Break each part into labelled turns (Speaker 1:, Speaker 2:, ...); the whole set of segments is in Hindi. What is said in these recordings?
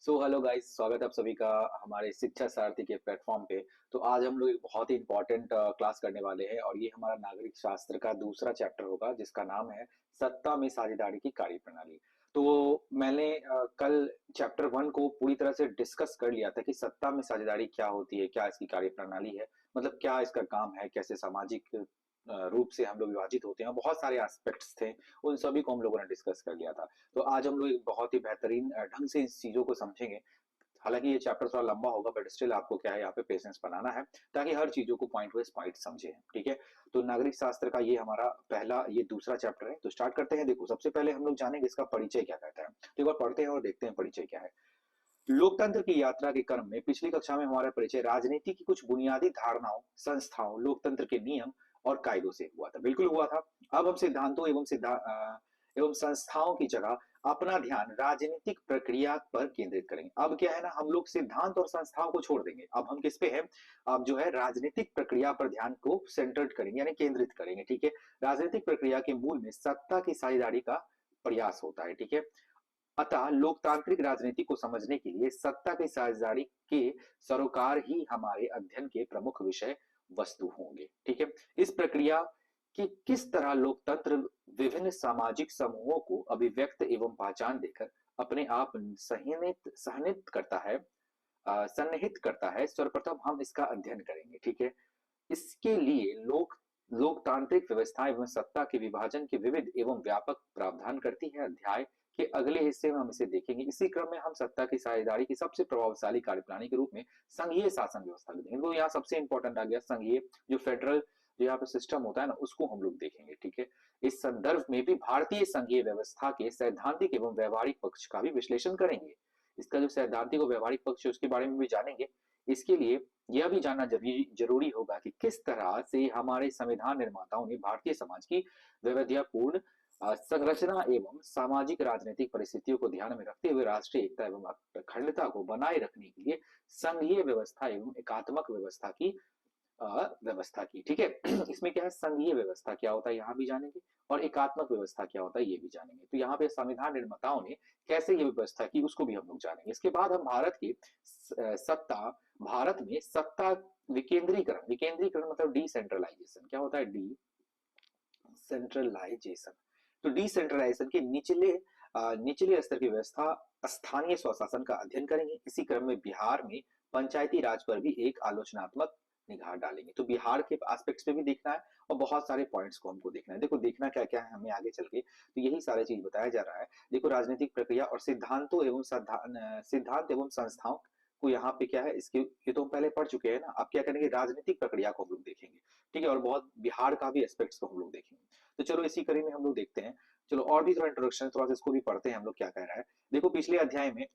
Speaker 1: हेलो गाइस, स्वागत है आप सभी का हमारे शिक्षा सारथी के प्लेटफॉर्म पे। तो आज हम लोग एक बहुत ही इंपॉर्टेंट क्लास करने वाले हैं और ये हमारा नागरिक शास्त्र का दूसरा चैप्टर होगा जिसका नाम है सत्ता में साझेदारी की कार्यप्रणाली। तो मैंने कल चैप्टर 1 को पूरी तरह से डिस्कस कर लिया था कि सत्ता में साझेदारी क्या होती है, क्या इसकी कार्यप्रणाली है, मतलब क्या इसका काम है, कैसे सामाजिक रूप से हम लोग विभाजित होते हैं। बहुत सारे एस्पेक्ट्स थे, उन सभी को हम लोगों ने डिस्कस कर लिया था। तो आज हम लोग एक बहुत ही बेहतरीन ढंग से इस चीजों को समझेंगे। हालांकि ये चैप्टर थोड़ा लंबा होगा बट स्टिल आपको क्या है, यहाँ पे पेशेंस बनाना है ताकि हर चीजों को पॉइंट वाइज पॉइंट समझे। ठीक है। तो नागरिक शास्त्र का ये हमारा पहला ये दूसरा चैप्टर है। तो स्टार्ट करते हैं। देखो, सबसे पहले हम लोग जानेंगे इसका परिचय क्या कहता है। तो एक बार पढ़ते हैं और देखते हैं परिचय क्या है। लोकतंत्र की यात्रा के क्रम में पिछली कक्षा में हमारा परिचय राजनीति की कुछ बुनियादी धारणाओं, संस्थाओं, लोकतंत्र के नियम और कायदों से हुआ था। बिल्कुल हुआ था। अब हम सिद्धांतों एवं संस्थाओं की जगह अपना ध्यान राजनीतिक प्रक्रिया पर केंद्रित करेंगे। अब क्या है ना, हम लोग सिद्धांत और संस्थाओं को छोड़ देंगे। अब हम किस पे हैं? अब जो है राजनीतिक प्रक्रिया पर ध्यान को सेंटर्ड करेंगे, यानी केंद्रित करेंगे। ठीक है। राजनीतिक प्रक्रिया के मूल में सत्ता की साझेदारी का प्रयास होता है। ठीक है। अतः लोकतांत्रिक राजनीति को समझने के लिए सत्ता की साझेदारी के सरोकार ही हमारे अध्ययन के प्रमुख विषय वस्तु होंगे। ठीक है। इस प्रक्रिया की किस तरह लोकतंत्र विभिन्न सामाजिक समूहों को अभिव्यक्त एवं पहचान देकर अपने आप सहनित करता है, सन्निहित करता है, सर्वप्रथम हम इसका अध्ययन करेंगे। ठीक है। इसके लिए लोकतांत्रिक व्यवस्था एवं सत्ता के विभाजन के विविध एवं व्यापक प्रावधान करती है। अध्याय के अगले हिस्से में हम इसे देखेंगे। इसी क्रम में हम सत्ता की साझेदारी की सबसे प्रभावशाली कार्यप्रणाली के रूप में संघीय शासन व्यवस्था को देखेंगे। तो यहाँ सबसे इंपॉर्टेंट आ गया संघीय, जो फेडरल जो यहाँ पे सिस्टम होता है ना, उसको हम लोग देखेंगे। ठीक है। इस संदर्भ में भी भारतीय संघीय व्यवस्था के सैद्धांतिक एवं व्यवहारिक पक्ष का भी विश्लेषण करेंगे। इसका जो सैद्धांतिक और व्यवहारिक पक्ष है उसके बारे में भी जानेंगे। इसके लिए यह भी जानना जरूरी होगा कि किस तरह से हमारे संविधान निर्माताओं ने भारतीय समाज की वैविध्यपूर्ण संरचना एवं सामाजिक राजनीतिक परिस्थितियों को ध्यान में रखते हुए राष्ट्रीय एकता एवं अखंडता को बनाए रखने के लिए संघीय व्यवस्था एवं एकात्मक व्यवस्था की। ठीक है। इसमें क्या है, संघीय व्यवस्था क्या होता है यहाँ भी जानेंगे, और एकात्मक व्यवस्था क्या होता है ये भी जानेंगे। तो यहाँ पे संविधान निर्माताओं ने कैसे ये व्यवस्था की उसको भी हम लोग जानेंगे। इसके बाद हम सत्ता भारत में सत्ता विकेंद्रीकरण, विकेंद्रीकरण मतलब डिसेंट्रलाइजेशन, क्या होता है डी सेंट्रलाइजेशन। तो डिसेंट्रलाइजेशन के निचले स्तर की व्यवस्था स्थानीय स्वशासन का अध्ययन करेंगे। इसी क्रम में बिहार में पंचायती राज पर भी एक आलोचनात्मक निगाह डालेंगे। तो बिहार के एस्पेक्ट्स पे भी देखना है और बहुत सारे पॉइंट्स को हमको देखना है। देखो, देखना क्या क्या है हमें आगे चल के, तो यही सारी चीज बताया जा रहा है। देखो, राजनीतिक प्रक्रिया और सिद्धांत एवं संस्थाओं को यहाँ पे क्या है, इसके ये तो हम पहले पढ़ चुके हैं ना। अब क्या करेंगे, राजनीतिक प्रक्रिया को हम लोग देखेंगे। ठीक है। और बहुत बिहार का भी एस्पेक्ट्स को हम लोग देखेंगे। तो चलो इसी कड़ी में हम लोग देखते हैं। चलो और भी थोड़ा इंट्रोडक्शन, थोड़ा सा इसको भी पढ़ते हैं हम लोग क्या कह रहा है। देखो पिछले अध्याय में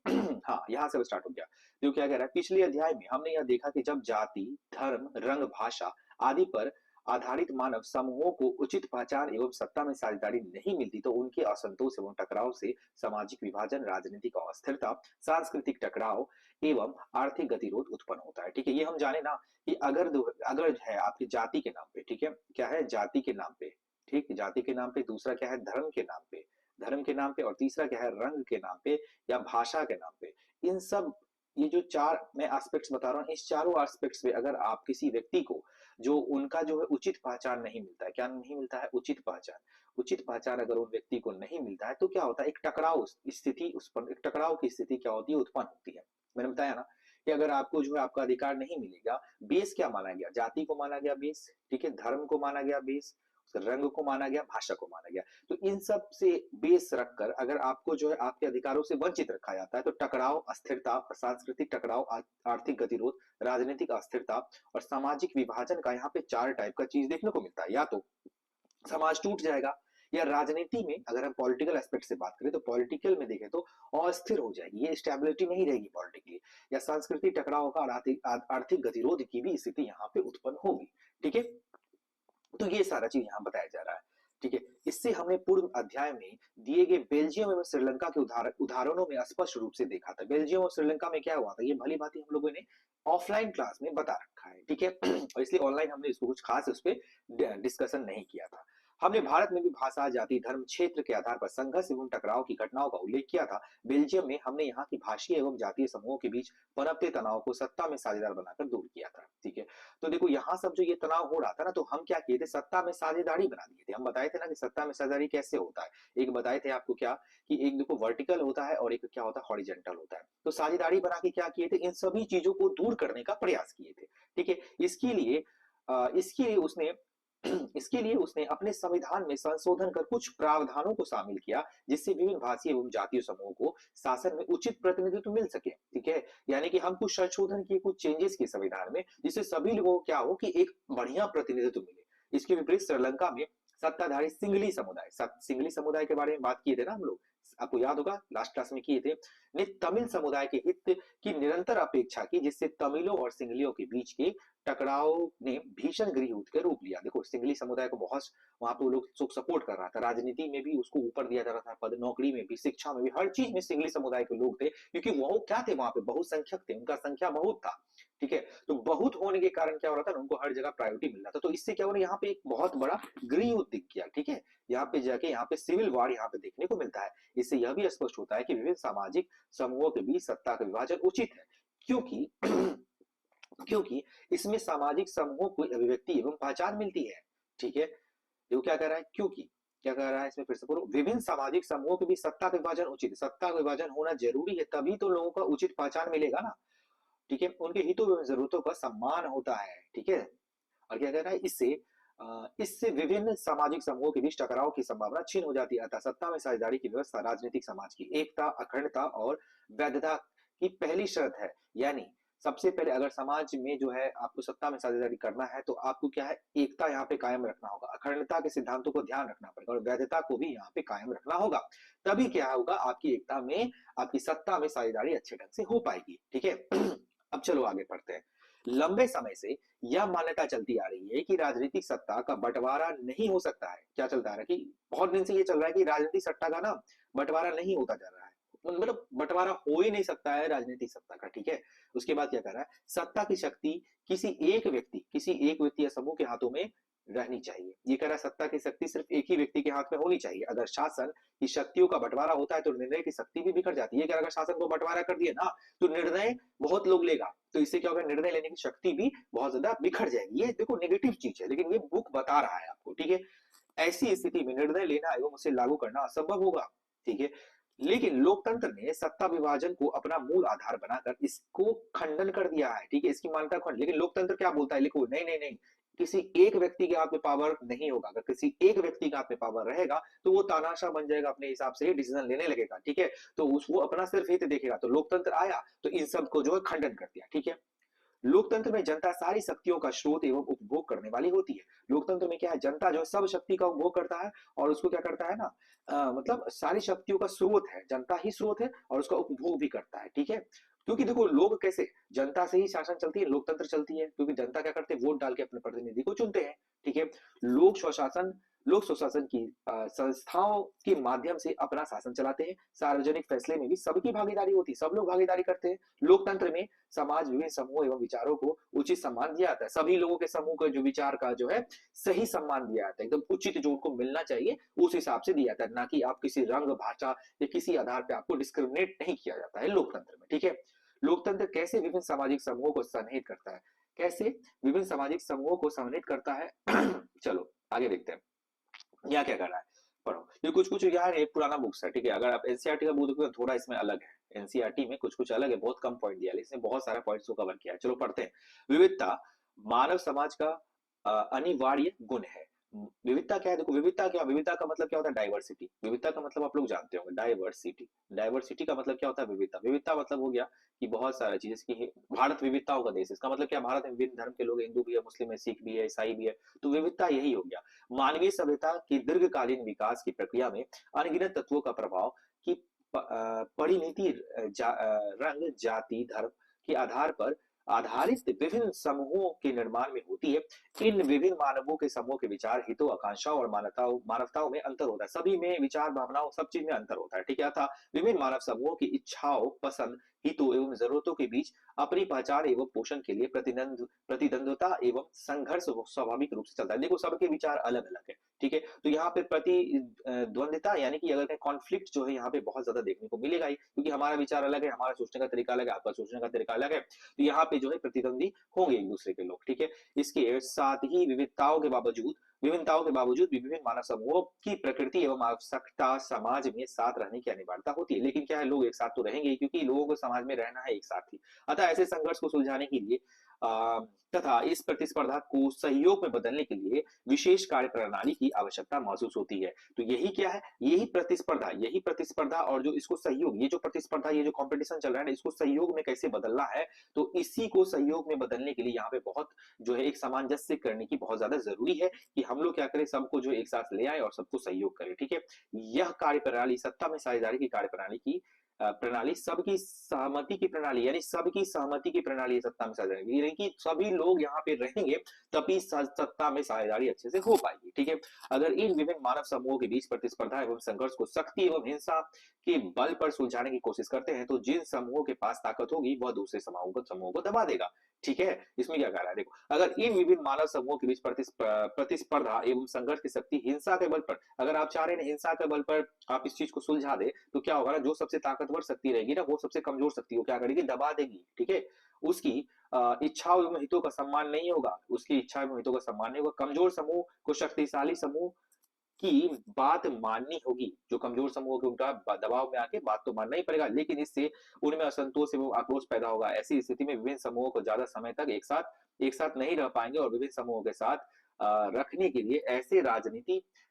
Speaker 1: हाँ, यहाँ से स्टार्ट हो गया। देखो क्या कह रहा है, पिछले अध्याय में हमने यह देखा कि जब जाति, धर्म, रंग, भाषा आदि पर आधारित मानव समूहों को उचित पहचान एवं सत्ता में साझेदारी नहीं मिलती तो उनके असंतोष एवं टकराव से सामाजिक विभाजन, राजनीतिक अस्थिरता, सांस्कृतिक टकराव एवं आर्थिक गतिरोध उत्पन्न होता है। ठीक है। ये हम जाने ना कि अगर है आपकी जाति के नाम पे, ठीक है, क्या है, जाति के नाम पे, ठीक, जाति के नाम पे, दूसरा क्या है, धर्म के नाम पे, धर्म के नाम पे, और तीसरा क्या है, रंग के नाम पे या भाषा के नाम पे। इन सब, ये जो चार मैं एस्पेक्ट्स बता रहा हूँ, इस चारों एस्पेक्ट्स में अगर आप किसी व्यक्ति को जो उनका जो है उचित पहचान नहीं मिलता है, क्या नहीं मिलता है, उचित पहचान, उचित पहचान अगर उन व्यक्ति को नहीं मिलता है तो क्या होता है, एक टकराव स्थिति, उस पर एक टकराव की स्थिति क्या होती है, उत्पन्न होती है। मैंने बताया ना कि अगर आपको जो है आपका अधिकार नहीं मिलेगा, बेस क्या माना गया, जाति को माना गया बेस, ठीक है, धर्म को माना गया बेस, रंग को माना गया, भाषा को माना गया। तो इन सब से बेस रखकर अगर आपको जो है आपके अधिकारों से वंचित रखा जाता है तो टकराव, अस्थिरता, सांस्कृतिक टकराव, आर्थिक गतिरोध, राजनीतिक अस्थिरता और सामाजिक विभाजन का यहाँ पे चार टाइप का चीज देखने को मिलता है। या तो समाज टूट जाएगा, या राजनीति में अगर हम पॉलिटिकल एस्पेक्ट से बात करें तो पॉलिटिकल में देखें तो अस्थिर हो जाएगी, ये स्टेबिलिटी नहीं रहेगी पॉलिटिकली, या सांस्कृतिक टकराव का आर्थिक गतिरोध की भी स्थिति यहाँ पे उत्पन्न होगी। ठीक है। तो ये सारा चीज यहाँ बताया जा रहा है। ठीक है। इससे हमने पूर्व अध्याय में दिए गए बेल्जियम एवं श्रीलंका के उदाहरणों में स्पष्ट रूप से देखा था। बेल्जियम और श्रीलंका में क्या हुआ था, ये भली भांति हम लोगों ने ऑफलाइन क्लास में बता रखा है। ठीक है। और इसलिए ऑनलाइन हमने इसको कुछ खास उस पर डिस्कशन नहीं किया था। हमने भारत में भी भाषा, जाति, धर्म, क्षेत्र के आधार पर संघर्ष एवं टकराव की घटनाओं का उल्लेख किया था। बेल्जियम में हमने यहाँ की भाषीय एवं जातीय समूहों के बीच पनपते तनाव को सत्ता में साझेदार बनाकर दूर किया था। ठीक है, तो देखो यहाँ सब जो ये तनाव हो रहा था ना, तो हम क्या किए थे, सत्ता में साझेदारी बना दिए थे। हम बताए थे ना कि सत्ता में साझेदारी कैसे होता है। एक बताए थे आपको क्या, कि एक देखो वर्टिकल होता है और एक क्या होता है, हॉरिजेंटल होता है। तो साझेदारी बना के क्या किए थे, इन सभी चीजों को दूर करने का प्रयास किए थे। ठीक है, इसके लिए उसने इसके लिए उसने अपने संविधान में संशोधन कर कुछ प्रावधानों को शामिल किया, जिससे विभिन्न भाषीय एवं जातीय समूहों को शासन में उचित प्रतिनिधित्व मिल सके। ठीक है, यानी कि हम कुछ संशोधन किए, कुछ चेंजेस किए संविधान में, जिससे सभी लोगों को क्या हो कि एक बढ़िया प्रतिनिधित्व मिले। इसके विपरीत श्रीलंका में सत्ताधारी सिंगली समुदाय के बारे में बात किए थे ना हम लोग, आपको याद होगा लास्ट क्लास में किए थे, ने तमिल समुदाय के हित की निरंतर अपेक्षा की, जिससे तमिलों और सिंगलियों के बीच के टकराव ने भीषण गृह युद्ध का रूप लिया। देखो सिंगली समुदाय को बहुत वहां पे लोग सपोर्ट कर रहा था, राजनीति में भी उसको ऊपर दिया जा रहा था, पद नौकरी में भी, शिक्षा में भी, हर चीज में सिंगली समुदाय के लोग थे, क्योंकि वो क्या थे, वहां पे बहुसंख्यक थे, उनका संख्या बहुत था। ठीक है, तो बहुत होने के कारण क्या हो रहा था, उनको हर जगह प्रायोरिटी मिल रहा था। तो इससे क्या हो रहा है, यहाँ पे एक बहुत बड़ा गृह युद्ध दिख गया। ठीक है, यहाँ पे जाके यहाँ पे सिविल वॉर यहाँ पे देखने को मिलता है। इससे यह भी स्पष्ट होता है कि विभिन्न सामाजिक समूहों के बीच सत्ता का विभाजन उचित है, क्योंकि क्योंकि इसमें सामाजिक समूहों को अभिव्यक्ति एवं पहचान मिलती है। ठीक है, देखो क्या कह रहा है, क्योंकि क्या कह रहा है इसमें, फिर से बोलो, विभिन्न सामाजिक समूहों के बीच सत्ता का विभाजन उचित, सत्ता का विभाजन होना जरूरी है, तभी तो लोगों का उचित पहचान मिलेगा ना। ठीक है, उनके हितों एवं जरूरतों का सम्मान होता है। ठीक है, और क्या कह रहा है, इससे विभिन्न सामाजिक समूहों के बीच टकराव की संभावना छीन हो जाती है। अतः सत्ता में साझेदारी की व्यवस्था राजनीतिक समाज की एकता, अखंडता और वैधता की पहली शर्त है। यानी सबसे पहले अगर समाज में जो है आपको सत्ता में साझेदारी करना है, तो आपको क्या है, एकता यहाँ पे कायम रखना होगा, अखंडता के सिद्धांतों को ध्यान रखना पड़ेगा और वैधता को भी यहाँ पे कायम रखना होगा। तभी क्या होगा, आपकी एकता में, आपकी सत्ता में साझेदारी अच्छे ढंग से हो पाएगी। ठीक है, अब चलो आगे बढ़ते हैं। लंबे समय से यह मान्यता चलती आ रही है कि राजनीतिक सत्ता का बंटवारा नहीं हो सकता है। क्या चलता है कि बहुत दिन से ये चल रहा है कि राजनीतिक सत्ता का ना बंटवारा नहीं होता जा रहा है, मतलब बंटवारा हो ही नहीं सकता है राजनीतिक सत्ता का। ठीक है, उसके बाद क्या कर रहा है, सत्ता की शक्ति किसी एक व्यक्ति या समूह के हाथों में रहनी चाहिए। ये कह रहा है सत्ता की शक्ति सिर्फ एक ही व्यक्ति के हाथ में होनी चाहिए। अगर शासन की शक्तियों का बंटवारा होता है तो निर्णय की शक्ति भी बिखर जाती है। अगर शासन को बंटवारा कर दिया ना, तो निर्णय बहुत लोग लेगा, तो इससे क्या होगा, निर्णय लेने की शक्ति भी बहुत ज्यादा बिखर जाएगी। ये देखो नेगेटिव चीज है, लेकिन ये बुक बता रहा है आपको। ठीक है, ऐसी स्थिति में निर्णय लेना एवं उसे लागू करना असंभव होगा। ठीक है, लेकिन लोकतंत्र ने सत्ता विभाजन को अपना मूल आधार बनाकर इसको खंडन कर दिया है। ठीक है, इसकी मान्यता खंड, लेकिन लोकतंत्र क्या बोलता है, लिखो, नहीं नहीं नहीं, किसी एक व्यक्ति के हाथ में पावर नहीं होगा। अगर किसी एक व्यक्ति के हाथ में पावर रहेगा, तो वो तानाशाह बन जाएगा, अपने हिसाब से डिसीजन लेने लगेगा। ठीक है, तो वो अपना सिर्फ हित देखेगा। तो लोकतंत्र आया तो इन सब को जो है खंडन कर दिया। ठीक है, लोकतंत्र में जनता सारी शक्तियों का स्रोत एवं उपभोग करने वाली होती है। लोकतंत्र में क्या है, जनता जो है सब शक्ति का उपभोग करता है, और उसको क्या करता है ना, मतलब सारी शक्तियों का स्रोत है, जनता ही स्रोत है, और उसका उपभोग भी करता है। ठीक है, क्योंकि देखो लोग कैसे, जनता से ही शासन चलती है, लोकतंत्र चलती है, क्योंकि जनता क्या करते हैं, वोट डाल के अपने प्रतिनिधि को चुनते हैं। ठीक है, लोक स्वशासन लोक स्वशासन की संस्थाओं के माध्यम से अपना शासन चलाते हैं। सार्वजनिक फैसले में भी सबकी भागीदारी होती है, सब लोग भागीदारी करते हैं। लोकतंत्र में समाज विभिन्न समूह एवं विचारों को उचित सम्मान दिया जाता है। सभी लोगों के समूह का जो विचार का जो है सही सम्मान दिया जाता है, एकदम उचित जो उनको मिलना चाहिए उस हिसाब से दिया जाता है, ना कि आप किसी रंग, भाषा या किसी आधार पे आपको डिस्क्रिमिनेट नहीं किया जाता है लोकतंत्र में। ठीक है, लोकतंत्र कैसे विभिन्न सामाजिक समूहों को सन्निहित करता है, कैसे विभिन्न सामाजिक समूहों को सम्मिलित करता है। चलो आगे देखते हैं, यहाँ क्या कर रहा है, पढ़ो। ये कुछ कुछ यार एक पुराना बुक्स है। ठीक है, अगर आप एनसीईआरटी का बुक देखो तो थोड़ा इसमें अलग है, एनसीईआरटी में कुछ कुछ अलग है, बहुत कम पॉइंट दिया है, इसमें बहुत सारा पॉइंट्स को कवर किया है। चलो पढ़ते हैं। विविधता मानव समाज का अनिवार्य गुण है। विविधता क्या है, देखो विविधता क्या, विविधता का मतलब क्या होता है, डाइवर्सिटी। विविधता का मतलब आप लोग जानते होंगे, डाइवर्सिटी। डाइवर्सिटी का मतलब क्या होता है, विविधता। विविधता मतलब हो गया कि बहुत सारी चीजें की, भारत विविधताओं का देश, इसका मतलब क्या, भारत में विभिन्न धर्म के लोग, हिंदू भी है, मुस्लिम है, सिख भी है, ईसाई भी है, तो विविधता यही हो गया। मानवीय सभ्यता की दीर्घकालीन विकास की प्रक्रिया में अनगिनत तत्वों का प्रभाव की परिणति रंग, जाति, धर्म के आधार पर आधारित विभिन्न समूहों के निर्माण में होती है। इन विभिन्न मानवों के समूह के विचार, हितों, आकांक्षाओं और मानवताओं में अंतर होता है। सभी में विचार, भावनाओं, सब चीज में अंतर होता है। ठीक है, था विभिन्न मानव समूहों की इच्छाओं, पसंद हितों एवं जरूरतों के बीच अपनी पहचान एवं पोषण के लिए प्रतिद्वंद्विता एवं संघर्ष स्वाभाविक रूप से चलता है। देखो सबके विचार अलग अलग है, ठीक है, तो यहाँ पे द्वंद्विता यानी कि अगर कॉन्फ्लिक्ट जो है यहाँ पे बहुत ज्यादा देखने को मिलेगा ही, क्योंकि हमारा विचार अलग है, हमारा सोचने का तरीका अलग है, आपका सोचने का तरीका अलग है, तो यहाँ पे जो है प्रतिद्वंदी होंगे एक दूसरे के लोग, ठीक है। इसके साथ ही विभिन्नताओं के बावजूद भी विभिन्न मानव समूहों की प्रकृति एवं आवश्यकता समाज में साथ रहने की अनिवार्यता होती है। लेकिन क्या है, लोग एक साथ तो रहेंगे ही, क्योंकि लोगों को समाज में रहना है एक साथ ही। अतः ऐसे संघर्ष को सुलझाने के लिए तथा इस प्रतिस्पर्धा को सहयोग में बदलने के लिए विशेष कार्य प्रणाली की आवश्यकता महसूस होती है। तो यही क्या है, यही प्रतिस्पर्धा और जो इसको सहयोग, ये जो प्रतिस्पर्धा, ये जो कंपटीशन चल रहा है ना, इसको सहयोग में कैसे बदलना है, तो इसी को सहयोग में बदलने के लिए यहाँ पे बहुत जो है एक सामंजस्य करने की बहुत ज्यादा जरूरी है कि हम लोग क्या करें, सबको जो एक साथ ले आए और सबको सहयोग करें, ठीक है। यह कार्य प्रणाली सत्ता में साझेदारी की कार्य प्रणाली की प्रणाली सबकी सहमति की प्रणाली, यानी सबकी सहमति की प्रणाली है सत्ता में साझेदारी, यानी कि सभी लोग यहाँ पे रहेंगे तभी सत्ता में साझेदारी अच्छे से हो पाएगी, ठीक है। अगर इन विभिन्न मानव समूहों के बीच प्रतिस्पर्धा एवं संघर्ष को शक्ति एवं हिंसा के बल पर सुलझाने की कोशिश करते हैं, तो जिन समूहों के पास ताकत होगी वह दूसरे समूहों को दबा देगा, ठीक है। इसमें क्या कह रहा है, देखो अगर इन विभिन्न मानव समूहों के बीच प्रतिस्पर्धा एवं संघर्ष की शक्ति हिंसा के बल पर, अगर आप चाह रहे हैं हिंसा के बल पर आप इस चीज को सुलझा दे, तो क्या होगा ना, जो सबसे ताकतवर शक्ति रहेगी ना, वो सबसे कमजोर शक्ति को क्या करेगी, दबा देगी, ठीक है। उसकी इच्छाओं एवं हितों का सम्मान नहीं होगा, उसकी इच्छा एवं हितों का सम्मान नहीं होगा। कमजोर समूह को शक्तिशाली समूह की बात माननी होगी, जो कमजोर समूह के उनका दबाव में आके बात तो मानना ही पड़ेगा, लेकिन इससे उनमें असंतोष एवं आक्रोश पैदा होगा। ऐसी स्थिति में विभिन्न समूहों को ज्यादा समय तक एक साथ नहीं रह पाएंगे और विभिन्न समूहों के साथ रखने के लिए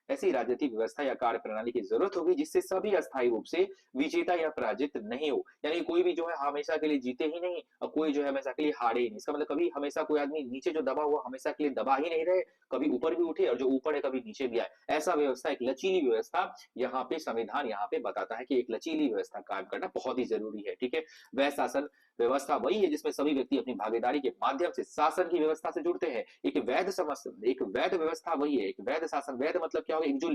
Speaker 1: ऐसी राजनीतिक व्यवस्था या कार्य प्रणाली की जरूरत होगी जिससे सभी अस्थायी रूप से विजेता या पराजित नहीं हो, यानी कोई भी जो है हमेशा के लिए जीते ही नहीं और कोई जो है हमेशा के लिए हारे ही नहीं। इसका मतलब कभी हमेशा कोई आदमी नीचे जो दबा हुआ हमेशा के लिए दबा ही नहीं रहे, कभी ऊपर भी उठे और जो ऊपर है कभी नीचे भी आए। ऐसा व्यवस्था, एक लचीली व्यवस्था, यहाँ पे संविधान यहाँ पे बताता है कि एक लचीली व्यवस्था कायम करना बहुत ही जरूरी है, ठीक है। वह शासन व्यवस्था वही है जिसमें सभी व्यक्ति अपनी भागीदारी के माध्यम से शासन की व्यवस्था से जुड़ते हैं। एक वैध व्यवस्था वही है, एक वैध शासन, वैध मतलब क्या होगा, एक जो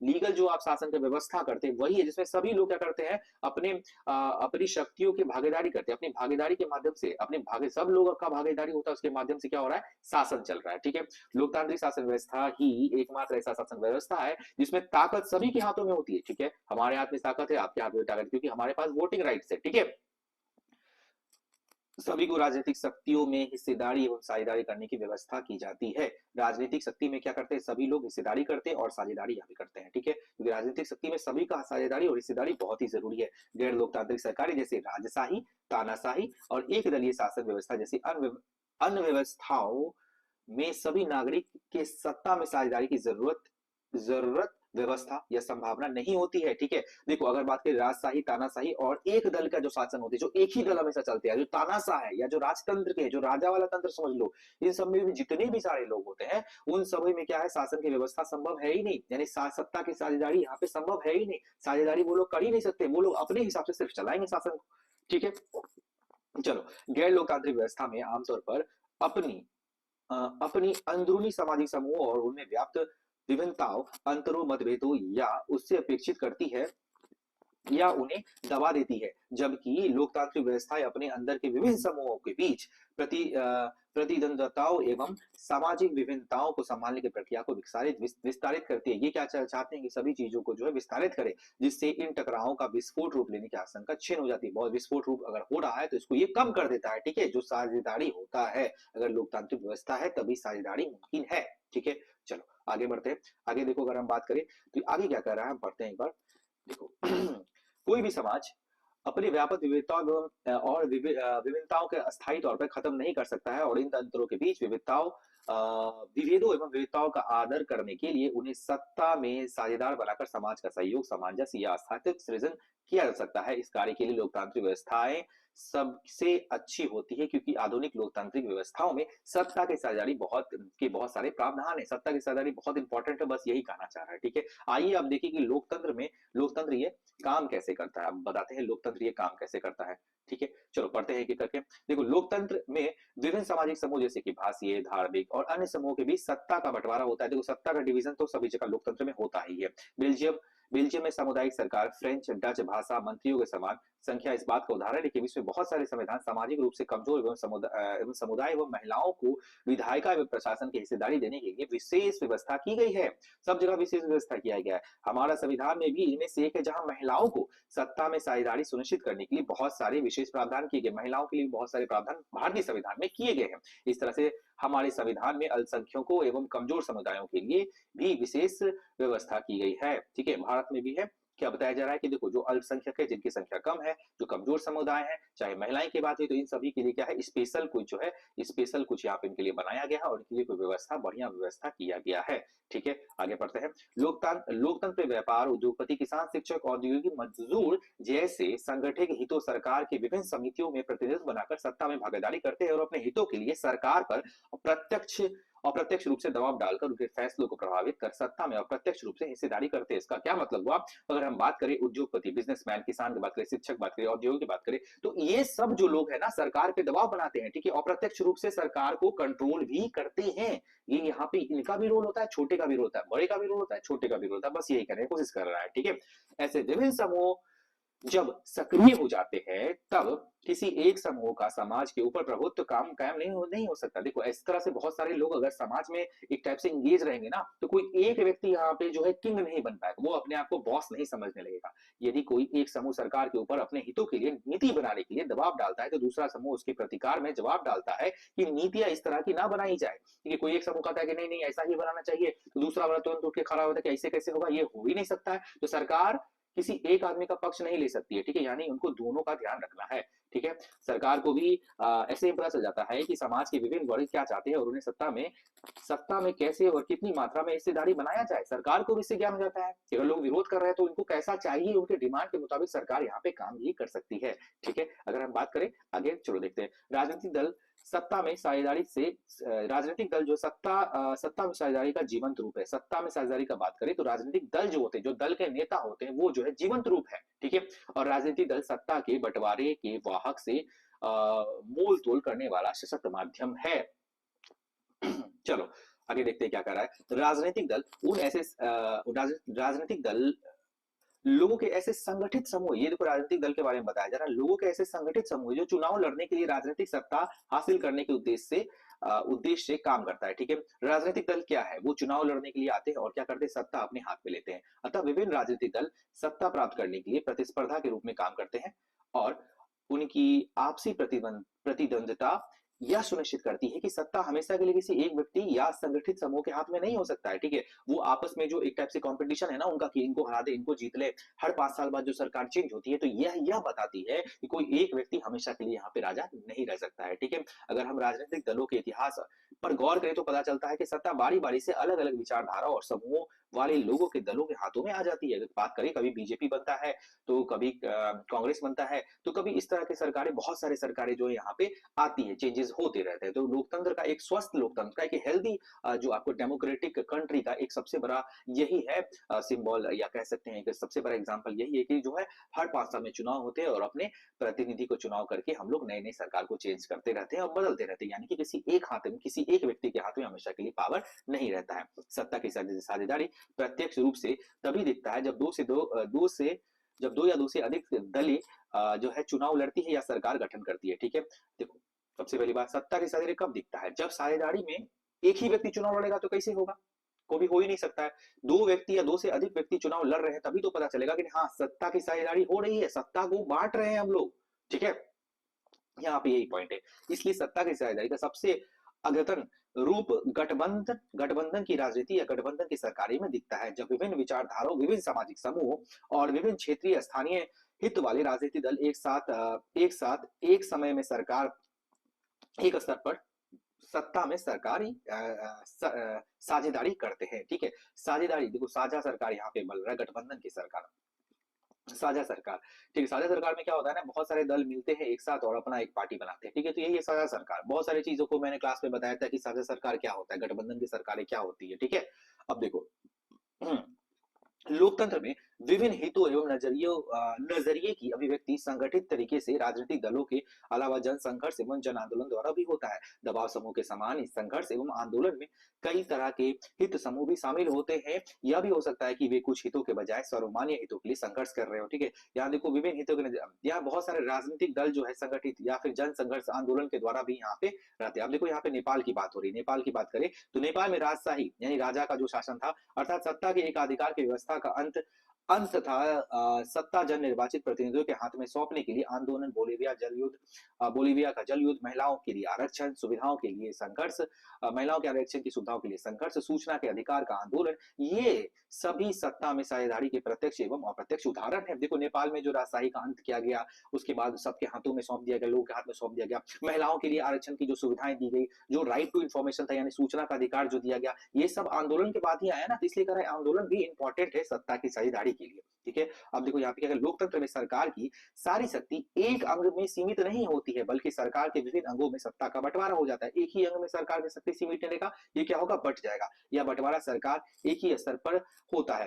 Speaker 1: लीगल जो आप शासन की व्यवस्था करते हैं वही है जिसमें सभी लोग क्या करते हैं, अपनी शक्तियों की भागीदारी करते हैं, अपनी भागीदारी के माध्यम से सब लोगों का भागीदारी होता है, उसके माध्यम से क्या हो रहा है, शासन चल रहा है, ठीक है। लोकतांत्रिक शासन व्यवस्था ही एकमात्र ऐसा शासन व्यवस्था है जिसमें ताकत सभी के हाथों में होती है, ठीक है। हमारे हाथ में ताकत है, आपके हाथ में ताकत, क्योंकि हमारे पास वोटिंग राइट्स है, ठीक है। सभी को राजनीतिक शक्तियों में हिस्सेदारी एवं साझेदारी करने की व्यवस्था की जाती है। राजनीतिक शक्ति में क्या करते हैं, सभी लोग हिस्सेदारी करते हैं और साझेदारी यहाँ पे करते हैं, ठीक है, क्योंकि राजनीतिक शक्ति में सभी का साझेदारी और हिस्सेदारी बहुत ही जरूरी है। गैर लोकतांत्रिक सरकारें जैसे राजशाही, तानाशाही और एक दलीय शासन व्यवस्था जैसी अन्य व्यवस्थाओं में सभी नागरिक के सत्ता में साझेदारी की जरूरत व्यवस्था या संभावना नहीं होती है, ठीक है। देखो अगर बात करें राजशाही, तानाशाही और एक दल का जो शासन होती है, जो एक ही दल हमेशा चलते हैं, जो तानाशाह है या जो राजतंत्र के, जो राजा वाला तंत्र समझ लो, इन सब में भी जितने भी सारे लोग होते हैं उन सभी में क्या है, शासन की व्यवस्था संभव है ही नहीं, यानी सत्ता की साझेदारी यहाँ पे संभव है ही नहीं। साझेदारी वो लोग कर ही नहीं सकते, वो लोग अपने हिसाब से सिर्फ चलाएंगे शासन को, ठीक है। चलो, गैर लोकतांत्रिक व्यवस्था में आमतौर पर अपनी अपनी अंदरूनी सामाजिक समूह और उनमें व्याप्त विभिन्नताओं, अंतरों, मतभेदों या उससे अपेक्षित करती है या उन्हें दबा देती है, जबकि लोकतांत्रिक व्यवस्थाएं अपने अंदर के विभिन्न समूहों के बीच प्रतिद्वंद्विताओं एवं सामाजिक विभिन्नताओं को संभालने की प्रक्रिया को विस्तारित करती है। ये क्या चाहते हैं कि सभी चीजों को जो है विस्तारित करे, जिससे इन टकरावों का विस्फोट रूप लेने की आशंका छीन हो जाती है। बहुत विस्फोट रूप अगर हो रहा है तो इसको ये कम कर देता है, ठीक है। जो साझेदारी होता है, अगर लोकतांत्रिक व्यवस्था है तभी साझेदारी मुमकिन है, ठीक है। चलो आगे बढ़ते हैं। आगे देखो, अगर हम बात करें तो आगे क्या कर रहा है, हम पढ़ते हैं एक बार। देखो कोई भी समाज अपनी व्यापक विविधताओं और विभिन्नताओं के अस्थायी तौर पर खत्म नहीं कर सकता है, और इन तंत्रों के बीच विभेदों एवं विविधताओं का आदर करने के लिए उन्हें सत्ता में साझेदार बनाकर समाज का सहयोग, सामंजस्य या अस्तित्व सृजन किया जा सकता है। इस कार्य के लिए लोकतांत्रिक व्यवस्थाएं सबसे अच्छी होती है, क्योंकि आधुनिक लोकतांत्रिक व्यवस्थाओं में सत्ता की साझेदारी बहुत सारे प्रावधान है, सत्ता की साझेदारी बहुत इंपॉर्टेंट है, बस यही कहना चाह रहा है, ठीक है। आइए अब देखिए कि लोकतंत्र ये काम कैसे करता है। अब बताते हैं लोकतंत्र ये काम कैसे करता है, ठीक है। चलो पढ़ते हैं एक करके। देखो लोकतंत्र में विभिन्न सामाजिक समूह जैसे कि भाषीय, धार्मिक और अन्य समूहों के बीच सत्ता का बंटवारा होता है। देखो सत्ता का डिवीजन तो सभी जगह लोकतंत्र में होता ही है। बेल्जियम बेल्जियम में सामुदायिक सरकार फ्रेंच डच भाषा मंत्रियों के समान संख्या इस बात का उदाहरण है कि विश्व में बहुत सारे संविधान सामाजिक रूप से कमजोर एवं समुदाय एवं महिलाओं को विधायिका एवं प्रशासन की हिस्सेदारी देने के लिए विशेष व्यवस्था की गई है। सब जगह विशेष व्यवस्था किया गया है। हमारा संविधान में भी इनमें से एक है जहां महिलाओं को सत्ता में साझेदारी सुनिश्चित करने के लिए बहुत सारे विशेष प्रावधान किए गए। महिलाओं के लिए बहुत सारे प्रावधान भारतीय संविधान में किए गए हैं। इस तरह से हमारे संविधान में अल्पसंख्यकों एवं कमजोर समुदायों के लिए भी विशेष व्यवस्था की गई है। ठीक है, भारत में भी है। क्या बताया जा रहा है कि देखो जो अल्पसंख्यक है, जिनकी संख्या कम है, जो कमजोर समुदाय है, चाहे महिलाएं की बात हुई, तो इन सभी के लिए क्या है, स्पेशल कुछ जो है, स्पेशल कुछ यहाँ पे इनके लिए बनाया गया है और इनके लिए कोई व्यवस्था, बढ़िया व्यवस्था किया गया है। ठीक है, आगे बढ़ते हैं। लोकतंत्र, व्यापार, उद्योगपति, किसान, शिक्षक, औद्योगिक मजदूर जैसे संगठित हितों सरकार की विभिन्न समितियों में प्रतिनिधित्व बनाकर सत्ता में भागीदारी करते हैं और अपने हितों के लिए सरकार पर प्रत्यक्ष अप्रत्यक्ष रूप से दबाव डालकर उनके फैसलों को प्रभावित कर सत्ता में अप्रत्यक्ष रूप से हिस्सेदारी करते हैं। इसका क्या मतलब हुआ? अगर हम बात करें उद्योगपति, बिजनेसमैन, किसान की बात करें, शिक्षक बात करें, औद्योगिक की बात करें, तो ये सब जो लोग हैं ना, सरकार पे दबाव बनाते हैं। ठीक है, अप्रत्यक्ष रूप से सरकार को कंट्रोल भी करते हैं। ये यहाँ पे इनका भी रोल होता है, छोटे का भी रोल होता है, बड़े का भी रोल होता है, छोटे का भी रोल होता है। बस यही करने की कोशिश कर रहा है। ठीक है, ऐसे विभिन्न समूह जब सक्रिय हो जाते हैं तब किसी एक समूह का समाज के ऊपर प्रभुत्व काम कायम नहीं हो सकता। देखो इस तरह से बहुत सारे लोग अगर समाज में एक टाइप से इंगेज रहेंगे ना, तो कोई एक व्यक्ति यहाँ पे जो है किंग नहीं बन पाएगा, वो अपने आप को बॉस नहीं समझने लगेगा। यदि कोई एक समूह सरकार के ऊपर अपने हितों के लिए नीति बनाने के लिए दबाव डालता है, तो दूसरा समूह उसके प्रतिकार में जवाब डालता है कि नीतियां इस तरह की ना बनाई जाए। कि कोई एक समूह कहता है कि नहीं नहीं ऐसा ही बनाना चाहिए, तो दूसरा वाला तुरंत उठ के खड़ा होता है कि ऐसे कैसे होगा, ये हो ही नहीं सकता है। तो सरकार किसी एक आदमी का पक्ष नहीं ले सकती है। ठीक है, यानी उनको दोनों का ध्यान रखना है। ठीक है, सरकार को भी ऐसे ही पता चल जाता है कि समाज के विभिन्न वर्ग क्या चाहते हैं और उन्हें सत्ता में कैसे और कितनी मात्रा में हिस्सेदारी बनाया जाए, सरकार को भी इससे ज्ञान हो जाता है कि अगर लोग विरोध कर रहे हैं तो उनको कैसा चाहिए, उनके डिमांड के मुताबिक सरकार यहाँ पे काम भी कर सकती है। ठीक है, अगर हम बात करें आगे, चलो देखते हैं। राजनीतिक दल सत्ता में साझेदारी से राजनीतिक दल जो सत्ता में साझेदारी का जीवंत रूप है। सत्ता में साझेदारी का बात करें तो राजनीतिक दल जो होते हैं, जो दल के नेता होते हैं, वो जो है जीवंत रूप है। ठीक है, और राजनीतिक दल सत्ता के बंटवारे के वाहक से मोल तोल करने वाला सशक्त माध्यम है। चलो आगे देखते हैं क्या कर रहा है। राजनीतिक दल लोगों के ऐसे संगठित समूह, ये देखो राजनीतिक दल के बारे में बताया जा रहा है, लोगों के ऐसे संगठित समूह जो चुनाव लड़ने के लिए राजनीतिक सत्ता हासिल करने के उद्देश्य से काम करता है। ठीक है, राजनीतिक दल क्या है, वो चुनाव लड़ने के लिए आते हैं और क्या करते हैं, सत्ता अपने हाथ में लेते हैं। अतः विभिन्न राजनीतिक दल सत्ता प्राप्त करने के लिए प्रतिस्पर्धा के रूप में काम करते हैं और उनकी आपसी प्रतिद्वंदिता यह सुनिश्चित करती है कि सत्ता हमेशा के लिए किसी एक व्यक्ति या संगठित समूह के हाथ में नहीं हो सकता है। ठीक है, वो आपस में जो एक टाइप से कंपटीशन है ना उनका, कि इनको हरा दे, इनको जीत ले। हर 5 साल बाद जो सरकार चेंज होती है तो यह बताती है कि कोई एक व्यक्ति हमेशा के लिए यहाँ पे राजा नहीं रह सकता है। ठीक है, अगर हम राजनीतिक दलों के इतिहास पर गौर करें तो पता चलता है कि सत्ता बारी बारी से अलग अलग विचारधारा और समूह वाले लोगों के दलों के हाथों में आ जाती है। अगर बात करें, कभी बीजेपी बनता है, तो कभी कांग्रेस बनता है, तो कभी इस तरह की सरकारें, बहुत सारी सरकारें जो है यहाँ पे आती है, चेंजेस होते रहते हैं। तो लोकतंत्र का, एक स्वस्थ लोकतंत्र का, एक हेल्दी जो आपको डेमोक्रेटिक कंट्री का एक सबसे बड़ा यही है सिंबल, या कह सकते हैं कि सबसे बड़ा एग्जांपल यही है कि जो है हर 5 साल में चुनाव होते हैं और अपने प्रतिनिधि को चुनाव करके हम लोग नई नई सरकार को चेंज करते रहते हैं और बदलते रहते हैं। यानी कि किसी एक हाथ में, किसी एक व्यक्ति के हाथ में हमेशा के लिए पावर नहीं रहता है। सत्ता की साझेदारी प्रत्यक्ष रूप से तभी दिखता है जब दो या दो से अधिक दलें जो है चुनाव लड़ती है या सरकार गठन करती है। ठीक है, देखो सबसे पहली बात, सत्ता की साझेदारी कब दिखता है, जब साझेदारी में एक ही व्यक्ति चुनाव लड़ेगा तो कैसे होगा, कभी हो ही नहीं सकता है। दो व्यक्ति या दो से अधिक व्यक्ति चुनाव लड़ रहे हैं तभी तो पता चलेगा कि हाँ सत्ता की साझेदारी हो रही है, सत्ता को बांट रहे हैं हम लोग। ठीक है, यहाँ पे यही पॉइंट है। इसलिए सत्ता की साझेदारी का सबसे अद्यतन रूप गठबंधन की राजनीति या गठबंधन की सरकारें में दिखता है, जब विभिन्न विचारधाराओं, विभिन्न सामाजिक समूह और विभिन्न क्षेत्रीय स्थानीय हित वाले राजनीतिक दल एक साथ एक समय में एक स्तर पर सत्ता में सरकारी साझेदारी करते हैं। ठीक है, साझेदारी देखो, साझा सरकार यहाँ पे बन रहा है, गठबंधन की सरकार, साझा सरकार। ठीक है, साझा सरकार में क्या होता है ना, बहुत सारे दल मिलते हैं एक साथ और अपना एक पार्टी बनाते हैं। ठीक है, तो यही है साझा सरकार। बहुत सारी चीजों को मैंने क्लास में बताया था कि साझा सरकार क्या होता है, गठबंधन की सरकारें क्या होती है। ठीक है, अब देखो लोकतंत्र में विभिन्न हितों एवं नजरिए की अभिव्यक्ति संगठित तरीके से राजनीतिक दलों के अलावा जन संघर्ष एवं जन आंदोलन द्वारा भी होता है। दबाव समूह के समान इस संघर्ष एवं आंदोलन में कई तरह के हित समूह भी शामिल होते हैं। यह भी हो सकता है कि वे कुछ हितों के बजाय सर्वमान्य हितों के लिए संघर्ष कर रहे हो। ठीक है, यहाँ देखो विभिन्न हितों के यहाँ बहुत सारे राजनीतिक दल जो है संगठित या फिर जन संघर्ष आंदोलन के द्वारा भी यहाँ पे रहते हैं। अब देखो यहाँ पे नेपाल की बात हो रही है। नेपाल की बात करें तो नेपाल में राजशाही यानी राजा का जो शासन था, अर्थात सत्ता के एकाधिकार की व्यवस्था का अंत अंत था सत्ता जन निर्वाचित प्रतिनिधियों के हाथ में सौंपने के लिए आंदोलन, बोलीविया का जल युद्ध, महिलाओं के लिए आरक्षण सुविधाओं के लिए संघर्ष, महिलाओं के आरक्षण की सुविधाओं के लिए संघर्ष, सूचना के अधिकार का आंदोलन, ये सभी सत्ता में साझेदारी के प्रत्यक्ष एवं अप्रत्यक्ष उदाहरण है। देखो नेपाल में जो राजशाही का अंत किया गया, उसके बाद सबके हाथों में सौंप दिया गया, लोगों के हाथ में सौंप दिया गया, महिलाओं के लिए आरक्षण की जो सुविधाएं दी गई, जो राइट टू इन्फॉर्मेशन था यानी सूचना का अधिकार जो दिया गया, ये सब आंदोलन के बाद ही आया ना, तो इसलिए कह रहा है आंदोलन भी इंपॉर्टेंट है सत्ता की साझेदारी के लिए। ठीक है, अब देखो यहाँ पे क्या है, लोकतंत्र में सरकार की सारी शक्ति एक अंग में सीमित नहीं होती है, बल्कि सरकार के विभिन्न अंगों में सत्ता का बंटवारा हो जाता है। एक ही अंग में सरकार की शक्ति सीमित रहने का ये क्या होगा, बट जाएगा। यह बंटवारा सरकार एक ही स्तर पर होता है।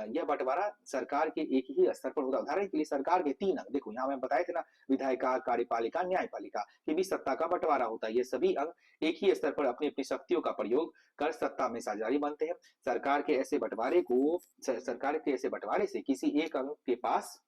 Speaker 1: यह बंटवारा सरकार के एक ही स्तर पर होता है। उदाहरण के लिए सरकार के 3 अंग, देखो यहाँ मैं बताए थे ना, विधायिका, कार्यपालिका, न्यायपालिका के बीच सत्ता का बंटवारा होता है। ये सभी अंग एक ही स्तर पर अपनी अपनी शक्तियों का प्रयोग कर सत्ता में साझेदारी बनते हैं। सरकार के ऐसे बंटवारे से किसी एक अंग के पास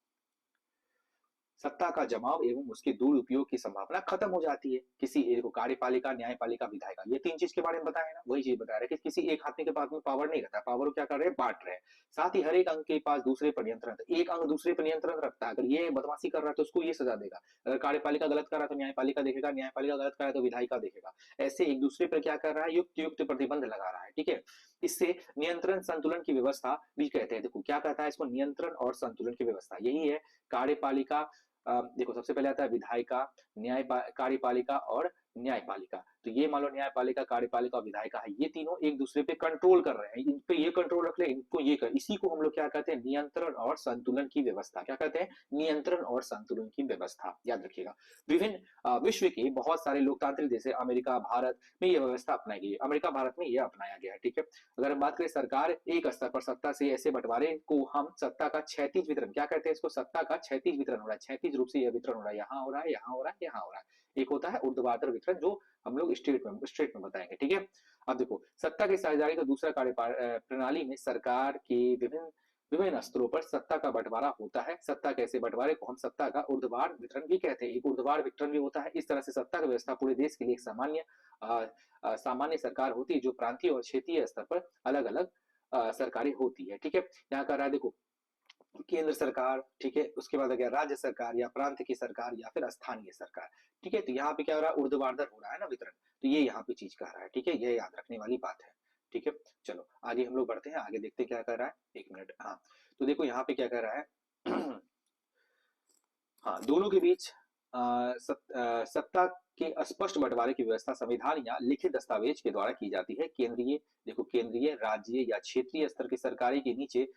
Speaker 1: सत्ता का जमाव एवं उसके दुरुपयोग की संभावना खत्म हो जाती है। किसी एक कार्यपालिका, न्यायपालिका, विधायिका, ये 3 चीज के बारे में बताया है ना, वही चीज बता रहे हैं कि किसी एक आदमी के पास में पावर नहीं रहता, पावर क्या कर रहे हैं, बांट रहे हैं। साथ ही हर एक अंग के पास दूसरे पर नियंत्रण, एक अंग दूसरे पर नियंत्रण रखता है। अगर ये बदमाशी कर रहा है तो उसको ये सजा देगा, अगर कार्यपालिका गलत कर रहा है तो न्यायपालिका देखेगा, न्यायपालिका गलत कर रहा है तो विधायिका देखेगा। ऐसे एक दूसरे पर क्या कर रहा है, युक्त युक्त प्रतिबंध लगा रहा है। ठीक है, इससे नियंत्रण संतुलन की व्यवस्था भी कहते हैं। देखो क्या कहता है इसको, नियंत्रण और संतुलन की व्यवस्था, यही है कार्यपालिका। देखो सबसे पहले आता है विधायिका, कार्यपालिका और न्यायपालिका। तो ये मान लो न्यायपालिका, कार्यपालिका और विधायिका है, ये तीनों एक दूसरे पे कंट्रोल कर रहे हैं, इन पे ये कंट्रोल रख ले, इनको ये कर, इसी को हम लोग क्या कहते हैं, नियंत्रण और संतुलन की व्यवस्था। क्या कहते हैं, नियंत्रण और संतुलन की व्यवस्था, याद रखिएगा। विभिन्न विश्व के बहुत सारे लोकतांत्रिक देश, अमेरिका, भारत में यह व्यवस्था अपनाई गई है। अमेरिका, भारत में यह अपनाया गया है। ठीक है, अगर हम बात करें सरकार एक स्तर पर सत्ता से ऐसे बंटवारे को हम सत्ता का क्षैतिज वितरण क्या कहते हैं, इसको सत्ता का क्षैतिज वितरण हो रहा है, क्षैतिज रूप से यह वितरण हो रहा है, यहाँ हो रहा है, यहाँ हो रहा है, यहाँ हो रहा है। एक होता है ऊर्ध्वाधर वितरण जो हम लोग स्टेट में बताएंगे। ठीक है, अब देखो सत्ता की साझेदारी का दूसरा कार्य प्रणाली में सरकार के विभिन्न विभिन्न स्तरों पर सत्ता का बंटवारा होता है। सत्ता कैसे बंटवारे को हम सत्ता का ऊर्ध्वाधर वितरण भी कहते हैं, एक ऊर्ध्वाधर वितरण भी होता है। इस तरह से सत्ता की व्यवस्था पूरे देश के लिए एक सामान्य सरकार होती है, जो प्रांतीय और क्षेत्रीय स्तर पर अलग अलग सरकारें होती है। ठीक है, यहाँ कर रहा है देखो केंद्र सरकार, ठीक है, उसके बाद अगर राज्य सरकार या प्रांत की सरकार या फिर स्थानीय सरकार। ठीक है, तो यहाँ पे क्या हो रहा है, ऊर्ध्वाधर हो रहा है ना वितरण, तो ये यहाँ पे चीज कह रहा है। ठीक है, ये याद रखने वाली बात है। ठीक है, चलो आगे हम लोग बढ़ते हैं, आगे देखते हैं क्या कर रहा है, 1 मिनट। हाँ, तो देखो यहाँ पे क्या कर रहा है हाँ, दोनों के बीच सत्ता के स्पष्ट बंटवारे की व्यवस्था संविधान या लिखित दस्तावेज के द्वारा की जाती है। केंद्रीय, राज्य या क्षेत्रीय स्तर की सरकारी के नीचे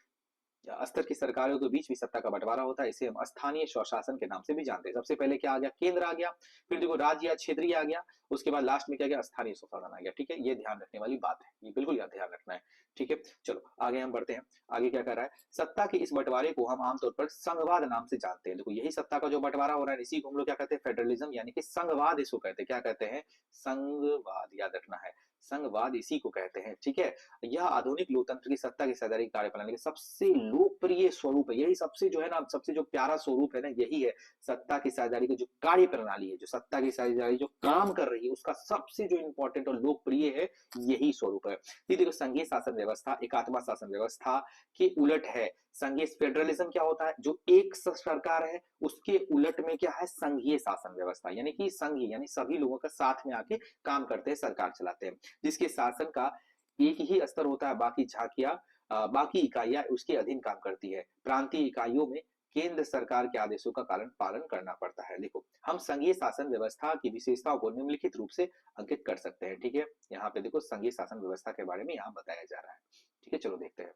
Speaker 1: स्तर की सरकारों के बीच भी सत्ता का बंटवारा होता है। इसे हम स्थानीय स्वशासन के नाम से भी जानते हैं। सबसे पहले क्या आ गया, केंद्र आ गया, फिर देखो राज्य या क्षेत्रीय आ गया, उसके बाद लास्ट में क्या गया, स्थानीय स्वशासन आ गया। ठीक है, ये ध्यान रखने वाली बात है, ये बिल्कुल याद ध्यान रखना है। ठीक है, चलो आगे हम बढ़ते हैं। आगे क्या कर रहा है, सत्ता के इस बंटवारे को हम आमतौर पर संघवाद नाम से जानते हैं। देखो यही सत्ता का जो बंटवारा हो रहा है, इसी को हम लोग क्या कहते हैं, फेडरलिज्म यानी कि संघवाद इसको कहते हैं। क्या कहते हैं, संघवाद, याद रखना है, संघवाद इसी को कहते हैं। ठीक है, यह आधुनिक लोकतंत्र की सत्ता की साझेदारी कार्यप्रणाली का सबसे लोकप्रिय स्वरूप है। यही सबसे जो है ना, सबसे जो प्यारा स्वरूप है ना, यही है सत्ता की साझेदारी की जो कार्य प्रणाली है, जो सत्ता की साझेदारी जो काम कर रही है, उसका सबसे जो इंपॉर्टेंट और लोकप्रिय है, यही स्वरूप है। ये देखो संघीय शासन व्यवस्था एकात्म शासन व्यवस्था के उलट है। संघीय फेडरलिज्म क्या होता है, जो एक सरकार है, उसके उलट में क्या है, संघीय शासन व्यवस्था, यानी कि संघीय यानी सभी लोगों का साथ में आके काम करते हैं, सरकार चलाते हैं, जिसके शासन का एक ही स्तर होता है, बाकी झांकियां बाकी इकाइयां उसके अधीन काम करती है। प्रांतीय इकाइयों में केंद्र सरकार के आदेशों का पालन करना पड़ता है। देखो हम संघीय शासन व्यवस्था की विशेषताओं को निम्नलिखित रूप से अंकित कर सकते हैं। ठीक है, यहाँ पे देखो संघीय शासन व्यवस्था के बारे में यहाँ बताया जा रहा है। ठीक है, चलो देखते हैं।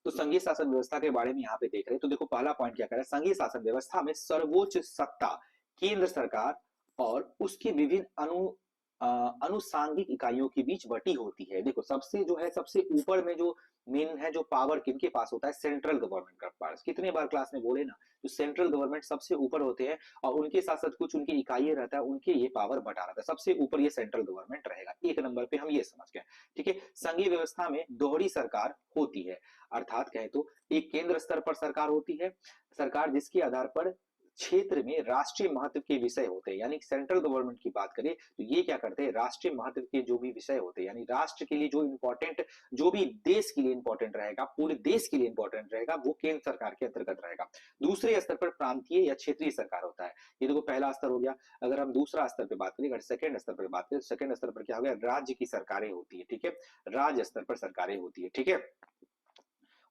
Speaker 1: तो संघीय शासन व्यवस्था के बारे में यहाँ पे देख रहे हैं, तो देखो पहला पॉइंट क्या कह रहा है, संघीय शासन व्यवस्था में सर्वोच्च सत्ता केंद्र सरकार और उसके विभिन्न अ, अनुसांगिक इकाइयों के बीच बटी होती है। देखो सबसे जो है सबसे ऊपर में जो मेन है जो पावर किनके पास होता है, सेंट्रल गवर्नमेंट का पास। कितने बार क्लास में बोले ना, जो सेंट्रल गवर्नमेंट सबसे ऊपर होते हैं और उनके साथ साथ कुछ उनकी इकाइयां रहता है, उनके ये पावर बटा रहता है। सबसे ऊपर ये सेंट्रल गवर्नमेंट रहेगा, एक नंबर पे हम ये समझ गए। ठीक है, संघीय व्यवस्था में दोहरी सरकार होती है, अर्थात कहें तो एक केंद्र स्तर पर सरकार होती है, सरकार जिसके आधार पर क्षेत्र में राष्ट्रीय महत्व के विषय होते हैं। यानी सेंट्रल गवर्नमेंट की बात करें तो ये क्या करते हैं, राष्ट्रीय महत्व के जो भी विषय होते हैं, यानी राष्ट्र के लिए जो इंपॉर्टेंट, जो भी देश के लिए इंपॉर्टेंट रहेगा, पूरे देश के लिए इंपॉर्टेंट रहेगा, वो केंद्र सरकार के अंतर्गत रहेगा। दूसरे स्तर पर प्रांतीय या क्षेत्रीय सरकार होता है। ये देखो पहला स्तर हो गया। अगर हम दूसरा स्तर पर बात करें, अगर सेकंड स्तर पर बात करें, सेकंड स्तर पर क्या हो गया, राज्य की सरकारें होती है। ठीक है, राज्य स्तर पर सरकारें होती है। ठीक है,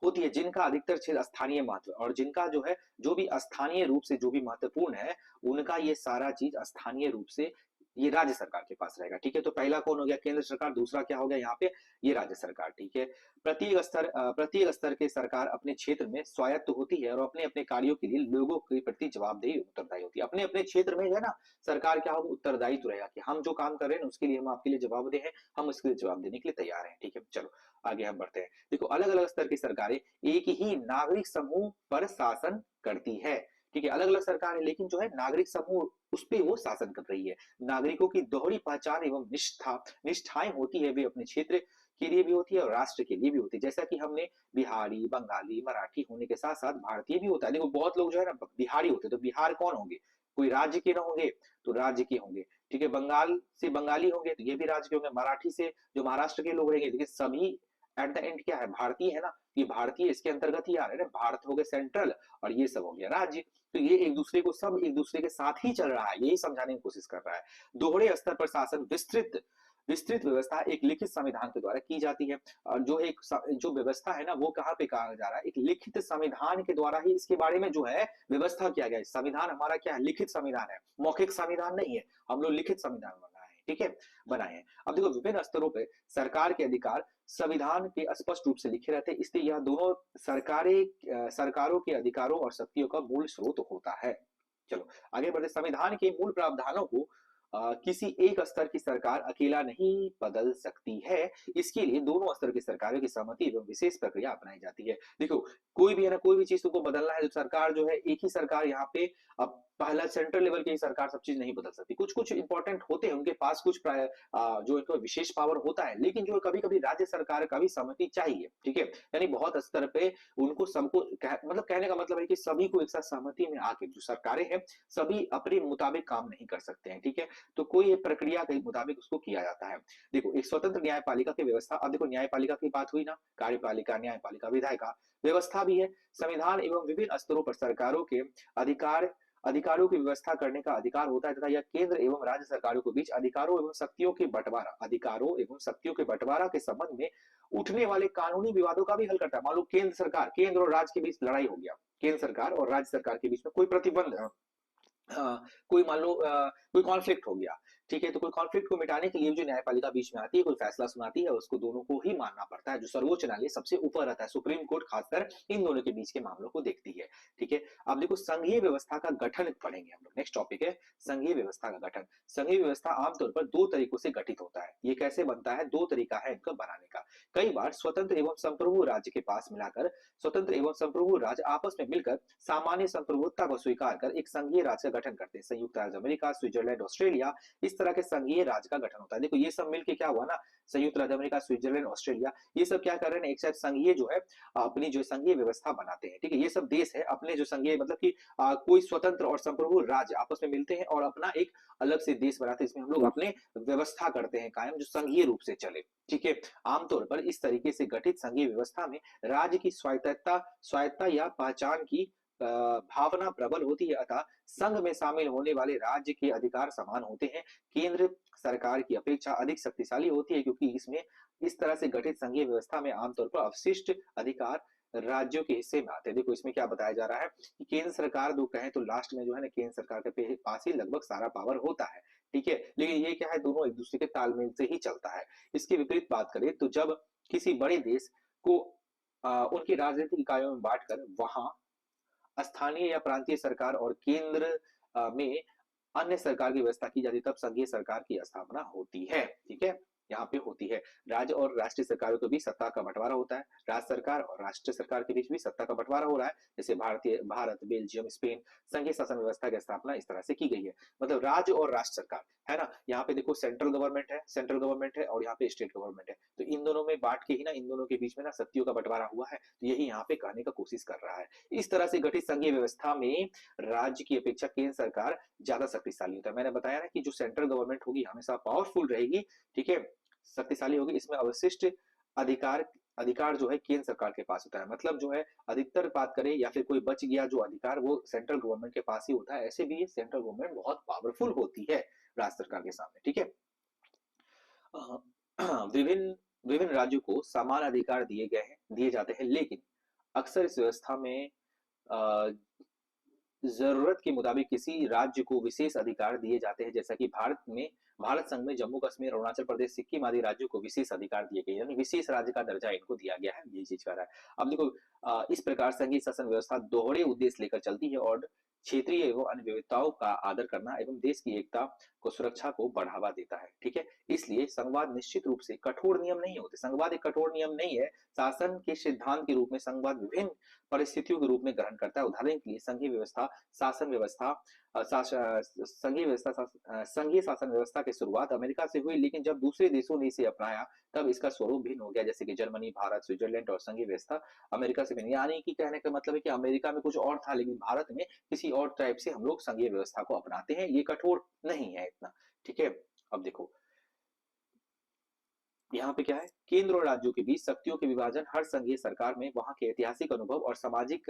Speaker 1: होती है जिनका अधिकतर क्षेत्र स्थानीय महत्व, और जिनका जो है जो भी स्थानीय रूप से जो भी महत्वपूर्ण है, उनका ये सारा चीज स्थानीय रूप से ये राज्य सरकार के पास रहेगा। ठीक है, तो पहला कौन हो गया, केंद्र सरकार। दूसरा क्या हो गया यहाँ पे, ये राज्य सरकार। ठीक है, प्रत्येक स्तर के सरकार अपने क्षेत्र में स्वायत्त होती है और अपने अपने कार्यों के लिए लोगों के प्रति जवाबदेही उत्तरदायी होती है। अपने अपने क्षेत्र में है ना, सरकार क्या होगा, उत्तरदायित्व रहेगा कि हम जो काम कर रहे हैं उसके लिए हम आपके लिए जवाबदेह हैं, हम उसके लिए जवाब देने के लिए तैयार हैं। ठीक है, चलो आगे हम बढ़ते हैं। देखो अलग अलग स्तर की सरकारें एक ही नागरिक समूह पर शासन करती है। ठीक है, अलग अलग सरकार है लेकिन जो है नागरिक समूह उस पर वो शासन कर रही है। नागरिकों की दोहरी पहचान एवं निष्ठाएं होती है, वे अपने क्षेत्र के लिए भी होती है और राष्ट्र के लिए भी होती है। जैसा कि हमने बिहारी, बंगाली, मराठी होने के साथ साथ भारतीय भी होता है। देखो बहुत लोग जो है ना बिहारी होते हैं, तो बिहार कौन होंगे, कोई राज्य के ना होंगे तो राज्य के होंगे। ठीक है, बंगाल से बंगाली होंगे तो ये भी राज्य के होंगे। मराठी से जो महाराष्ट्र के लोग रहेंगे, देखिए सभी एट द एंड क्या है, भारतीय है ना, ये भारतीय इसके अंतर्गत ही आ रहे हैं। भारत हो गया सेंट्रल और ये सब हो गया राज्य। तो ये एक दूसरे को, सब एक दूसरे के साथ ही चल रहा है, यही समझाने की कोशिश कर रहा है। दोहरे स्तर पर शासन विस्तृत विस्तृत व्यवस्था एक लिखित संविधान के द्वारा की जाती है। और जो एक जो व्यवस्था है ना, वो कहाँ पे कहा जा रहा है, एक लिखित संविधान के द्वारा ही इसके बारे में जो है व्यवस्था किया गया है। संविधान हमारा क्या है, लिखित संविधान है, मौखिक संविधान नहीं है। हम लोग लिखित संविधान बनाए हैं। ठीक है, बनाए हैं। अब देखो विभिन्न स्तरों पर सरकार के अधिकार संविधान के स्पष्ट रूप से लिखे रहते हैं, इसलिए यह दोनों सरकारों के अधिकारों और शक्तियों का मूल स्रोत होता है। चलो आगे बढ़ते। संविधान के मूल प्रावधानों को किसी एक स्तर की सरकार अकेला नहीं बदल सकती है। इसके लिए दोनों स्तर की सरकारों की सहमति एवं विशेष प्रक्रिया अपनाई जाती है। देखो कोई भी है ना, कोई भी चीज तुमको बदलना है तो सरकार जो है, एक ही सरकार यहाँ पे अब पहला सेंट्रल लेवल की सरकार सब चीज नहीं बदल सकती। कुछ कुछ इंपॉर्टेंट होते हैं उनके पास, कुछ जो इनको विशेष पावर होता है, लेकिन जो कभी कभी राज्य सरकार का भी सहमति चाहिए। ठीक है, यानी बहुत स्तर पे उनको सबको मतलब कहने का मतलब है कि सभी को एक साथ सहमति में आके जो सरकारें हैं, सभी अपने मुताबिक काम नहीं कर सकते हैं। ठीक है, तो कोई प्रक्रिया के मुताबिक उसको किया जाता है। देखो एक स्वतंत्र न्यायपालिका की व्यवस्था। अब देखो न्यायपालिका की बात हुई ना, कार्यपालिका, न्यायपालिका, विधायिका व्यवस्था भी है। संविधान एवं विभिन्न स्तरों पर सरकारों के अधिकारों की व्यवस्था करने का अधिकार होता है तथा यह केंद्र एवं राज्य सरकारों के बीच अधिकारों एवं शक्तियों के बंटवारा के संबंध में उठने वाले कानूनी विवादों का भी हल करता है। मान लो केंद्र और राज्य के बीच लड़ाई हो गया, केंद्र सरकार और राज्य सरकार के बीच में कोई प्रतिबंध, कोई मान लो कोई कॉन्फ्लिक्ट हो गया। ठीक है, तो कोई कॉन्फ्लिक्ट को मिटाने के लिए जो न्यायपालिका बीच में आती है, कोई फैसला सुनाती है, उसको दोनों को ही मानना पड़ता है। जो सर्वोच्च न्यायालय सबसे ऊपर रहता है, सुप्रीम कोर्ट खासकर इन दोनों के बीच के मामलों को देखती है। ठीक है, अब देखो संघीय व्यवस्था का गठन पढ़ेंगे हम लोग। नेक्स्ट टॉपिक है संघीय व्यवस्था का गठन। संघीय व्यवस्था आमतौर पर दो तरीकों से गठित होता है। ये कैसे बनता है, दो तरीका है इनका बनाने का। कई बार स्वतंत्र एवं संप्रभु राज्य के पास मिलाकर स्वतंत्र एवं संप्रभु राज्य आपस में मिलकर सामान्य संप्रभुता को स्वीकार कर एक संघीय राज्य का गठन करते हैं। संयुक्त राज्य अमेरिका, स्विट्जरलैंड, ऑस्ट्रेलिया, इस तरह के संघीय राज्य का गठन होता है। देखो ये सब मिलके क्या हुआ ना, संयुक्त राज्य अमेरिका, स्विट्जरलैंड, ऑस्ट्रेलिया, ये सब क्या कर रहे हैं, एक साथ संघीय जो है अपनी जो संघीय व्यवस्था बनाते हैं। ठीक है, ये सब देश है अपने जो संघीय मतलब कि कोई स्वतंत्र और संप्रभु राज्य आपस में मिलते हैं और अपना एक अलग से देश बनाते हैं, इसमें हम लोग अपने व्यवस्था करते हैं कायम, जो संघीय रूप से चले। ठीक है, आमतौर पर इस तरीके से गठित संघीय व्यवस्था में राज्य की स्वायत्तता या पहचान की भावना प्रबल होती है, अतः संघ में शामिल होने वाले राज्य के अधिकार समान होते हैं। केंद्र सरकार की अपेक्षा अधिक शक्तिशाली होती है, क्योंकि इसमें इस तरह से गठित संघीय व्यवस्था में आमतौर पर अवशिष्ट अधिकार राज्यों के हिस्से में आते हैं। देखो इसमें क्या बताया जा रहा है कि केंद्र सरकार दो कहें तो लास्ट में जो है ना, केंद्र सरकार के पास ही लगभग सारा पावर होता है। ठीक है, लेकिन ये क्या है, दोनों एक दूसरे के तालमेल से ही चलता है। इसके विपरीत बात करें तो जब किसी बड़े देश को उनकी राजनीतिक इकाइयों में बांटकर वहां स्थानीय या प्रांतीय सरकार और केंद्र में अन्य सरकार की व्यवस्था की जाती है, तब संघीय सरकार की स्थापना होती है। ठीक है, यहाँ पे होती है। राज्य और राष्ट्रीय सरकारों के बीच सत्ता का बंटवारा होता है। राज्य सरकार और राष्ट्रीय सरकार के बीच भी सत्ता का बंटवारा हो रहा है। जैसे भारत, बेल्जियम, स्पेन, संघीय शासन व्यवस्था की स्थापना इस तरह से की गई है। मतलब राज्य और राष्ट्र सरकार है ना, यहाँ पे देखो सेंट्रल गवर्नमेंट है और यहाँ पे स्टेट गवर्नमेंट है, तो इन दोनों में बांट के ही ना, इन दोनों के बीच में ना शक्तियों का बंटवारा हुआ है, तो यही यहाँ पे कहने का कोशिश कर रहा है। इस तरह से गठित संघीय व्यवस्था में राज्य की अपेक्षा केंद्र सरकार ज्यादा शक्तिशाली होता है। मैंने बताया ना कि जो सेंट्रल गवर्नमेंट होगी हमेशा पावरफुल रहेगी, ठीक है, शक्तिशाली होगी। इसमें अवशिष्ट अधिकार अधिकार जो है केंद्र सरकार के पास होता है। मतलब जो है अधिकतर बात करें या फिर कोई बच गया जो अधिकार, वो सेंट्रल गवर्नमेंट के पास ही होता है। ऐसे भी सेंट्रल गवर्नमेंट बहुत पावरफुल होती है राज्य सरकार के सामने। ठीक है, विभिन्न विभिन्न राज्यों को समान अधिकार दिए जाते हैं, लेकिन अक्सर इस व्यवस्था में अ, जरूरत के मुताबिक किसी राज्य को विशेष अधिकार दिए जाते हैं। जैसा कि भारत संघ में जम्मू कश्मीर, अरुणाचल प्रदेश, सिक्किम आदि राज्यों को विशेष अधिकार दिए गए, यानी विशेष राज्य का दर्जा इनको दिया गया है, यही चीज कर रहा है। अब देखो, इस प्रकार संघीय शासन व्यवस्था दोहरे उद्देश्य लेकर चलती है और क्षेत्रीय एवं अन्य विविधताओं का आदर करना एवं देश की एकता को, सुरक्षा को बढ़ावा देता है। ठीक है, इसलिए संघवाद निश्चित रूप से कठोर नियम नहीं होते। संघवाद एक कठोर नियम नहीं है। शासन के सिद्धांत के रूप में संघवाद विभिन्न परिस्थितियों के रूप में ग्रहण करता है। उदाहरण के लिए संघीय व्यवस्था शासन व्यवस्था संघीय शासन व्यवस्था की शुरुआत अमेरिका से हुई, लेकिन जब दूसरे देशों ने इसे अपनाया तब इसका स्वरूप भिन्न हो गया। जैसे कि जर्मनी, भारत, स्विट्जरलैंड और संघीय व्यवस्था अमेरिका से भिन्न। यानी कि कहने का मतलब है कि अमेरिका में कुछ और था, लेकिन भारत में किसी और टाइप से हम लोग संघीय व्यवस्था को अपनाते हैं। ये कठोर नहीं है इतना। ठीक है, अब देखो यहाँ पे क्या है, केंद्र और राज्यों के बीच शक्तियों के विभाजन हर संघीय सरकार में वहां के ऐतिहासिक अनुभव और सामाजिक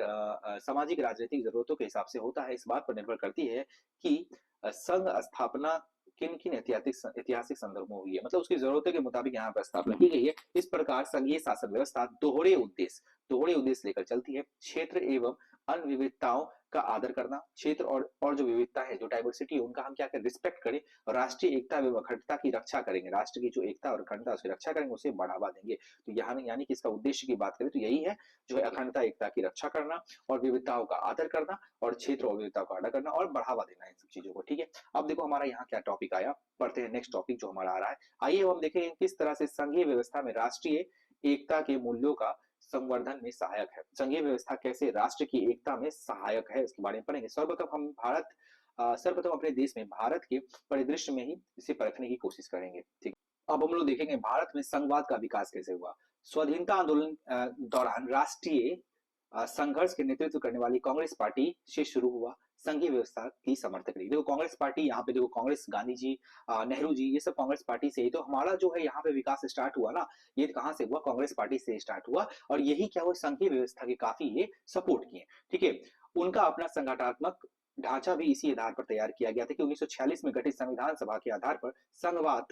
Speaker 1: राजनीतिक जरूरतों के हिसाब से होता है। इस बात पर निर्भर करती है कि संघ स्थापना किन किन ऐतिहासिक संदर्भों में हुई है, मतलब उसकी जरूरतों के मुताबिक यहाँ पर स्थापना की गई है। इस प्रकार संघीय शासन व्यवस्था दोहरे उद्देश्य लेकर चलती है। क्षेत्र एवं अन्य विविधताओं का आदर करना, क्षेत्र और जो विविधता है, जो डाइवर्सिटी है, उनका हम क्या करें, रिस्पेक्ट करें। राष्ट्रीय एकता एवं अखंडता की रक्षा करेंगे। राष्ट्र की जो एकता और अखंडता उसकी रक्षा करेंगे, उसे बढ़ावा देंगे। तो यहाँ यानी कि इसका उद्देश्य की बात करें तो यही है, जो है अखंडता एकता की रक्षा करना और विविधताओं का आदर करना और क्षेत्र और विविधताओं का आदर करना और बढ़ावा देना इन सब चीजों को। ठीक है, अब देखो हमारा यहाँ क्या टॉपिक आया, पढ़ते हैं नेक्स्ट टॉपिक जो हमारा आ रहा है। आइए हम देखें किस तरह से संघीय व्यवस्था में राष्ट्रीय एकता के मूल्यों का संवर्धन में सहायक है। संघीय व्यवस्था कैसे राष्ट्र की एकता में सहायक है, इसके बारे में पढ़ेंगे। सर्वप्रथम अपने देश में भारत के परिदृश्य में ही इसे परखने की कोशिश करेंगे। ठीक, अब हम लोग देखेंगे भारत में संघवाद का विकास कैसे हुआ। स्वाधीनता आंदोलन दौरान राष्ट्रीय संघर्ष के नेतृत्व करने वाली कांग्रेस पार्टी से शुरू हुआ संघीय व्यवस्था की समर्थक रही। देखो कांग्रेस पार्टी, यहाँ पे देखो कांग्रेस, गांधी जी, नेहरू जी, ये सब कांग्रेस पार्टी से ही तो हमारा जो है यहाँ पे विकास स्टार्ट हुआ ना। ये कहाँ से हुआ, कांग्रेस पार्टी से स्टार्ट हुआ। और यही क्या हुआ, संघीय व्यवस्था के काफी ये सपोर्ट किए। ठीक है, उनका अपना संगठनात्मक ढांचा भी इसी आधार पर तैयार किया गया था कि 1946 में गठित संविधान सभा के आधार पर संघवाद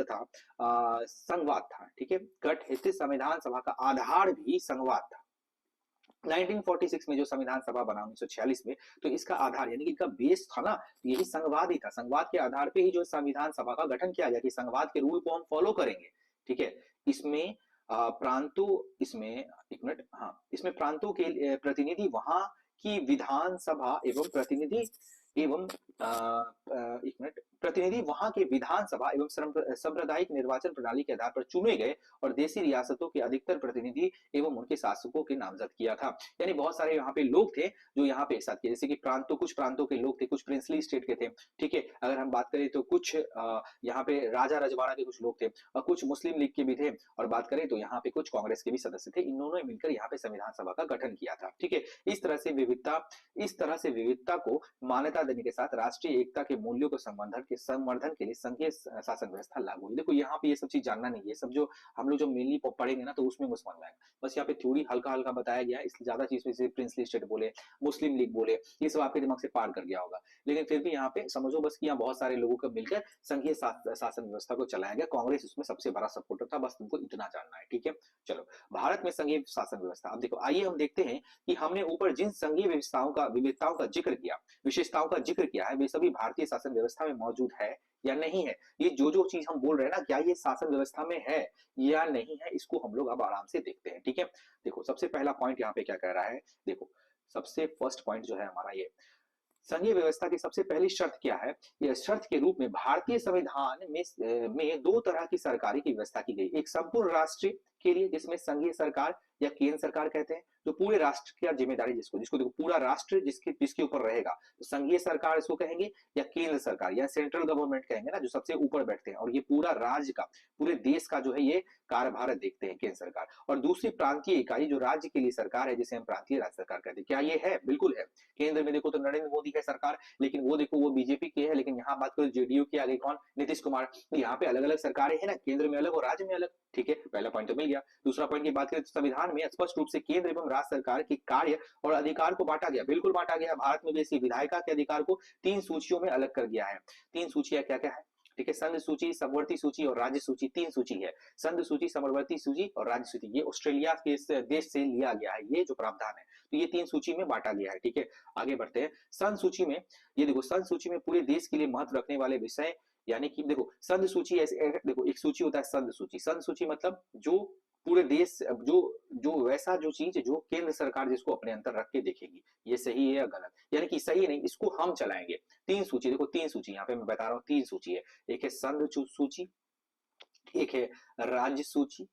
Speaker 1: था। ठीक है, गठित संविधान सभा का आधार भी संघवाद था। 1946 में जो संविधान सभा बना 1946 में, तो इसका आधार यानी कि इसका बेस था ना, यही संघवाद ही था। संघवाद के आधार पे ही जो संविधान सभा का गठन किया गया कि संघवाद के रूल को हम फॉलो करेंगे। ठीक है, इसमें प्रांतों इसमें एक मिनट, हाँ, इसमें प्रांतों के प्रतिनिधि वहां की विधानसभा एवं प्रतिनिधि एवं एक मिनट, प्रतिनिधि वहां के विधानसभा एवं सांप्रदायिक निर्वाचन प्रणाली के आधार पर चुने गए और देशी रियासतों के अधिकतर प्रतिनिधि एवं उनके शासकों के नामजद किया था। यानी बहुत सारे यहाँ पे लोग थे जो यहाँ पे एक साथ किए, जैसे कि कुछ प्रांतों के लोग थे, कुछ प्रिंसली स्टेट के थे। ठीक है, अगर हम बात करें तो कुछ यहाँ पे राजा रजवाड़ा के कुछ लोग थे और कुछ मुस्लिम लीग के भी थे, और बात करें तो यहाँ पे कुछ कांग्रेस के भी सदस्य थे। इन दोनों ने मिलकर यहाँ पे संविधान सभा का गठन किया था। ठीक है, इस तरह से विविधता को मान्यता देने के साथ राष्ट्रीय एकता के मूल्यों को संवर्धन के लिए संघीय शासन व्यवस्था लागू हुई। देखो यहाँ पे ये सब चीज जानना नहीं है, सब जो हम लोग जो मेनली पढ़ेंगे ना तो उसमें समझ में आएगा। बस यहाँ पे थ्योरी हल्का हल्का बताया गया है, इसलिए ज्यादा चीज में प्रिंसली स्टेट बोले, मुस्लिम लीग बोले, ये सब आपके दिमाग से पार कर गया होगा। लेकिन फिर भी यहाँ पे समझो बस कि यहाँ बहुत सारे लोगों को मिलकर संघीय शासन व्यवस्था को चलाया गया। कांग्रेस उसमें सबसे बड़ा सपोर्टर था, बस तुमको इतना जानना है। ठीक है, चलो भारत में संघीय शासन व्यवस्था। अब देखो आइए हम देखते हैं कि हमने ऊपर जिन संघीय विविधताओं का जिक्र किया, विशेषताओं का जिक्र किया है, वे सभी भारतीय शासन व्यवस्था में मौजूद है या नहीं है। ये जो चीज हम बोल रहे हैं ना, क्या ये शासन व्यवस्था में है या नहीं है, इसको हम लोग अब आराम से देखते हैं। ठीक है, देखो सबसे पहला पॉइंट यहाँ पे क्या कह रहा है, देखो सबसे फर्स्ट पॉइंट जो है हमारा ये, संघीय व्यवस्था की सबसे पहली शर्त क्या है? यह शर्त के रूप में भारतीय संविधान में दो तरह की सरकारी की व्यवस्था की गई। एक संपूर्ण राष्ट्र के लिए जिसमें संघीय सरकार या केंद्र सरकार कहते हैं, जो पूरे राष्ट्र की जिम्मेदारी जिसको जिसको देखो पूरा राष्ट्र जिसके जिसके ऊपर रहेगा, तो संघीय सरकार इसको कहेंगे, या केंद्र सरकार या सेंट्रल गवर्नमेंट कहेंगे ना, जो सबसे ऊपर बैठते हैं, और ये पूरा राज्य का, पूरे देश का जो है ये कार्यभार देखते हैं केंद्र सरकार। और दूसरी प्रांतीय इकाई जो राज्य के लिए सरकार है, जिसे हम प्रांतीय राज्य सरकार कहते हैं। क्या ये है? बिल्कुल है। केंद्र में देखो तो नरेंद्र मोदी है सरकार, लेकिन वो देखो वो बीजेपी की है, लेकिन यहाँ बात करो जेडीयू की, आगे कौन? नीतीश कुमार। तो यहाँ पे अलग अलग सरकारें हैं ना, केंद्र में अलग और राज्य में अलग। ठीक है, पहला पॉइंट तो मिल गया। दूसरा पॉइंट की बात करें तो संविधान में स्पष्ट रूप से केंद्र एवं राज्य सरकार के कार्य और अधिकार को बांटा गया, बिल्कुल बांटा गया। भारत में भी ऐसी विधायिका के अधिकार को 3 सूचियों में अलग कर दिया है। 3 सूचियां क्या क्या है? ठीक है, संघ सूची, समवर्ती सूची और राज्य सूची, 3 सूची है। संघ सूची, समवर्ती सूची और राज्य सूची, ये ऑस्ट्रेलिया के इस देश से लिया गया है, ये जो प्रावधान है। तो ये 3 सूची में बांटा गया है। ठीक है, आगे बढ़ते हैं। संघ सूची में, ये देखो संघ सूची में पूरे देश के लिए महत्व रखने वाले विषय, यानी कि देखो संघ सूची ऐसे, देखो एक सूची होता है संघ सूची। संघ सूची मतलब जो पूरे देश, जो जो वैसा जो चीज जो केंद्र सरकार जिसको अपने अंतर रख के देखेगी, ये सही है या गलत, यानी कि सही नहीं, इसको हम चलाएंगे। 3 सूची, देखो 3 सूची यहाँ पे मैं बता रहा हूँ, 3 सूची है। एक है संघ सूची, एक है राज्य सूची,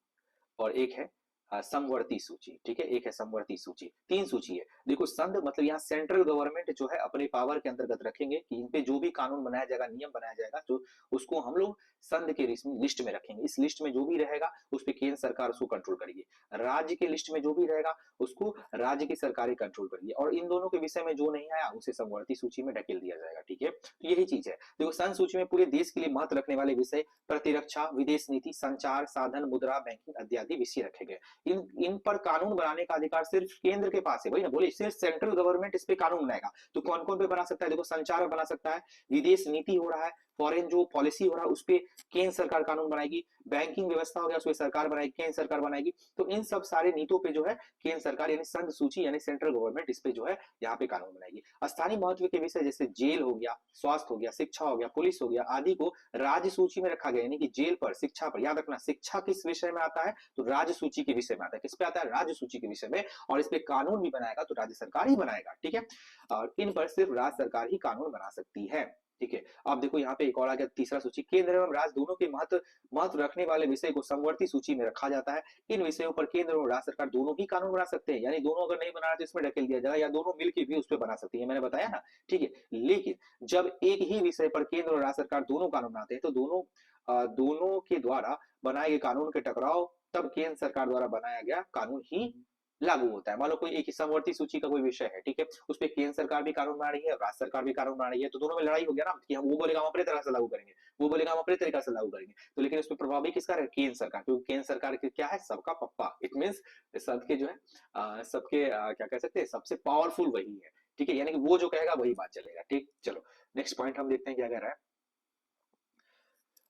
Speaker 1: और एक है समवर्ती सूची। ठीक है, एक है समवर्ती सूची। 3 सूची है। देखो संघ मतलब यहाँ सेंट्रल गवर्नमेंट जो है अपने पावर के अंतर्गत रखेंगे कि इन पे जो भी कानून बनाया जाएगा, नियम बनाया जाएगा, तो उसको हम लोग संघ के लिस्ट में रखेंगे। इस लिस्ट में जो भी रहेगा उस पर केंद्र सरकार उसको कंट्रोल करेगी। राज्य के लिस्ट में जो भी रहेगा उसको राज्य की सरकारें कंट्रोल करेगी, और इन दोनों के विषय में जो नहीं आया उसे समवर्ती सूची में ढकेल दिया जाएगा। ठीक है, तो यही चीज है। देखो संघ सूची में पूरे देश के लिए महत्व रखने वाले विषय प्रतिरक्षा, विदेश नीति, संचार साधन, मुद्रा, बैंकिंग इत्यादि विषय रखे गए। इन पर कानून बनाने का अधिकार सिर्फ केंद्र के पास है। वही ना बोले, सिर्फ सेंट्रल गवर्नमेंट इस पे कानून बनाएगा। तो कौन कौन पे बना सकता है? देखो संचार बना सकता है, विदेश नीति हो रहा है, फॉरेन जो पॉलिसी हो रहा है उस पे केंद्र सरकार कानून बनाएगी, बैंकिंग व्यवस्था हो गया उसमें सरकार बनाएगी, केंद्र सरकार बनाएगी। तो इन सब सारे नीतियों पे जो है केंद्र सरकार यानी संघ सूची यानी सेंट्रल गवर्नमेंट इस पे जो है यहाँ पे कानून बनाएगी। स्थानीय महत्व के विषय जैसे जेल हो गया, स्वास्थ्य हो गया, शिक्षा हो गया, पुलिस हो गया आदि को राज्य सूची में रखा गया, यानी कि जेल पर, शिक्षा पर। याद रखना शिक्षा किस विषय में आता है? तो राज्य सूची के विषय में आता है। किस पे आता है? राज्य सूची के विषय में। और इस पे कानून भी बनाएगा तो राज्य सरकार ही बनाएगा। ठीक है, और इन पर सिर्फ राज्य सरकार ही कानून बना सकती है। ठीक है, अब देखो यहाँ पे एक और आ गया तीसरा सूची, केंद्र एवं राज्य दोनों के महत्व रखने वाले विषय को समवर्ती सूची में रखा जाता है। इन विषयों पर केंद्र और राज्य सरकार दोनों ही कानून बना सकते हैं, यानी दोनों अगर नहीं बना रहे तो इसमें ढकेल दिया जाएगा, या दोनों मिलकर भी उस पर बना सकती है, मैंने बताया ना। ठीक है, लेकिन जब एक ही विषय पर केंद्र और राज्य सरकार दोनों कानून बनाते हैं तो दोनों के द्वारा बनाए गए कानून के टकराव तब केंद्र सरकार द्वारा बनाया गया कानून ही लागू होता है। मान लो कोई एक समवर्ती सूची का कोई विषय है, ठीक है, उस पे केंद्र सरकार भी कानून बना रही है और राज्य सरकार भी कानून बना रही है, तो दोनों में लड़ाई हो गया ना, कि हम वो बोलेगा हम अपने तरह से लागू करेंगे, वो बोलेगा हम अपने तरीका से लागू करेंगे। तो लेकिन उसमें प्रभावी किसका है? केंद्र सरकार, क्योंकि केंद्र सरकार क्या है? सबका पप्पा। इट मीन्स सबके जो है सबके क्या कह सकते हैं, सबसे पावरफुल वही है। ठीक है, यानी कि वो जो कहेगा वही बात चलेगा। ठीक, चलो नेक्स्ट पॉइंट हम देखते हैं क्या कह रहा है।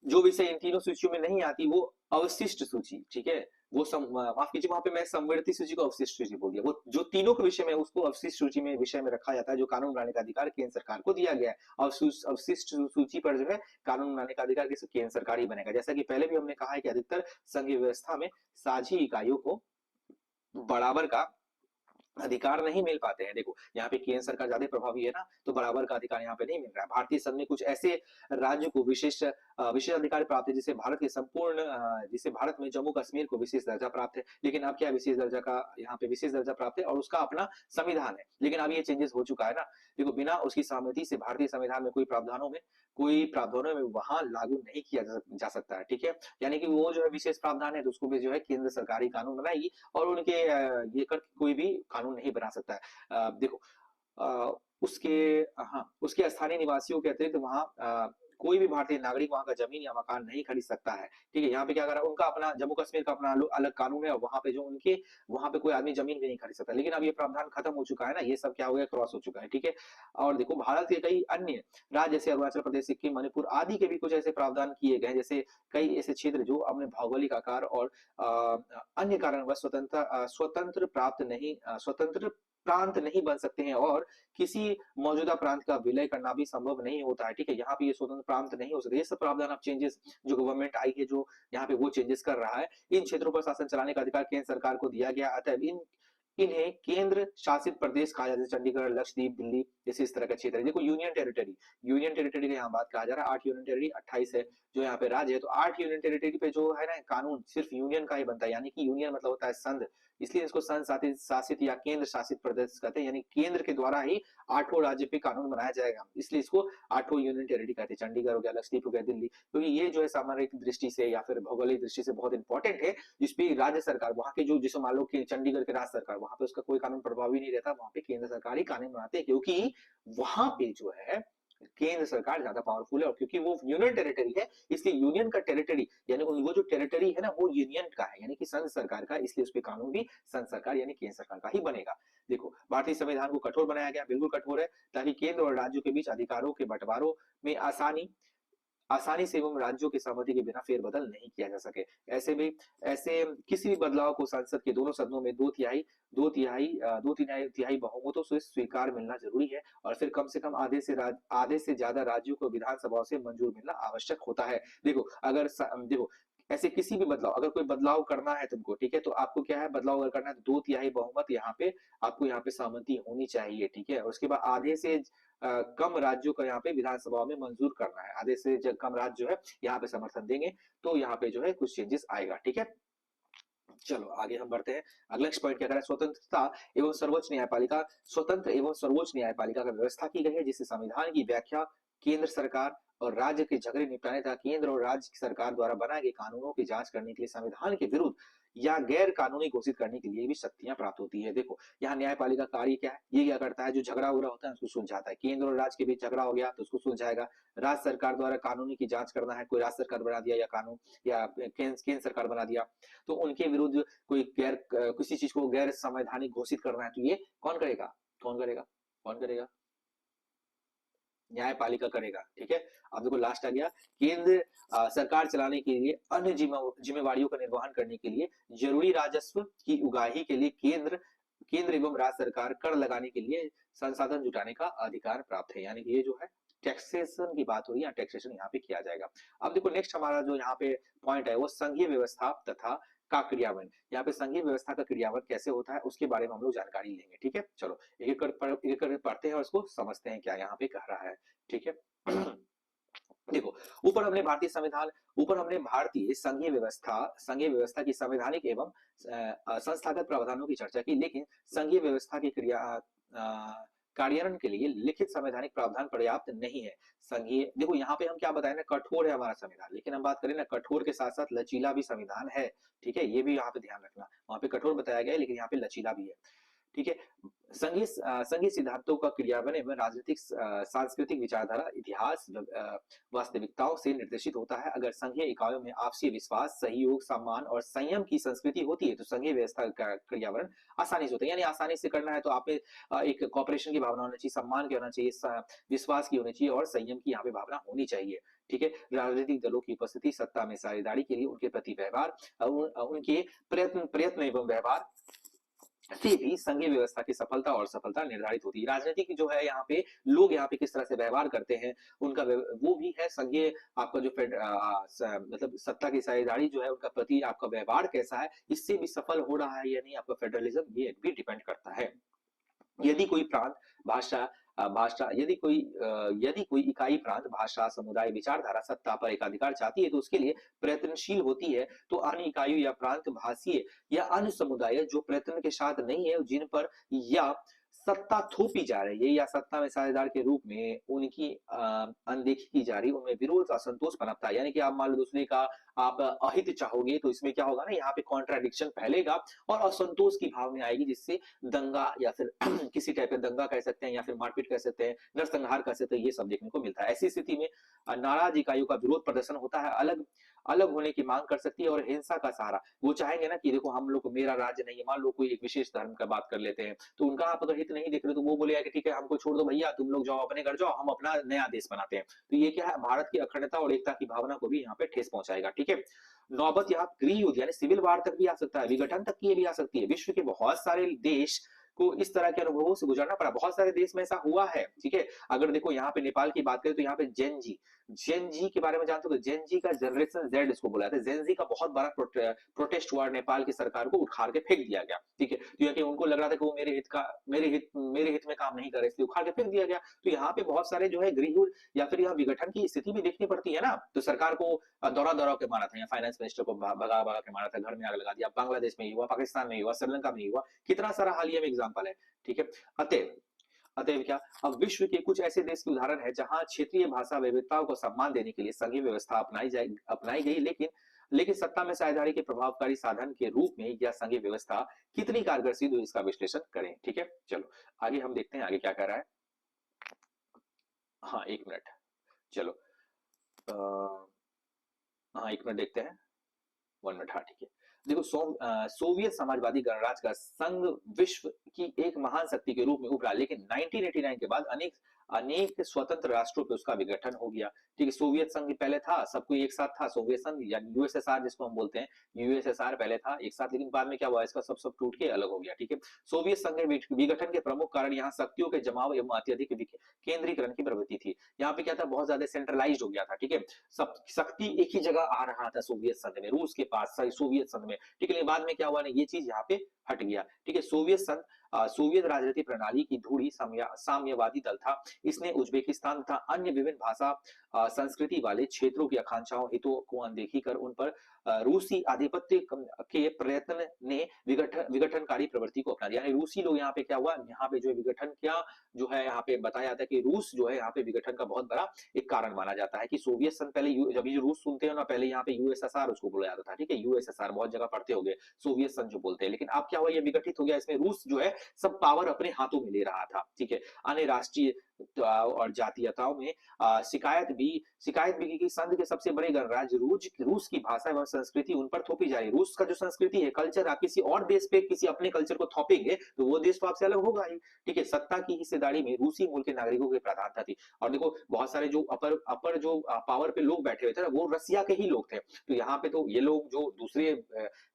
Speaker 1: जो विषय इन तीनों सूचियों में नहीं आती वो अवशिष्ट सूची। ठीक है, वो माफ कीजिए, वहां पे मैं समवर्ती सूची को अवशिष्ट सूची बोल दिया। वो जो तीनों के विषय में उसको अवशिष्ट सूची में विषय में रखा जाता है, जो कानून बनाने का अधिकार केंद्र सरकार को दिया गया है। अवशिष्ट सूची पर जो है कानून बनाने का अधिकार केंद्र सरकार ही बनेगा। जैसा कि पहले भी हमने कहा है कि अधिकतर संघीय व्यवस्था में साझी इकाइयों को बराबर का अधिकार नहीं मिल पाते हैं। देखो यहाँ पे केंद्र सरकार ज्यादा प्रभावी है ना, तो बराबर का अधिकार यहाँ पे नहीं मिल रहा है। भारतीय संघ में कुछ ऐसे राज्यों को विशेष अधिकार प्राप्त है, जिसे भारत के संपूर्ण जिसे भारत में जम्मू कश्मीर को विशेष दर्जा प्राप्त है। लेकिन अब क्या विशेष दर्जा का यहाँ पे विशेष दर्जा प्राप्त है और उसका अपना संविधान है। लेकिन अब ये चेंजेस हो चुका है ना। देखो बिना उसकी सहमति से भारतीय संविधान में कोई प्रावधानों में वहां लागू नहीं किया जा सकता है। ठीक है, यानी कि वो जो है विशेष प्रावधान है तो उसको भी जो है केंद्र सरकारी कानून बनाएगी, और उनके ये कर कोई भी कानून नहीं बना सकता है। देखो उसके हाँ उसके स्थानीय निवासियों के अतिरिक्त वहां कोई भी भारतीय नागरिक वहां का जमीन या मकान नहीं खरीद सकता है। ठीक है, यहाँ पे क्या कर रहा है, उनका अपना जम्मू कश्मीर का अपना अलग कानून है, और वहां पे जो उनके वहां पे कोई आदमी जमीन भी नहीं खरीद सकता। लेकिन अब ये प्रावधान खत्म हो चुका है ना, ये सब क्या हो गया, क्रॉस हो चुका है। ठीक है, और देखो भारत के कई अन्य राज्य जैसे अरुणाचल प्रदेश, सिक्किम, मणिपुर आदि के भी कुछ ऐसे प्रावधान किए गए, जैसे कई ऐसे क्षेत्र जो अपने भौगोलिक आकार और अन्य कारणवश स्वतंत्र प्रांत नहीं बन सकते हैं, और किसी मौजूदा प्रांत का विलय करना भी संभव नहीं होता है। ठीक है, यहाँ पे ये स्वतंत्र प्रांत नहीं हो सकते। ये सब प्रावधान अब चेंजेस जो गवर्नमेंट आई है, जो यहाँ पे वो चेंजेस कर रहा है। इन क्षेत्रों पर शासन चलाने का अधिकार केंद्र सरकार को दिया गया। अतः इन्हें केंद्र शासित प्रदेश कहा जाता है। चंडीगढ़, लक्षद्वीप, दिल्ली जैसे इस तरह का क्षेत्र है। देखो यूनियन टेरिटरी का यहाँ बात कहा जा रहा है। 8 यूनियन टेरिटरी, 28 है जो यहाँ पे राज्य है। तो 8 यूनियन टेरिटरी पे जो है ना कानून सिर्फ यूनियन का ही बनता है, यानी कि यूनियन मतलब होता है संघ, इसलिए इसको संघ शासित शासित या केंद्र शासित प्रदेश कहते हैं, यानी केंद्र के द्वारा ही 8 राज्य पे कानून बनाया जाएगा, इसलिए इसको 8 यूनियन टेरिटरी कहते हैं। चंडीगढ़ हो गया, लक्षद्वीप हो गया, दिल्ली। क्योंकि ये जो है सामरिक दृष्टि से या फिर भौगोलिक दृष्टि से बहुत इंपॉर्टेंट है, जिसपे राज्य सरकार वहां के जो, जैसे मान लो कि चंडीगढ़ के राज्य सरकार, वहां पे उसका कोई कानून प्रभावी नहीं रहता, वहां पे केंद्र सरकार ही कानून बनाते हैं, क्योंकि वहां पे जो है केंद्र सरकार ज्यादा पावरफुल है, और क्योंकि वो यूनियन टेरिटरी है, इसलिए यूनियन का टेरिटरी यानी वो जो टेरिटरी है ना वो यूनियन का है, यानी कि संघ सरकार का, इसलिए उस पे कानून भी संघ सरकार यानी केंद्र सरकार का ही बनेगा। देखो भारतीय संविधान को कठोर बनाया गया, बिल्कुल कठोर है, ताकि केंद्र और राज्यों के बीच अधिकारों के बंटवारों में आसानी से एवं राज्यों की सहमति के बिना फेरबदल नहीं किया जा सके। ऐसे किसी भी बदलाव को संसद के दोनों सदनों में दो तिहाई बहुमतों से स्वीकार मिलना जरूरी है, और फिर कम से कम आधे से ज्यादा राज्यों को विधानसभाओं से मंजूर मिलना आवश्यक होता है। देखो ऐसे किसी भी बदलाव, अगर कोई बदलाव करना है तुमको, ठीक है, तो आपको क्या है, बदलाव अगर करना है तो 2/3 बहुमत यहाँ पे आपको यहाँ पे सहमति होनी चाहिए, ठीक है। और उसके बाद आधे से कम राज्यों को यहाँ पे विधानसभा में मंजूर करना है, आधे से कम राज्य जो है यहाँ पे समर्थन देंगे, तो यहाँ पे जो है कुछ चेंजेस आएगा, ठीक है। चलो आगे हम बढ़ते हैं। अगला पॉइंट क्या कह रहा है, स्वतंत्र एवं सर्वोच्च न्यायपालिका का व्यवस्था की गई है, जिससे संविधान की व्याख्या केंद्र सरकार और राज्य के झगड़े निपटाने तथा केंद्र और राज्य सरकार द्वारा बनाए गए कानूनों की जांच करने के लिए संविधान के विरुद्ध या गैर कानूनी घोषित करने के लिए भी शक्तियां प्राप्त होती है। देखो यहाँ न्यायपालिका कार्य क्या है, ये क्या करता है, जो झगड़ा उगड़ा होता है उसको सुलझाता है। केंद्र और राज्य के बीच झगड़ा हो गया तो उसको सुलझाएगा। राज्य सरकार द्वारा कानूनी की जांच करना है, कोई राज्य सरकार बना दिया या कानून, या केंद्र सरकार बना दिया, तो उनके विरुद्ध कोई किसी चीज को गैर संवैधानिक घोषित करना है, तो ये कौन करेगा, कौन करेगा, कौन करेगा, न्यायपालिका करेगा, ठीक है। अब देखो लास्ट आ गया, केंद्र सरकार चलाने के लिए अन्य जिम्मेवारियों का निर्वहन करने के लिए जरूरी राजस्व की उगाही के लिए केंद्र एवं राज्य सरकार कर लगाने के लिए संसाधन जुटाने का अधिकार प्राप्त है, यानी कि ये जो है टैक्सेशन की बात हो रही है, टैक्सेशन यहाँ पे किया जाएगा। अब देखो नेक्स्ट हमारा जो यहाँ पे पॉइंट है वो संघीय व्यवस्था तथा का क्रियान्वयन। यहाँ पे संघीय व्यवस्था का क्रियान्वयन कैसे होता है उसके बारे में हम लोग जानकारी लेंगे, ठीक है। चलो एक कर पढ़ते हैं और इसको समझते हैं क्या यहाँ पे कह रहा है, ठीक है। देखो ऊपर हमने भारतीय संघीय व्यवस्था की संवैधानिक एवं संस्थागत प्रावधानों की चर्चा की, लेकिन संघीय व्यवस्था की कार्यान्वयन के लिए लिखित संवैधानिक प्रावधान पर्याप्त नहीं है। संघीय देखो यहाँ पे हम क्या बताए ना, कठोर है हमारा संविधान, लेकिन हम बात करें ना कठोर के साथ साथ लचीला भी संविधान है, ठीक है, ये भी यहाँ पे ध्यान रखना। वहां पे कठोर बताया गया है लेकिन यहाँ पे लचीला भी है, ठीक है। संघीय सिद्धांतों का क्रियान्वयन एवं राजनीतिक सांस्कृतिक विचारधारा इतिहास वास्तविकताओं से निर्देशित होता है। अगर संघीय इकाइयों में आपसी विश्वास, सहयोग, सम्मान और संयम की संस्कृति होती है तो संघीय व्यवस्था का क्रियान्वयन आसानी से होता है। यानी आसानी से करना है तो आप में एक कॉपरेशन की भावना होनी चाहिए, सम्मान की होना चाहिए, विश्वास की होनी चाहिए और संयम की यहाँ पे भावना होनी चाहिए, ठीक है। राजनीतिक दलों की उपस्थिति सत्ता में साझेदारी के लिए उनके प्रति व्यवहार, उनके प्रयत्न एवं व्यवहार से भी संघीय व्यवस्था की सफलता और असफलता निर्धारित होती है। राजनीतिक जो है यहाँ पे लोग यहाँ पे किस तरह से व्यवहार करते हैं, उनका वो भी है संघीय, आपका जो मतलब सत्ता की साझेदारी जो है उनका प्रति आपका व्यवहार कैसा है, इससे भी सफल हो रहा है या नहीं आपका फेडरलिज्म, ये भी डिपेंड करता है। यदि कोई प्रांत भाषा भाषा यदि कोई इकाई प्रांत भाषा समुदाय विचारधारा सत्ता पर एकाधिकार चाहती है तो उसके लिए प्रयत्नशील होती है, तो अन्य इकाइयों या प्रांत भाषीय या अन्य समुदाय जो प्रयत्न के साथ नहीं है, जिन पर या सत्ता थोपी जा रही है या सत्ता में साझेदार के रूप में उनकी अनदेखी की जा रही है, उनमें विरोध असंतोष पनपता है। यानी कि आप मान लो दूसरे का आप अहित चाहोगे तो इसमें क्या होगा ना, यहाँ पे कॉन्ट्राडिक्शन फैलेगा और असंतोष की भावना आएगी, जिससे दंगा या फिर किसी टाइप का दंगा कह सकते हैं या फिर मारपीट कह सकते हैं, नरसंहार कह सकते हैं, ये सब देखने को मिलता है। ऐसी स्थिति में नाराज इकाइयों का विरोध प्रदर्शन होता है, अलग अलग होने की मांग कर सकती है और हिंसा का सहारा, वो चाहेंगे ना कि देखो हम लोग, मेरा राज्य नहीं है, मान लो कोई एक विशेष धर्म का बात कर लेते हैं, तो उनका आप अगर हित नहीं देख रहे तो वो बोलेगा कि ठीक है हमको छोड़ दो भैया, तुम लोग जाओ अपने घर जाओ, हम अपना नया देश बनाते हैं। तो ये क्या है, भारत की अखंडता और एकता की भावना को भी यहाँ पे ठेस पहुंचाएगा, ठीक है। नौबत यहाँ गृह युद्ध यानी सिविल वार तक भी आ सकता है, विघटन तक की ये भी आ सकती है। विश्व के बहुत सारे देश को इस तरह के अनुभवों से गुजरना पड़ा, बहुत सारे देश में ऐसा हुआ है, ठीक है। अगर देखो यहाँ पे नेपाल की बात करें तो यहाँ पे जेन जी के बारे में जानते हो? जेन जी का जनरेशन जेड इसको बोला जाता है। जेन जी का बहुत बड़ा प्रोटेस्ट हुआ, नेपाल की सरकार को उखाड़ के फेंक दिया गया, ठीक है, क्योंकि उनको लग रहा था कि वो मेरे हित में काम नहीं कर रहे, इसलिए उखाड़ के फेंक दिया गया। तो यहाँ पे बहुत सारे जो है गृह या फिर यहाँ विघटन की स्थिति भी देखनी पड़ती है ना, तो सरकार को दौरा दौरा के मारा था, यहाँ फाइनेंस मिनिस्टर को भगा भगा के मारा था, घर में आग लगा दिया, बांग्लादेश में ही हुआ, पाकिस्तान में ही हुआ, श्रीलंका में ही हुआ, कितना सारा हालिया में एग्जाम्पल है, ठीक है। अतः अतएव क्या, अब विश्व के कुछ ऐसे देश के उदाहरण है जहां क्षेत्रीय भाषा विविधताओं को सम्मान देने के लिए संघीय व्यवस्था अपनाई गई, लेकिन सत्ता में साझेदारी के प्रभावकारी साधन के रूप में यह संघीय व्यवस्था कितनी कारगर सिद्ध हुई, इसका विश्लेषण करें, ठीक है। चलो आगे हम देखते हैं, आगे क्या कर रहा है। हाँ, 1 मिनट, चलो, हाँ 1 मिनट देखते हैं, 1 मिनट, हाँ ठीक है। देखो, सोवियत समाजवादी गणराज्य का संघ विश्व की एक महान शक्ति के रूप में उभरा, लेकिन 1989 के बाद अनेक अनेक स्वतंत्र राष्ट्रों पे उसका विघटन हो गया, ठीक है। सोवियत संघ पहले था, सब कोई एक साथ था, सोवियत संघ या यूएसएसआर जिसको हम बोलते हैं, यूएसएसआर पहले था एक साथ, लेकिन बाद में क्या हुआ, इसका सब सब टूट के अलग हो गया, ठीक है। सोवियत संघ के विघटन के प्रमुख कारण यहाँ शक्तियों के जमाव एवं अत्यधिक केंद्रीकरण की प्रवृत्ति थी। यहाँ पे क्या था, बहुत ज्यादा सेंट्रलाइज हो गया था, ठीक है। सब शक्ति एक ही जगह आ रहा था सोवियत संघ में, रूस के पास, सॉरी सोवियत संघ में, ठीक है। लेकिन बाद में क्या हुआ ना, ये चीज यहाँ पे हट गया, ठीक है। सोवियत संघ सोवियत राजनीति प्रणाली की धूड़ी साम्यवादी दल था। इसने उज्बेकिस्तान तथा अन्य विभिन्न भाषा संस्कृति वाले क्षेत्रों की आकांक्षाओं हितों को अनदेखी कर उन पर रूसी आधिपत्य के प्रयत्न ने विघटनकारी प्रवृत्ति को अपना दिया। यानी रूसी लोग यहाँ पे क्या हुआ, यहाँ पे जो विघटन क्या जो है यहाँ पे बताया जाता है कि रूस जो है यहाँ पे विघटन का बहुत बड़ा एक कारण माना जाता है, कि सोवियत संघ पहले जब ये रूस सुनते हो ना, पहले यहाँ पे यूएसएसआर उसको बोला जाता था, ठीक है, यूएसएसआर बहुत जगह पढ़ते होंगे, सोवियत संघ जो बोलते हैं, लेकिन अब क्या हुआ, ये विघटित हो गया, इसमें रूस जो है सब पावर अपने हाथों में ले रहा था, ठीक है। अन्य राष्ट्रीय और जातीयताओं में शिकायत भी की कि संघ के सबसे बड़े गणराज्य रूस की भाषा एवं संस्कृति उन पर थोपी जा रही है। रूस का जो संस्कृति है, कल्चर, आप किसी और देश पे किसी अपने कल्चर को थोपेंगे तो वो देश तो आपसे अलग होगा ही, ठीक है। सत्ता की हिस्सेदारी में रूसी मूल के नागरिकों की प्राधान्यता थी। और देखो, बहुत सारे जो अपर अपर जो पावर पे लोग बैठे हुए थे ना, वो रसिया के ही लोग थे। तो यहाँ पे तो ये लोग जो दूसरे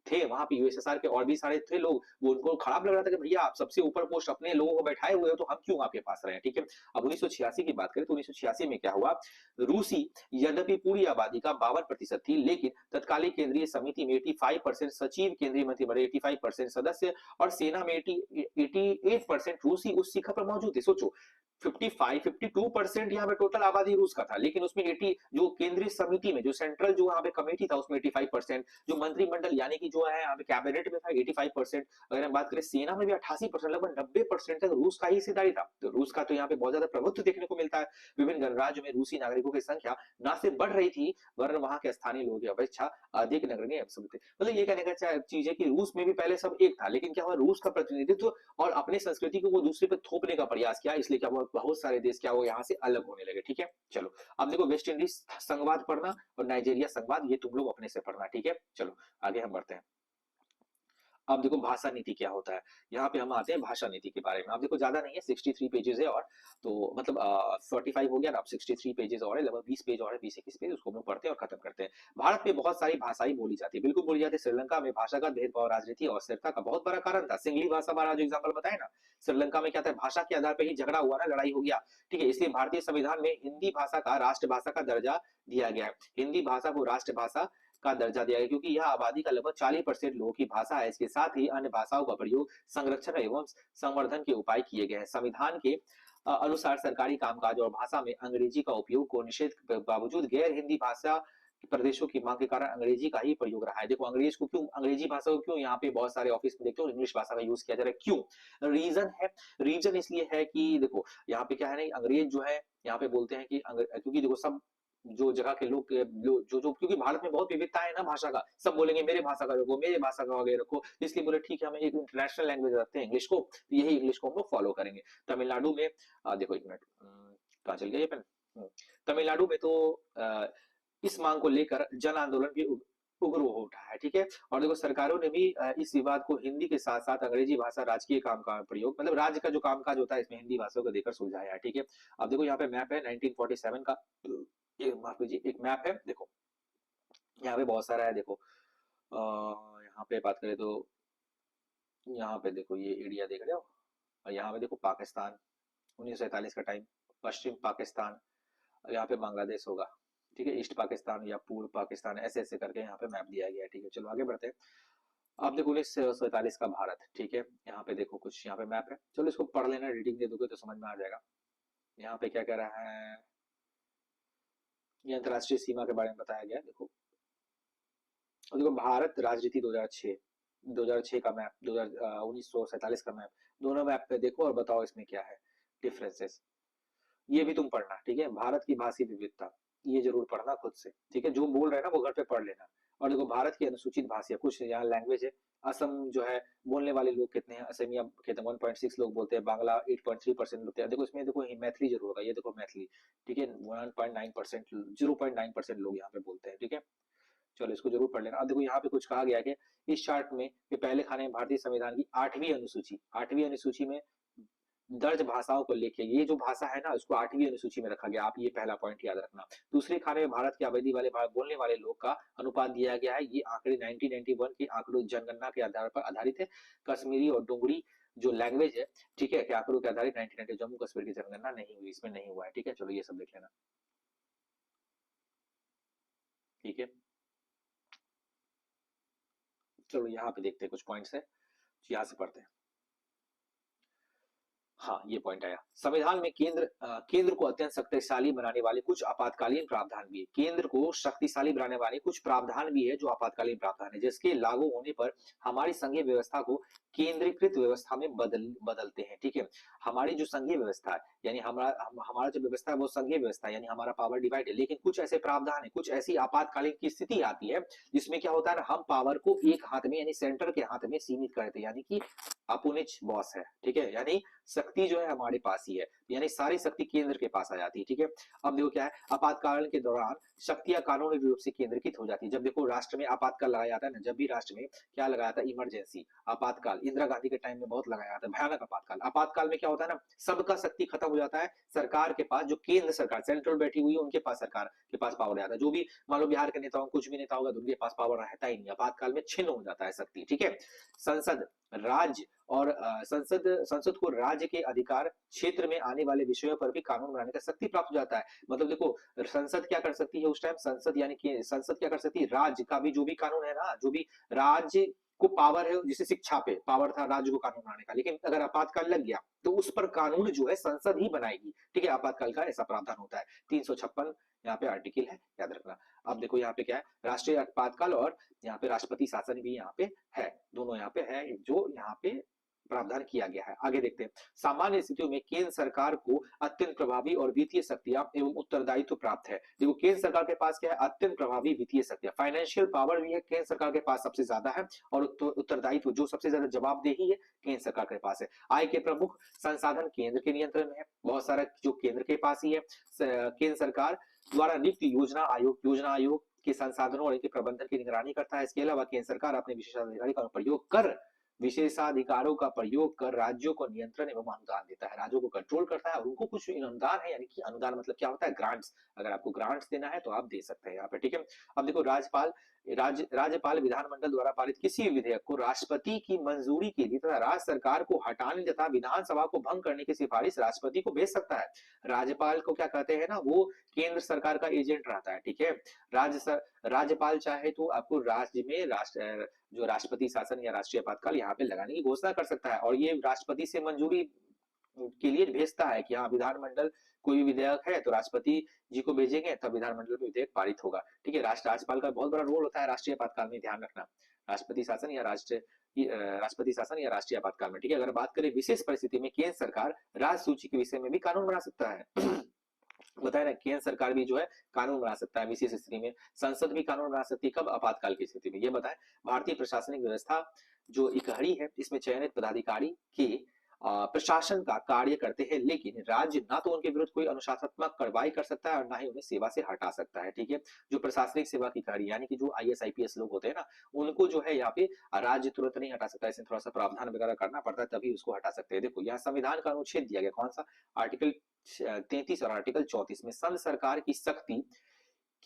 Speaker 1: थे वहां पे यूएसएसआर के और भी सारे थे लोग, वो उनको खराब लग रहा था कि भैया आप सबसे ऊपर पोस्ट अपने लोगों को बैठाए हुए हो, तो हम क्यों आपके पास रहे, ठीक है। अब 1986 की बात करें तो 1986 में क्या हुआ, रूसी यद्यपि पूरी आबादी का 52% थी, लेकिन तत्कालीन केंद्रीय समिति में 85% सचिव, केंद्रीय मंत्रिमंडल 85% सदस्य और सेना में 88% रूसी उस शिखर पर मौजूद थे। सोचो, 52% यहाँ पे टोटल आबादी रूस का था, लेकिन उसमें 80 जो केंद्रीय समिति में जो सेंट्रल जो यहाँ पे कमेटी था उसमें 85%, जो मंत्रिमंडल यानी कि जो है यहाँ पे कैबिनेट में था 85%, अगर हम बात करें सेना में भी 88%, लगभग 90% तक रूस का ही हिस्सेदारी था। तो रूस का तो यहाँ पे बहुत ज्यादा प्रभुत्व देखने को मिलता है। विभिन्न गणराज्यों में रूसी नागरिकों की संख्या न सिर्फ बढ़ रही थी, वरन वहां के स्थानीय लोगों की अपेक्षा अधिक नगण्य थे। मतलब ये कहने का चीज है कि रूस में भी पहले सब एक था, लेकिन क्या हुआ, रूस का प्रतिनिधित्व और अपनी संस्कृति को वो दूसरे पे थोपने का प्रयास किया, इसलिए क्या हुआ, बहुत सारे देश क्या हुआ, यहाँ से अलग होने लगे, ठीक है। चलो अब देखो, वेस्ट इंडीज संघवाद पढ़ना और नाइजीरिया संघवाद, ये तुम लोग अपने से पढ़ना, ठीक है। चलो आगे हम बढ़ते हैं। अब देखो भाषा नीति क्या होता है, यहाँ पे हम आते हैं भाषा नीति के बारे में। अब देखो ज्यादा नहीं है, 63 पेजेस है, और तो मतलब 45 हो गया ना, अब 63 पेजेस और है, लगभग 20 पेज और है, 20-21 पेज, उसको हम लोग पढ़ते हैं और खत्म करते हैं। भारत में बहुत सारी भाषाएं बोली जाती है, बिल्कुल बोली जाती है। श्रीलंका में भाषागत भेदभाव राजनीति और अस्थिरता का बहुत बड़ा कारण था। सिंगली भाषा वाला जो एग्जाम्पल बताया ना, श्रीलंका में क्या था, भाषा के आधार पर ही झगड़ा हुआ ना, लड़ाई हो गया, ठीक है। इसलिए भारतीय संविधान में हिंदी भाषा का राष्ट्रभाषा का दर्जा दिया गया है। हिंदी भाषा को राष्ट्रभाषा का दर्जा दिया गया, क्योंकि यह आबादी का लगभग 40% लोगों की भाषा है। इसके साथ ही अन्य भाषाओं का प्रयोग संरक्षण एवं संवर्धन के उपाय किए गए हैं। संविधान के अनुसार सरकारी कामकाज और भाषा में अंग्रेजी का उपयोग को निषेध के बावजूद गैर हिंदी भाषा प्रदेशों की मांग के कारण अंग्रेजी का ही प्रयोग रहा है। देखो अंग्रेजी भाषा को क्यों यहाँ पे बहुत सारे ऑफिस में देखते हो इंग्लिश भाषा का यूज किया जा रहा है, क्यों, रीजन इसलिए है कि देखो यहाँ पे क्या है ना, अंग्रेज जो है यहाँ पे बोलते हैं कि क्योंकि देखो सब जो जगह के लोग जो जो क्योंकि भारत में बहुत विविधता है ना भाषा का, सब बोलेंगे मेरे भाषा का रखो, मेरे भाषा का आगे रखो, इसलिए बोले ठीक है, हमें एक इंटरनेशनल लैंग्वेज रखते हैं इंग्लिश को, तो यही इंग्लिश को हम लोग फॉलो करेंगे। तमिलनाडु में देखो 1 मिनट, कहाँ चल गया ये पेन, तमिलनाडु में तो इस मांग को लेकर जन आंदोलन भी उग्र हो उठा है, ठीक है। और देखो सरकारों ने भी इस विवाद को हिंदी के साथ साथ अंग्रेजी भाषा राजकीय काम का प्रयोग, मतलब राज्य का जो कामकाज होता है इसमें हिंदी भाषा को देकर सुलझाया है, ठीक है। अब देखो यहाँ पे मैप है 1947 का, ये माफ कीजिए, एक मैप है, देखो यहाँ पे बहुत सारा है, देखो यहाँ पे बात करें तो यहाँ पे देखो ये एरिया देख रहे हो, और यहाँ पे देखो पाकिस्तान 1947 का टाइम, पश्चिम पाकिस्तान, और यहाँ पे बांग्लादेश होगा, ठीक है, ईस्ट पाकिस्तान या पूर्व पाकिस्तान, ऐसे ऐसे करके यहाँ पे मैप दिया गया है। ठीक है, चलो आगे बढ़ते हैं। अब देखो 1947 का भारत, ठीक है, यहाँ पे देखो कुछ यहाँ पे मैप है, चलो इसको पढ़ लेना, रीडिंग दे दोगे तो समझ में आ जाएगा। यहाँ पे क्या कह रहा है, ये अंतर्राष्ट्रीय सीमा के बारे में बताया गया है, देखो। और देखो भारत राजनीति 2006, 2006 का मैप, 1947 का मैप, दोनों मैप पे देखो और बताओ इसमें क्या है डिफरेंसेस। ये भी तुम पढ़ना, ठीक है, भारत की भाषी विविधता, ये जरूर पढ़ना खुद से, ठीक है, जो बोल रहे हैं ना वो घर पे पढ़ लेना। और देखो भारत की अनुसूचित भाषा, कुछ यहाँ लैंग्वेज है, असम जो है, बोलने वाले लोग कितने हैं, असमिया कहते हैं 1.6 लोग बोलते हैं, बांग्ला 8.3% बोलते हैं, देखो इसमें देखो मैथिली जरूर होगा, ये देखो मैथिली, ठीक है, 1.9%, 0.9% लोग यहाँ पे बोलते हैं, ठीक है। चलो इसको जरूर पढ़ लेना। अब देखो यहाँ पे कुछ कहा गया है कि इस चार्ट में कि पहले खाने में भारतीय संविधान की 8वीं अनुसूची में दर्ज भाषाओं को लेके, ये जो भाषा है ना उसको 8वीं अनुसूची में रखा गया, आप ये पहला पॉइंट याद रखना। दूसरे खाने में भारत की आबादी वाले बोलने वाले लोग का अनुपात दिया गया है, ये आंकड़े 1991 के आंकड़ों जनगणना के आधार पर आधारित है। कश्मीरी और डोगरी जो लैंग्वेज है, ठीक है, के आंकड़ों के आधारित 1990 जम्मू कश्मीर की जनगणना नहीं हुई, इसमें नहीं हुआ है, ठीक है, चलो ये सब देख लेना, ठीक है। चलो यहाँ पे देखते हैं कुछ पॉइंट्स है, यहाँ से पढ़ते हैं। हाँ, ये पॉइंट आया, संविधान में केंद्र को अत्यंत शक्तिशाली बनाने वाले कुछ आपातकालीन प्रावधान भी है, केंद्र को शक्तिशाली बनाने वाले कुछ प्रावधान भी है जो आपातकालीन प्रावधान है, जिसके लागू होने पर हमारी संघीय व्यवस्था को केंद्रीकृत व्यवस्था में बदलते हैं, ठीक है। हमारी जो संघीय व्यवस्था है, यानी हमारा जो व्यवस्था है वो संघीय व्यवस्था है, यानी हमारा पावर डिवाइड है, लेकिन कुछ ऐसे प्रावधान है, कुछ ऐसी आपातकालीन की स्थिति आती है जिसमें क्या होता है ना, हम पावर को एक हाथ में यानी सेंटर के हाथ में सीमित करते हैं, यानी कि अपुनिच बॉस है, ठीक है, यानी शक्ति जो है हमारे पास ही है, यानी सारी शक्ति केंद्र के पास आ जाती है, ठीक है। अब देखो क्या है, आपातकाल के दौरान शक्तियां कानूनी रूप से केंद्रीकृत हो जाती है। जब देखो राष्ट्र में आपातकाल लगाया जाता है ना, जब भी राष्ट्र में क्या लगाया था, इमरजेंसी आपातकाल, इंदिरा गांधी के टाइम में बहुत लगाया जाता है, भयानक आपातकाल। आपातकाल में क्या होता है ना, सबका शक्ति खत्म हो जाता है, सरकार के पास, जो केंद्र सरकार सेंट्रल बैठी हुई है उनके पास, सरकार के पास पावर आता है, जो भी मान लो बिहार के नेताओं कुछ भी नेता होगा तो उनके पास पावर रहता ही नहीं, आपातकाल में छिन्न हो जाता है शक्ति, ठीक है। संसद, राज्य और संसद को राज्य के अधिकार क्षेत्र में आने वाले विषयों पर भी कानून बनाने का शक्ति प्राप्त हो जाता है। मतलब देखो संसद क्या कर सकती है उस टाइम, संसद यानी कि संसद क्या कर सकती है, राज्य का भी जो भी कानून है ना, जो भी राज्य को पावर है, जैसे शिक्षा पे पावर था राज्य को कानून बनाने का, लेकिन अगर आपातकाल लग गया तो उस पर कानून जो है संसद ही बनाएगी, ठीक है। आपातकाल का ऐसा प्रावधान होता है, 356 यहाँ पे आर्टिकल है, याद रखना। अब देखो यहाँ पे क्या है, राष्ट्रीय आपातकाल और यहाँ पे राष्ट्रपति शासन भी यहाँ पे है, दोनों यहाँ पे है जो यहाँ पे प्रावधान किया गया है। आगे देखते हैं, सामान्य स्थितियों में केंद्र सरकार को अत्यंत प्रभावी और वित्तीय शक्तियां एवं उत्तरदायित्व प्राप्त है। देखो केंद्र सरकार के पास क्या है, अत्यंत प्रभावी वित्तीय शक्तियां, फाइनेंशियल पावर भी है केंद्र सरकार के पास सबसे ज्यादा है, और उत्तरदायित्व जो सबसे ज्यादा जवाबदेही है केंद्र सरकार के पास है। आय के प्रमुख संसाधन केंद्र के नियंत्रण में है, बहुत सारा जो केंद्र के पास ही है। केंद्र सरकार द्वारा नियुक्त योजना आयोग के संसाधनों और इनके प्रबंधन की निगरानी करता है। इसके अलावा केंद्र सरकार अपने विशेषाधिकारों का प्रयोग कर राज्यों को नियंत्रण एवं अनुदान देता है, राज्यों को कंट्रोल करता है, और उनको कुछ अनुदान है, यानी कि अनुदान मतलब क्या होता है, ग्रांट्स, अगर आपको ग्रांट्स देना है तो आप दे सकते हैं यहाँ पे, ठीक है। अब देखो राज्यपाल विधानमंडल द्वारा पारित किसी भी विधेयक को राष्ट्रपति की मंजूरी के लिए तथा राज्य सरकार को हटाने तथा विधानसभा को भंग करने की सिफारिश राष्ट्रपति को भेज सकता है। राज्यपाल को क्या कहते हैं ना, वो केंद्र सरकार का एजेंट रहता है, ठीक है। राज्यपाल चाहे तो आपको राज्य में जो राष्ट्रपति शासन या राष्ट्रीय आपातकाल यहाँ पे लगाने की घोषणा कर सकता है, और ये राष्ट्रपति से मंजूरी के लिए भेजता है कि हाँ विधानमंडल कोई भी विधेयक है तो राष्ट्रपति जी को भेजेंगे, तब विधानमंडल में विधेयक पारित होगा, ठीक है। राज्यपाल का बहुत बड़ा रोल होता है राष्ट्रीय आपातकाल में, ध्यान रखना, राष्ट्रपति शासन या राष्ट्रीय आपातकाल में, ठीक है। अगर बात करें विशेष परिस्थिति में केंद्र सरकार राज्य सूची के विषय में भी कानून बना सकता है। बताया ना, केंद्र सरकार भी जो है कानून बना सकता है विशेष स्थिति में, संसद भी कानून बना सकती है, कब, आपातकाल की स्थिति में। ये बताएं, भारतीय प्रशासनिक व्यवस्था जो इकहड़ी है, इसमें चयनित पदाधिकारी के प्रशासन का कार्य करते हैं, लेकिन राज्य ना तो उनके विरुद्ध कोई अनुशासनात्मक कार्रवाई कर सकता है और ना ही उन्हें सेवा से हटा सकता है, ठीक है। जो प्रशासनिक सेवा की कार्य यानी कि जो आईएएस आईपीएस लोग होते हैं ना, उनको जो है यहाँ पे राज्य तुरंत नहीं हटा सकता, इसमें थोड़ा सा प्रावधान वगैरह करना पड़ता है तभी उसको हटा सकते हैं। देखो यहाँ संविधान का अनुच्छेद दिया गया, कौन सा, आर्टिकल 33 और आर्टिकल 34 में संघ सरकार की शक्ति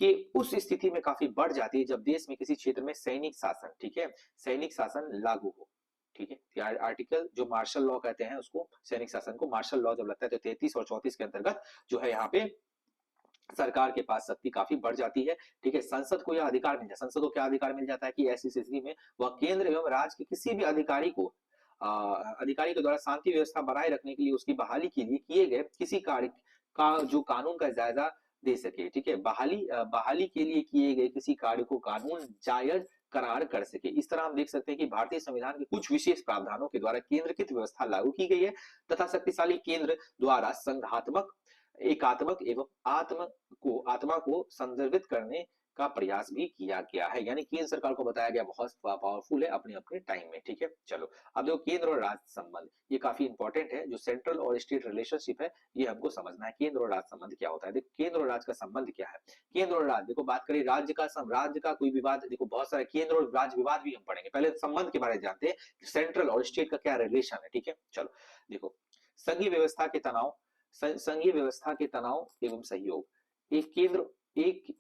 Speaker 1: कि उस स्थिति में काफी बढ़ जाती है जब देश में किसी क्षेत्र में सैनिक शासन, ठीक है, सैनिक शासन लागू हो, ठीक है। आर्टिकल जो मार्शल लॉ कहते हैं उसको, सैनिक शासन को मार्शल लॉ जब लगता है तो 33 और 34 के अंतर्गत जो है यहाँ पे सरकार के पास शक्ति काफी बढ़ जाती है। ठीक है, संसद को यह अधिकार मिल जाता है, संसद को क्या अधिकार मिल जाता है कि ऐसी स्थिति में वह केंद्र एवं राज्य के किसी भी अधिकारी को अधिकारी के द्वारा शांति व्यवस्था बनाए रखने के लिए उसकी बहाली के लिए किए गए किसी कार्य का जो कानून का जायजा दे सके। ठीक है, बहाली के लिए किए गए किसी कार्य को कानून जायज करार कर सके। इस तरह हम देख सकते हैं कि भारतीय संविधान के कुछ विशेष प्रावधानों के द्वारा केंद्रीकृत व्यवस्था लागू की गई है तथा शक्तिशाली केंद्र द्वारा संघात्मक एकात्मक एवं आत्मा को संदर्भित करने का प्रयास भी किया गया है। यानी केंद्र सरकार को बताया गया बहुत पावरफुल है अपने अपने टाइम में। ठीक है, चलो अब देखो केंद्र और राज्य संबंध, ये काफी इंपॉर्टेंट है। जो सेंट्रल और स्टेट रिलेशनशिप है ये हमको समझना है। केंद्र और राज्य संबंध क्या होता है? देखो केंद्र और राज्य का संबंध क्या है। केंद्र और राज्य, देखो बात करें राज्य का कोई विवाद, देखो बहुत सारे केंद्र और राज्य विवाद भी हम पढ़ेंगे। पहले संबंध के बारे में जानते हैं, सेंट्रल और स्टेट का क्या रिलेशन है। ठीक है, चलो देखो संघीय व्यवस्था के तनाव, संघीय व्यवस्था के तनाव एवं सहयोग।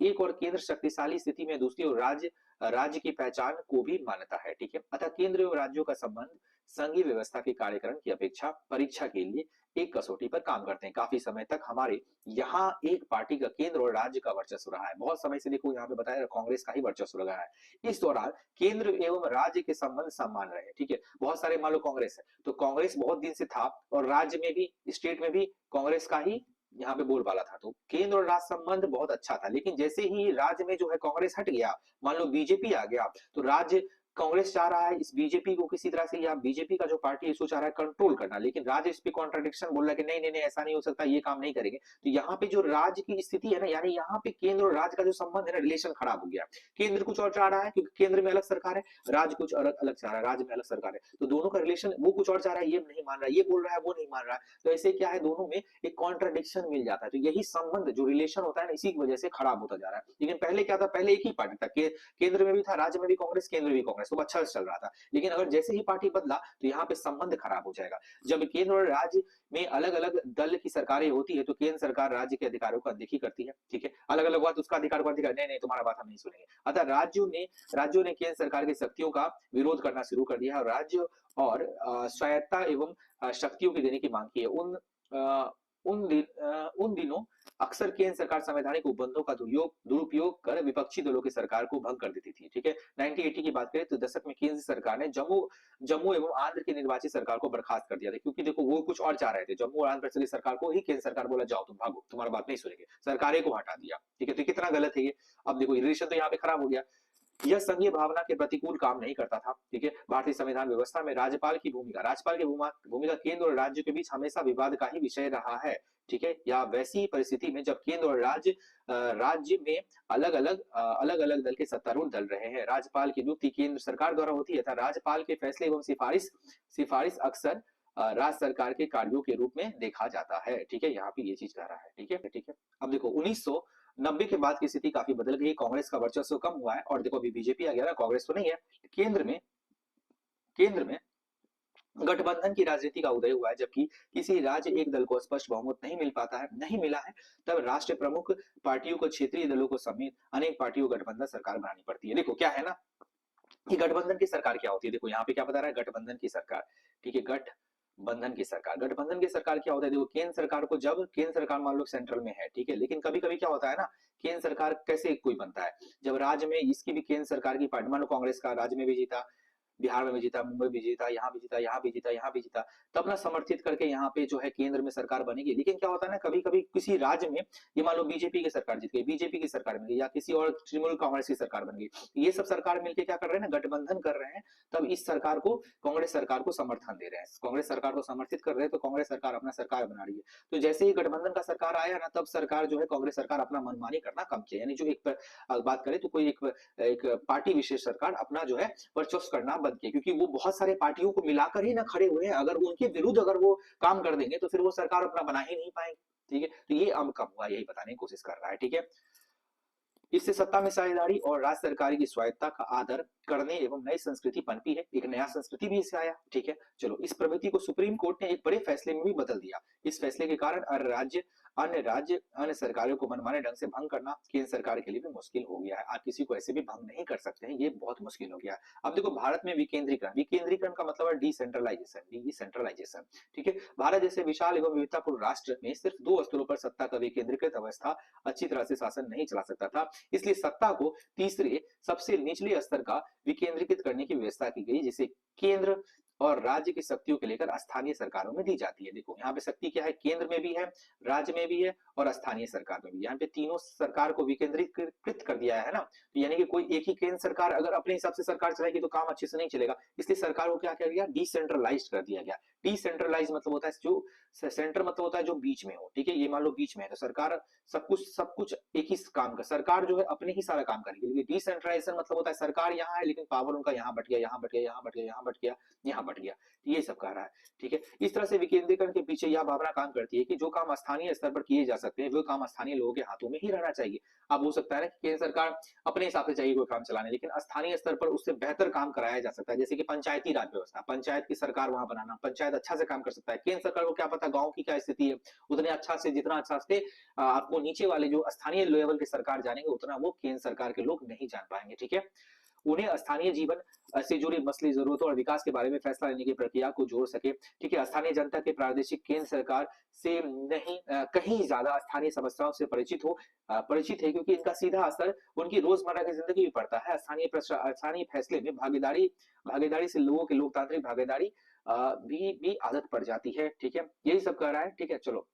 Speaker 1: एक और केंद्र शक्तिशाली स्थिति में दूसरी ओर राज्य की पहचान को भी मानता है। ठीक है, अतः केंद्र एवं राज्यों का संबंध संघीय व्यवस्था के कार्यकरण की अपेक्षा परीक्षा के लिए एक कसौटी पर काम करते हैं। काफी समय तक हमारे यहाँ एक पार्टी का केंद्र और राज्य का वर्चस्व रहा है। बहुत समय से देखो यहाँ पे बताया कांग्रेस का ही वर्चस्व रहा है। इस दौरान केंद्र एवं राज्य के संबंध समान रहे। ठीक है, बहुत सारे मान लो कांग्रेस है तो कांग्रेस बहुत दिन से था और राज्य में भी स्टेट में भी कांग्रेस का ही यहाँ पे बोलबाला था। तो केंद्र और राज्य संबंध बहुत अच्छा था, लेकिन जैसे ही राज्य में जो है कांग्रेस हट गया, मान लो बीजेपी आ गया, तो राज्य कांग्रेस चाह रहा है इस बीजेपी को किसी तरह से, या बीजेपी का जो पार्टी है इसको चाह रहा है कंट्रोल करना, लेकिन राज्य इस पे कॉन्ट्रडिक्शन बोल रहा है कि नहीं नहीं नहीं ऐसा नहीं हो सकता, ये काम नहीं करेंगे। तो यहाँ पे जो राज्य की स्थिति है ना, यानी यहाँ पे केंद्र और राज्य का जो संबंध है ना, रिलेशन खराब हो गया। केंद्र कुछ और चाह रहा है क्योंकि केंद्र में अलग सरकार है, राज्य कुछ अलग अलग चाह रहा है, राज्य में अलग सरकार है, तो दोनों का रिलेशन, वो कुछ और चाह रहा है, ये नहीं मान रहा है, ये बोल रहा है, वो नहीं मान रहा है, तो ऐसे क्या है दोनों में एक कॉन्ट्रडिक्शन मिल जाता है। तो यही संबंध जो रिलेशन होता है ना, इसी की वजह से खराब होता जा रहा है। लेकिन पहले क्या था, पहले एक ही पार्टी था, केंद्र में भी था, राज्य में भी कांग्रेस, केंद्र में भी कांग्रेस, तो अच्छा चल रहा था। लेकिन अगर जैसे ही पार्टी बदला तो यहाँ पे संबंध खराब हो जाएगा। जब केंद्र और राज्य में अलग अलग दल की सरकारें होती है तो केंद्र सरकार राज्य के अधिकारों को अनदेखी करती है। ठीक है, अलग अलग बात, उसका अधिकार को अधिकार, नहीं नहीं तुम्हारा बात हम नहीं सुनेंगे। अतः राज्यों ने केंद्र सरकार की शक्तियों का विरोध करना शुरू कर दिया है और राज्य और स्वायत्ता एवं शक्तियों की देने की मांग की है। उन दिनों अक्सर केंद्र सरकार संवैधानिक उपबंधों का दुरुपयोग कर विपक्षी दलों की सरकार को भंग कर देती थी। ठीक है, 1980 की बात करें तो दशक में केंद्र सरकार ने जम्मू एवं आंध्र की निर्वाचित सरकार को बर्खास्त कर दिया था, क्योंकि देखो वो कुछ और चाह रहे थे। जम्मू और आंध्र प्रदेश की सरकार को ही केंद्र सरकार बोला जाओ तुम भागो, तुम्हारा बात नहीं सुनेंगे, सरकारें को हटा दिया। ठीक है, तो कितना गलत है ये। अब देखो रिलेशन तो यहाँ पे खराब हो गया। यह संघीय भावना के प्रतिकूल काम नहीं करता था। ठीक है, भारतीय संविधान व्यवस्था में राज्यपाल की भूमिका केंद्र और राज्य के बीच हमेशा विवाद का ही विषय रहा है। ठीक है, या वैसी परिस्थिति में जब केंद्र और राज्य में अलग अलग दल के सत्तारूढ़ दल रहे हैं, राज्यपाल की नियुक्ति केंद्र सरकार द्वारा होती है, राज्यपाल के फैसले एवं सिफारिश अक्सर राज्य सरकार के कार्यों के रूप में देखा जाता है। ठीक है, यहाँ पे ये चीज कह रहा है। ठीक है, ठीक है, अब देखो 1990 के बाद की स्थिति काफी बदल गई, कांग्रेस का वर्चस्व कम हुआ है और देखो अभी बीजेपी आ गया ना, कांग्रेस तो नहीं है। केंद्र में गठबंधन की राजनीति का उदय हुआ है, जबकि किसी राज्य एक दल को स्पष्ट बहुमत नहीं मिला है, तब राष्ट्र प्रमुख पार्टियों को क्षेत्रीय दलों को समेत अनेक पार्टियों को गठबंधन सरकार बनानी पड़ती है। देखो क्या है ना कि गठबंधन की सरकार क्या होती है, देखो यहाँ पे क्या बता रहा है, गठबंधन की सरकार। ठीक है, गठबंधन की सरकार क्या होता है, देखो केंद्र सरकार को, जब केंद्र सरकार मान लो सेंट्रल में है, ठीक है, लेकिन कभी कभी क्या होता है ना, केंद्र सरकार कैसे कोई बनता है, जब राज्य में इसकी भी केंद्र सरकार की पार्टी, मान लो कांग्रेस का राज्य में भी जीता, बिहार में भी जीता, मुंबई भी जीता, यहाँ भी जीता, यहाँ भी जीता, यहाँ भी जीता, तब ना समर्थित करके यहाँ पे जो है केंद्र में सरकार बनेगी। लेकिन क्या होता है ना, कभी कभी किसी राज्य में ये मान लो बीजेपी की सरकार जीत गई, बीजेपी की सरकार बन गई, या किसी और तृणमूल कांग्रेस की सरकार बन गई, ये सब सरकार मिलकर क्या कर रहे हैं ना, गठबंधन कर रहे हैं, तब इस सरकार को, कांग्रेस सरकार को समर्थन दे रहे हैं, कांग्रेस सरकार को समर्थित कर रहे हैं, तो कांग्रेस सरकार अपना सरकार बना रही है। तो जैसे ही गठबंधन का सरकार आया ना, तब सरकार जो है, कांग्रेस सरकार अपना मनमानी करना कम किया, यानी जो एक बात करें तो कोई एक पार्टी विशेष सरकार अपना जो है वर्चस्व करना बंद किया, क्योंकि वो बहुत सारे पार्टियों को मिलाकर ही ना खड़े हुए हैं, अगर उनके विरुद्ध अगर वो काम कर देंगे तो फिर वो सरकार अपना बना ही नहीं पाएंगे। ठीक है, तो ये अब कम हुआ, यही बताने की कोशिश कर रहा है। ठीक है, इससे सत्ता में साझेदारी और राज्य सरकार की स्वायत्ता का आदर करने एवं नई संस्कृति पनपी है, एक नया संस्कृति भी इससे आया। ठीक है, चलो इस प्रवृत्ति को सुप्रीम कोर्ट ने एक बड़े फैसले में भी बदल दिया। इस फैसले के कारण अन्य सरकारों को मनमाने ढंग से भंग करना केंद्र सरकार के लिए भी मुश्किल हो गया है। आप किसी को ऐसे भी भंग नहीं कर सकते हैं, ये बहुत मुश्किल हो गया है। अब देखो भारत में विकेंद्रीकरण, विकेंद्रीकरण का मतलब है डिसेंट्रलाइजेशन, डिसेंट्रलाइजेशन, ठीक है। भारत जैसे विशाल एवं विविधतापूर्ण राष्ट्र में सिर्फ दो स्तरों पर सत्ता का विकेंद्रीकृत अवस्था अच्छी तरह से शासन नहीं चला सकता था, इसलिए सत्ता को तीसरे सबसे निचले स्तर का विकेंद्रीकृत करने की व्यवस्था की गई, जिसे केंद्र और राज्य की शक्तियों को लेकर स्थानीय सरकारों में दी जाती है। देखो यहाँ पे शक्ति क्या है, केंद्र में भी है, राज्य में भी है और स्थानीय सरकार में भी। यहाँ पे तीनों सरकार को विकेंद्रीकृत कर दिया है ना, तो यानी कि कोई एक ही केंद्र सरकार अगर अपने हिसाब से सरकार चलाएगी तो काम अच्छे से नहीं चलेगा, इसलिए सरकार को क्या किया गया, डिसेंट्रलाइज कर दिया गया। डिसेंट्रलाइज मतलब होता है जो सेंटर, मतलब होता है जो बीच में हो, ठीक है। ये मान लो बीच में है तो सरकार सब कुछ एक ही काम का, सरकार जो है अपने ही सारा काम करेगी। डिसेंट्रलाइजेशन मतलब होता है सरकार यहाँ है लेकिन पावर उनका यहाँ बट गया, यहाँ बट गया, यहाँ बट गया, यहाँ बट गया, यहाँ बट गया, ये सब कह रहा है, ठीक है। इस तरह से विकेंद्रीकरण के पीछे यह भावना काम करती है कि जो काम स्थानीय स्तर पर किए जा सकते हैं वो काम स्थानीय लोगों के हाथों में ही रहना चाहिए। अब हो सकता है ना कि केंद्र सरकार अपने हिसाब से चाहिए कोई काम चलाने, लेकिन स्थानीय स्तर पर उससे बेहतर काम कराया जा सकता है। जैसे कि पंचायती राज व्यवस्था, पंचायत की सरकार वहां बनाना, पंचायत अच्छा से काम कर सकता है। केंद्र सरकार को क्या पता गांव की क्या स्थिति है, उतने अच्छा से जितना अच्छा से आपको नीचे वाले जो स्थानीय लेवल के सरकार जानेंगे उतना वो केंद्र सरकार के लोग नहीं जान पाएंगे, ठीक है। उन्हें स्थानीय जीवन से जुड़ी मसली जरूरतों और विकास के बारे में फैसला लेने की प्रक्रिया को जोड़ सके, ठीक है। स्थानीय जनता के प्रादेशिक केंद्र सरकार से नहीं कहीं ज्यादा स्थानीय समस्याओं से परिचित है, क्योंकि इनका सीधा असर उनकी रोजमर्रा की जिंदगी में पड़ता है। स्थानीय फैसले में भागीदारी भागीदारी से लोगों की लोकतांत्रिक भागीदारी भी आदत पड़ जाती है, ठीक है। यही सब कह रहा है, ठीक है। चलो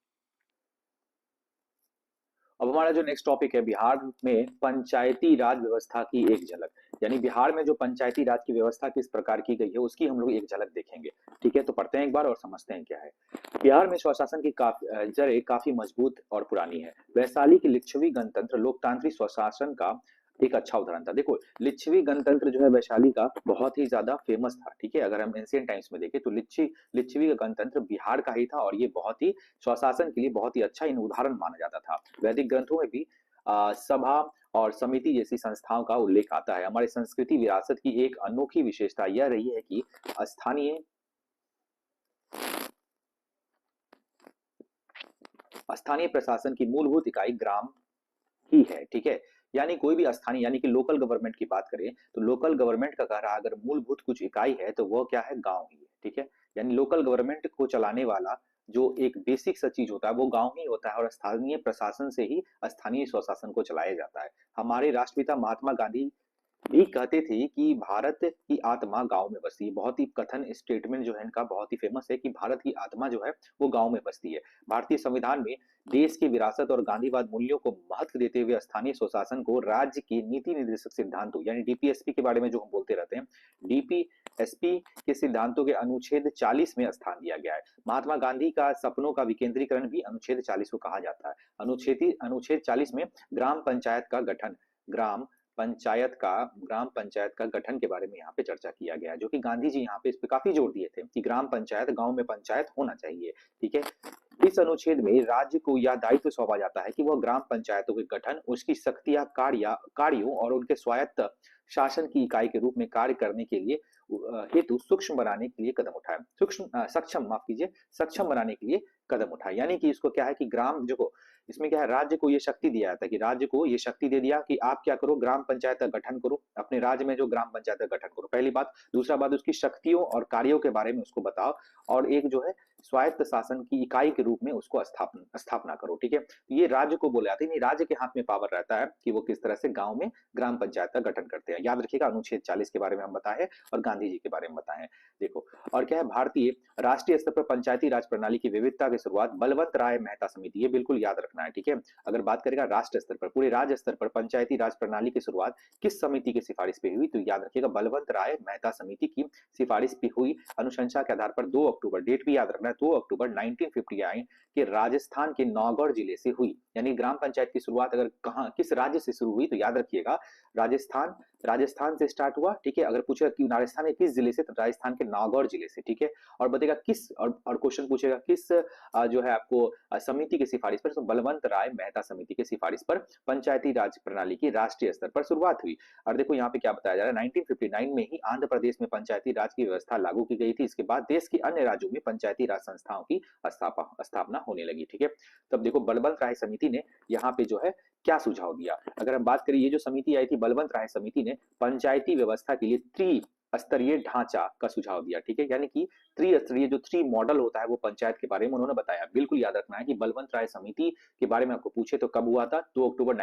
Speaker 1: अब हमारा जो नेक्स्ट टॉपिक है, बिहार में पंचायती राज व्यवस्था की एक झलक, यानी बिहार में जो पंचायती राज की व्यवस्था किस प्रकार की गई है उसकी हम लोग एक झलक देखेंगे, ठीक है। तो पढ़ते हैं एक बार और समझते हैं क्या है। बिहार में स्वशासन की जड़ें काफी मजबूत और पुरानी है। वैशाली की लिच्छवी गणतंत्र लोकतांत्रिक स्वशासन का एक अच्छा उदाहरण था। देखो लिच्छवी गणतंत्र जो है वैशाली का बहुत ही ज्यादा फेमस था, ठीक है। अगर हम एंशिएंट टाइम्स में देखें तो लिच्छवी का गणतंत्र बिहार का ही था और ये बहुत ही स्वशासन के लिए बहुत ही अच्छा इन उदाहरण माना जाता था। वैदिक ग्रंथों में भी सभा और समिति जैसी संस्थाओं का उल्लेख आता है। हमारी संस्कृति विरासत की एक अनोखी विशेषता यह रही है कि स्थानीय स्थानीय प्रशासन की मूलभूत इकाई ग्राम ही है, ठीक है। यानी कोई भी स्थानीय यानी कि लोकल गवर्नमेंट की बात करें तो लोकल गवर्नमेंट का कह रहा अगर मूलभूत कुछ इकाई है तो वो क्या है, गांव ही है, ठीक है। यानी लोकल गवर्नमेंट को चलाने वाला जो एक बेसिक सा चीज होता है वो गांव ही होता है और स्थानीय प्रशासन से ही स्थानीय स्वशासन को चलाया जाता है। हमारे राष्ट्रपिता महात्मा गांधी भी कहते थे कि भारत की आत्मा गांव में बसती है। बहुत ही कथन स्टेटमेंट जो है इनका बहुत ही फेमस है कि भारत की आत्मा जो है वो गांव में बसती है। भारतीय संविधान में देश की विरासत और गांधीवाद मूल्यों को महत्व देते हुए स्थानीय स्वशासन को राज्य के नीति निर्देशक सिद्धांतों यानी डीपीएसपी के बारे में जो हम बोलते रहते हैं, डीपीएसपी के सिद्धांतों के अनुच्छेद 40 में स्थान दिया गया है। महात्मा गांधी का सपनों का विकेंद्रीकरण भी अनुच्छेद 40 को कहा जाता है। अनुच्छेद 40 में ग्राम पंचायत का गठन ग्राम ग्राम पंचायत का गठन के बारे में यहाँ पे चर्चा किया गया है, जो कि गांधी जी यहाँ पे इस पे काफी जोर दिए थे कि ग्राम पंचायत गांव में पंचायत होना चाहिए, ठीक है। इस अनुच्छेद में राज्य को यह दायित्व सौंपा जाता है कि वह ग्राम पंचायतों के गठन, उसकी शक्तियां, कार्यों और उनके स्वायत्त शासन की इकाई के रूप में कार्य करने के लिए हेतु सूक्ष्म बनाने के लिए कदम उठाए, सक्षम बनाने के लिए कदम उठाए। यानी कि इसको क्या है कि ग्राम जो इसमें क्या है, राज्य को ये शक्ति दिया जाता है कि राज्य को ये शक्ति दे दिया कि आप क्या करो, ग्राम पंचायत का गठन करो, अपने राज्य में जो ग्राम पंचायत का गठन करो, पहली बात। दूसरा बात, उसकी शक्तियों और कार्यों के बारे में उसको बताओ और एक जो है स्वायत्त शासन की इकाई के रूप में उसको स्थापना करो, ठीक है। ये राज्य को बोला जाता है, नहीं राज्य के हाथ में पावर रहता है कि वो किस तरह से गांव में ग्राम पंचायत का गठन करते हैं। याद रखिएगा अनुच्छेद 40 के बारे में हम बताए और गांधी जी के बारे में बताए। देखो और क्या है, भारतीय राष्ट्रीय स्तर पर पंचायती राज प्रणाली की विविधता की शुरुआत बलवंत राय मेहता समिति, ये बिल्कुल याद रखना है, ठीक है। अगर बात करेगा राष्ट्र स्तर पर, पूरे राज्य स्तर पर पंचायती राज प्रणाली की शुरुआत किस समिति की सिफारिश पे हुई, तो याद रखिएगा बलवंत राय मेहता समिति की सिफारिश पे हुई। अनुशंसा के आधार पर 2 अक्टूबर, डेट भी याद रखना है, 2 अक्टूबर 1959 के राजस्थान के नौगढ़ जिले से हुई। यानी ग्राम पंचायत की शुरुआत अगर कहां किस राज्य से शुरू हुई तो याद रखिएगा राजस्थान से स्टार्ट हुआ, ठीक है। अगर पूछेगा कि राजस्थान के किस जिले से तो राजस्थान के नौगढ़ जिले से, ठीक है। और बताएगा किस और क्वेश्चन पूछेगा किस जो है आपको समिति की सिफारिश पर, तो बलवंत राय मेहता समिति की सिफारिश पर पंचायती राज प्रणाली की राष्ट्रीय स्तर पर शुरुआत हुई। और देखो यहाँ पे क्या बताया जा रहा है, 1959 में ही आंध्र प्रदेश में पंचायती राज की व्यवस्था लागू की गई थी। इसके बाद देश के अन्य राज्यों में पंचायती संस्थाओं की स्थापना होने लगी। ठीक है, तब देखो बलवंत राय समिति ने यहाँ पे जो है क्या सुझाव दिया। अगर हम बात करें, ये जो समिति आई थी बलवंत राय समिति ने पंचायती व्यवस्था के लिए त्रिस्तरीय ढांचा का सुझाव दिया। ठीक है, यानी कि त्रिस्तरीय जो थ्री मॉडल होता है वो पंचायत के बारे में उन्होंने बताया। बिल्कुल याद रखना है कि बलवंत राय समिति के बारे में आपको पूछे तो कब हुआ था, 2 अक्टूबर